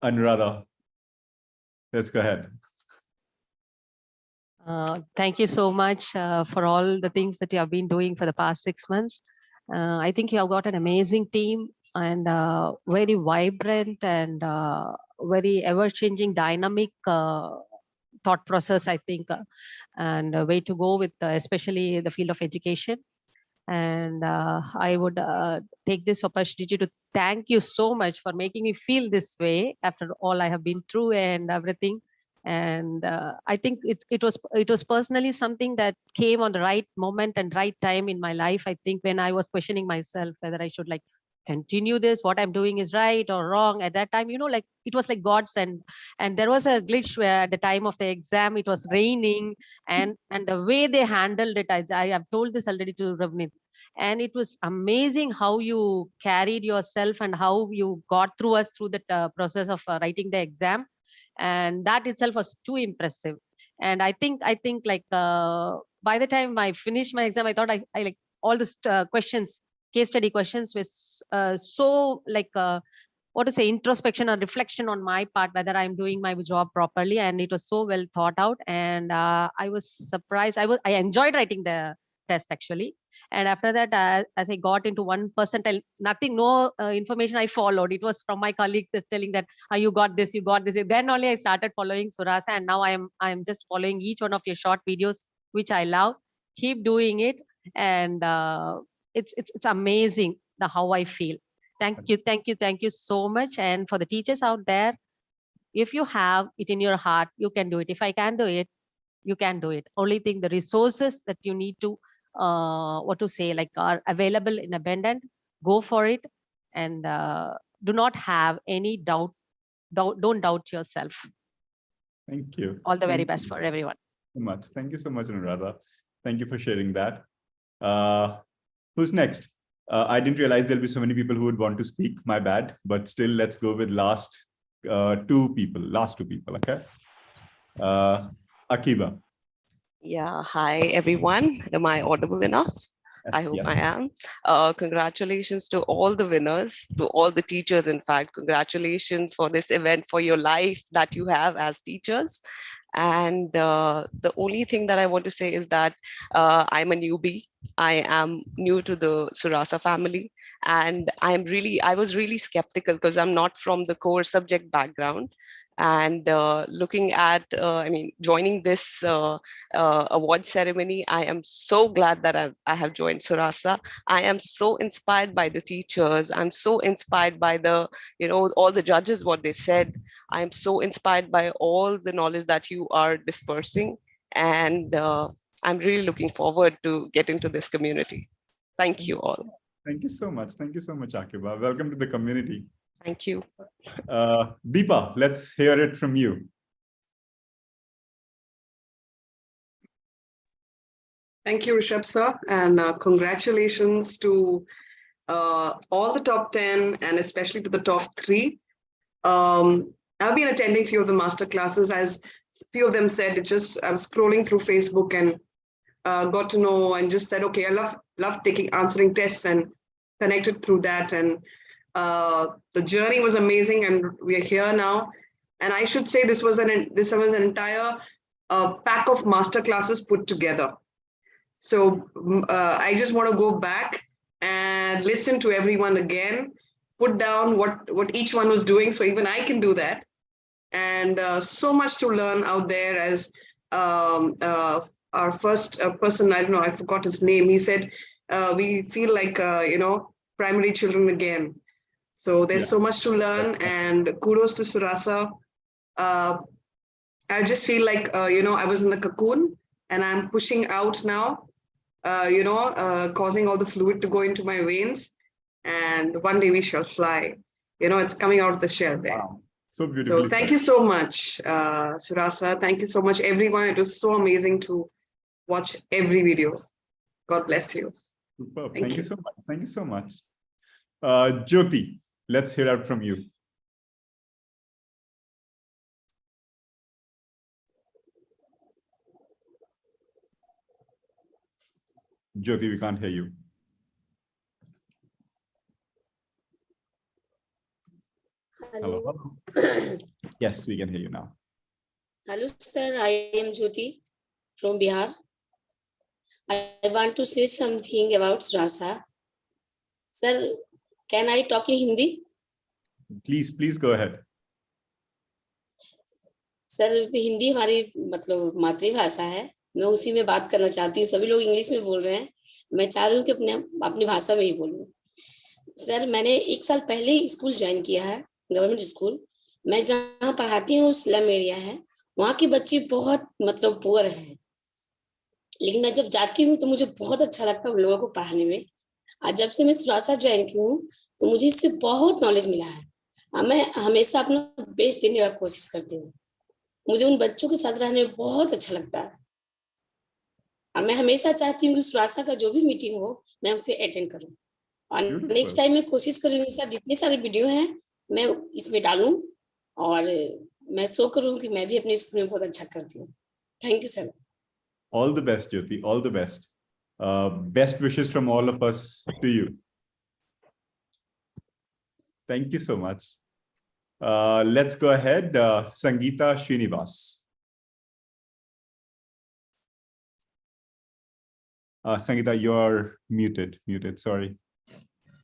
Anuradha, let's go ahead. Thank you so much for all the things that you have been doing for the past 6 months. I think you have got an amazing team and very vibrant and very ever-changing dynamic thought process, I think, and a way to go with especially the field of education. And I would take this opportunity to thank you so much for making me feel this way after all I have been through and everything. And I think it was personally something that came on the right moment and right time in my life. I think when I was questioning myself whether I should continue this, what I'm doing is right or wrong. At that time, it was like God sent. And there was a glitch where at the time of the exam, it was raining, and the way they handled it, I have told this already to Ravneet, and it was amazing how you carried yourself and how you got through us through the process of writing the exam. And that itself was too impressive. And I think by the time I finished my exam, I thought I like all the questions, case study questions, was so what to say, introspection or reflection on my part whether I'm doing my job properly, and it was so well thought out. And I was surprised. I enjoyed writing the test actually. And after that, as I got into 1 percentile, no information I followed. It was from my colleagues telling that you got this, you got this. Then only I started following Surasa, and now I am just following each one of your short videos, which I love. Keep doing it, and it's amazing how I feel. Thank you so much. And for the teachers out there, if you have it in your heart, you can do it. If I can do it, you can do it. Only thing, the resources that you need to are available in abundance, go for it, and do not have any doubt. Don't doubt yourself. Thank you. All the very best for everyone. So much. Thank you so much, Anuradha. Thank you for sharing that. Who's next? I didn't realize there'll be so many people who would want to speak. My bad. But still, let's go with last two people. Okay. Akiba. Yeah, hi everyone. Am I audible enough? Yes, I hope yes. I am. Congratulations to all the winners, to all the teachers, in fact. Congratulations for this event, for your life that you have as teachers. And the only thing that I want to say is that I'm a newbie. I am new to the Surasa family, and I was really skeptical because I'm not from the core subject background. And looking at, joining this award ceremony, I am so glad that I have joined Surasa. I am so inspired by the teachers. I'm so inspired by all the judges, what they said. I am so inspired by all the knowledge that you are dispersing. And I'm really looking forward to get into this community. Thank you all. Thank you so much. Thank you so much, Akiba. Welcome to the community. Thank you. Deepa, let's hear it from you. Thank you, Rishabh sir, and congratulations to all the top 10 and especially to the top 3. I've been attending a few of the master classes. As few of them said, I was scrolling through Facebook and got to know and just said, okay, I love answering tests and connected through that. And the journey was amazing, and we are here now. And I should say this was an entire pack of master classes put together. So I just want to go back and listen to everyone again, put down what each one was doing, so even I can do that. And so much to learn out there. As our first person, I don't know, I forgot his name, he said, we feel like, primary children again. So there's so much to learn, and kudos to Surasa. I just feel like, I was in the cocoon and I'm pushing out now, causing all the fluid to go into my veins. And one day we shall fly. It's coming out of the shell there. Wow. So beautiful. So thank you so much, Surasa. Thank you so much, everyone. It was so amazing to watch every video. God bless you. Superb. Thank you so much. Thank you so much. Jyoti, let's hear out from you. Jyoti, we can't hear you. Hello. Yes, we can hear you now. Hello, sir. I am Jyoti from Bihar. I want to say something about Surasa. Sir, can I talk in Hindi? Please go ahead. Sir Hindi हमारी मतलब मातृभाषा है, मैं उसी में बात करना चाहती हूँ. सभी लोग इंग्लिश में बोल रहे हैं, मैं चाह रही हूँ कि अपनी भाषा में ही बोलूँ. सर मैंने 1 साल पहले ही स्कूल ज्वाइन किया है, गवर्नमेंट स्कूल. मैं जहाँ पढ़ाती हूँ स्लम एरिया है, वहाँ के बच्चे बहुत मतलब पुअर हैं, लेकिन मैं जब जाती हूँ तो मुझे बहुत अच्छा लगता है उन लोगों को पढ़ाने में. आज जब से मैं सुरासा ज्वाइन की हूँ तो मुझे इससे बहुत नॉलेज मिला है. मैं हमेशा अपना बेस्ट देने का कोशिश करती हूँ. मुझे उन बच्चों के साथ रहने में बहुत अच्छा लगता है, और मैं हमेशा चाहती हूँ कि सुरासा का जो भी मीटिंग हो मैं उसे अटेंड करूँ. और नेक्स्ट टाइम मैं कोशिश करूँगी सर, जितने सारे वीडियो हैं मैं इसमें डालूं और मैं शो करूँ कि मैं भी अपने स्कूल में बहुत अच्छा करती हूँ. Thank you sir. All the best, Jyoti. All the best. Best wishes from all of us to you. Thank you so much. Let's go ahead. Sangeeta Srinivas. Sangeeta, you're muted. Sorry.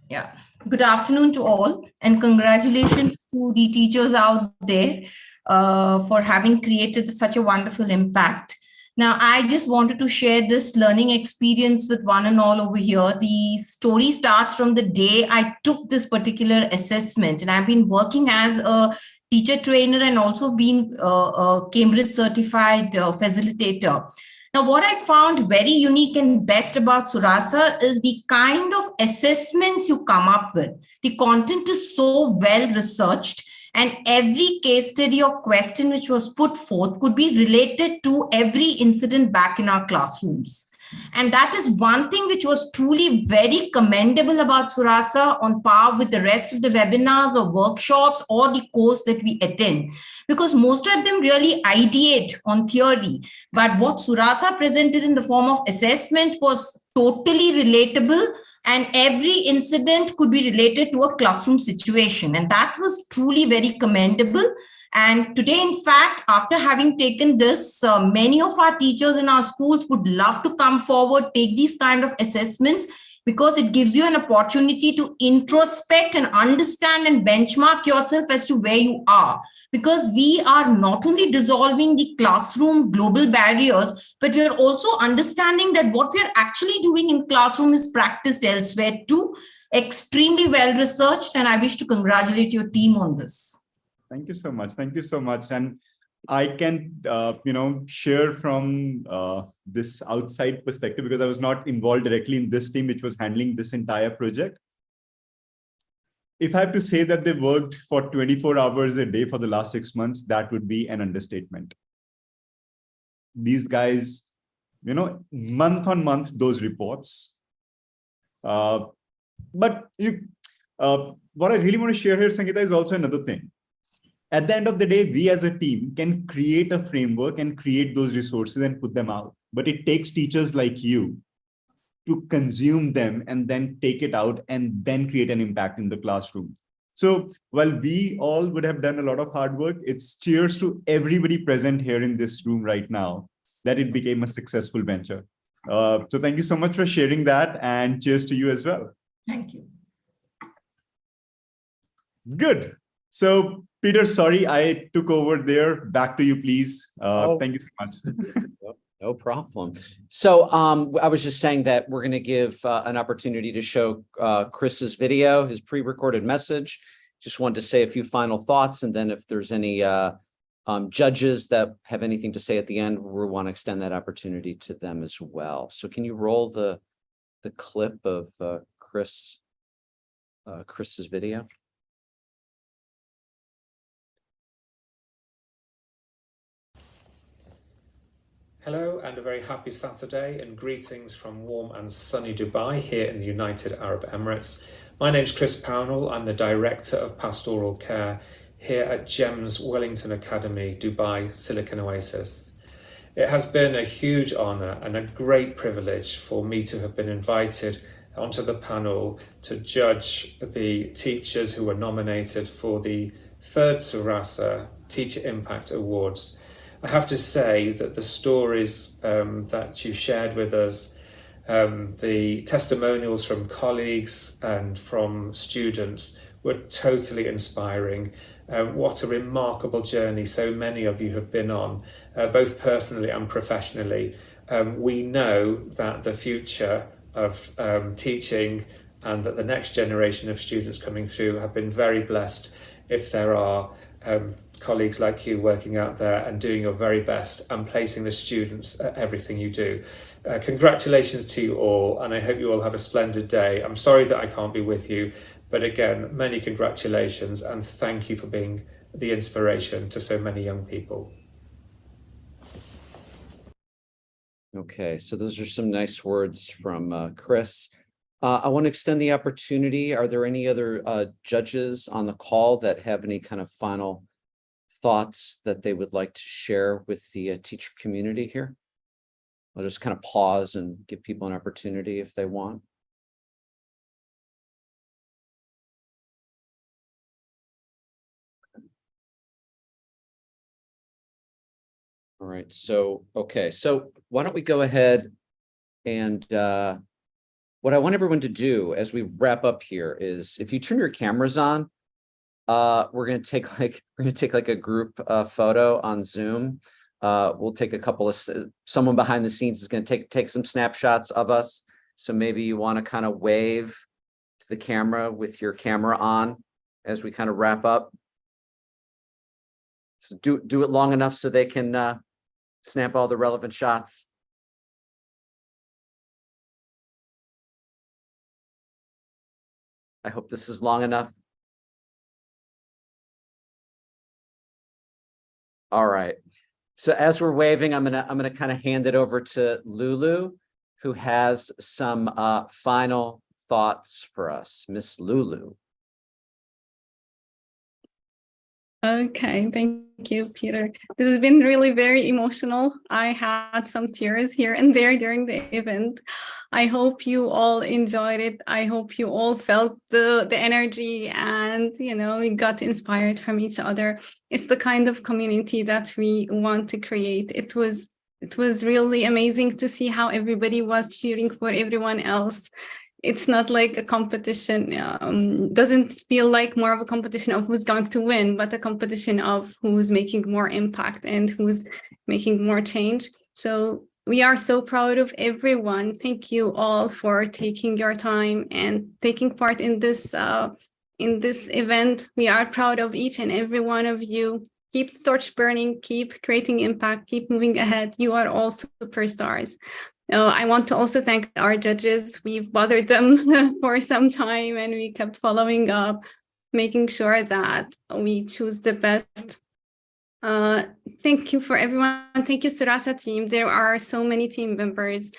Yeah. Good afternoon to all, and congratulations to the teachers out there for having created such a wonderful impact. Now, I just wanted to share this learning experience with one and all over here. The story starts from the day I took this particular assessment, and I've been working as a teacher trainer and also been a Cambridge certified facilitator. Now, what I found very unique and best about Surasa is the kind of assessments you come up with. The content is so well researched, and every case study or question which was put forth could be related to every incident back in our classrooms. And that is one thing which was truly very commendable about Surasa, on par with the rest of the webinars or workshops or the course that we attend, because most of them really ideate on theory. But what Surasa presented in the form of assessment was totally relatable, and every incident could be related to a classroom situation. And that was truly very commendable. And today, in fact, after having taken this, many of our teachers in our schools would love to come forward, take these kind of assessments, because it gives you an opportunity to introspect and understand and benchmark yourself as to where you are. Because we are not only dissolving the classroom global barriers, but we are also understanding that what we are actually doing in classroom is practiced elsewhere too. Extremely well researched, and I wish to congratulate your team on this. Thank you so much. Thank you so much. And I can, share from this outside perspective, because I was not involved directly in this team, which was handling this entire project. If I have to say that they worked for 24 hours a day for the last 6 months, that would be an understatement. These guys, month on month, those reports. But what I really want to share here, Sangeeta, is also another thing. At the end of the day, we as a team can create a framework and create those resources and put them out. But it takes teachers like you to consume them and then take it out and then create an impact in the classroom. So while we all would have done a lot of hard work, it's cheers to everybody present here in this room right now that it became a successful venture. So thank you so much for sharing that, and cheers to you as well. Thank you. Good. So Peter, sorry, I took over there. Back to you, please. Thank you so much. No problem. So I was just saying that we're going to give an opportunity to show Chris's video, his pre-recorded message. Just wanted to say a few final thoughts, and then if there's any judges that have anything to say at the end, we want to extend that opportunity to them as well. So can you roll the clip of Chris's video? Hello and a very happy Saturday, and greetings from warm and sunny Dubai here in the United Arab Emirates. My name's Chris Pownall. I'm the Director of Pastoral Care here at GEMS Wellington Academy, Dubai, Silicon Oasis. It has been a huge honour and a great privilege for me to have been invited onto the panel to judge the teachers who were nominated for the 3rd Surasa Teacher Impact Awards. I have to say that the stories that you shared with us, the testimonials from colleagues and from students were totally inspiring. What a remarkable journey so many of you have been on, both personally and professionally. We know that the future of teaching and that the next generation of students coming through have been very blessed if there are colleagues like you working out there and doing your very best and placing the students at everything you do. Congratulations to you all, and I hope you all have a splendid day. I'm sorry that I can't be with you, but again, many congratulations and thank you for being the inspiration to so many young people. Okay, so those are some nice words from Chris. I want to extend the opportunity. Are there any other judges on the call that have any kind of final thoughts that they would like to share with the teacher community here? I'll just kind of pause and give people an opportunity if they want. All right, so, okay, so why don't we go ahead and what I want everyone to do as we wrap up here is, if you turn your cameras on, we're going to take like a group photo on Zoom. We'll take a couple of, someone behind the scenes is going to take some snapshots of us. So maybe you want to kind of wave to the camera with your camera on as we kind of wrap up. So do it long enough so they can snap all the relevant shots. I hope this is long enough. All right. So as we're waving, I'm gonna kind of hand it over to Lulu, who has some final thoughts for us. Miss Lulu. Okay, thank you, Peter. This has been really very emotional. I had some tears here and there during the event. I hope you all enjoyed it. I hope you all felt the energy and, you know, we got inspired from each other. It's the kind of community that we want to create. It was really amazing to see how everybody was cheering for everyone else. It's not like a competition, doesn't feel like more of a competition of who's going to win, but a competition of who's making more impact and who's making more change. So we are so proud of everyone. Thank you all for taking your time and taking part in this event. We are proud of each and every one of you. Keep the torch burning, keep creating impact, keep moving ahead. You are all superstars. I want to also thank our judges. We've bothered them for some time and we kept following up, making sure that we choose the best. Thank you for everyone. Thank you, Surasa team. There are so many team members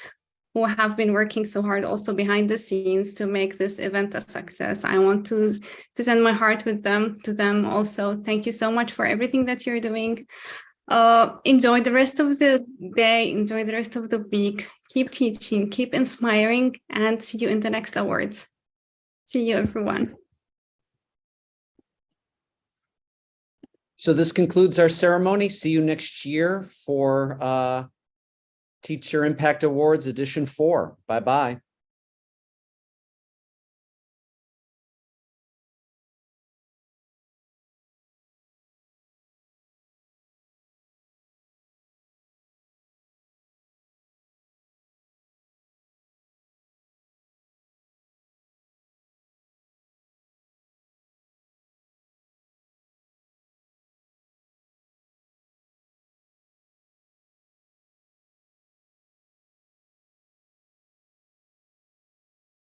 who have been working so hard also behind the scenes to make this event a success. I want to send my heart with them to them also. Thank you so much for everything that you're doing. Enjoy the rest of the day, enjoy the rest of the week. Keep teaching, keep inspiring, and see you in the next awards. See you, everyone. So this concludes our ceremony. See you next year for Teacher Impact Awards Edition 4. Bye-bye.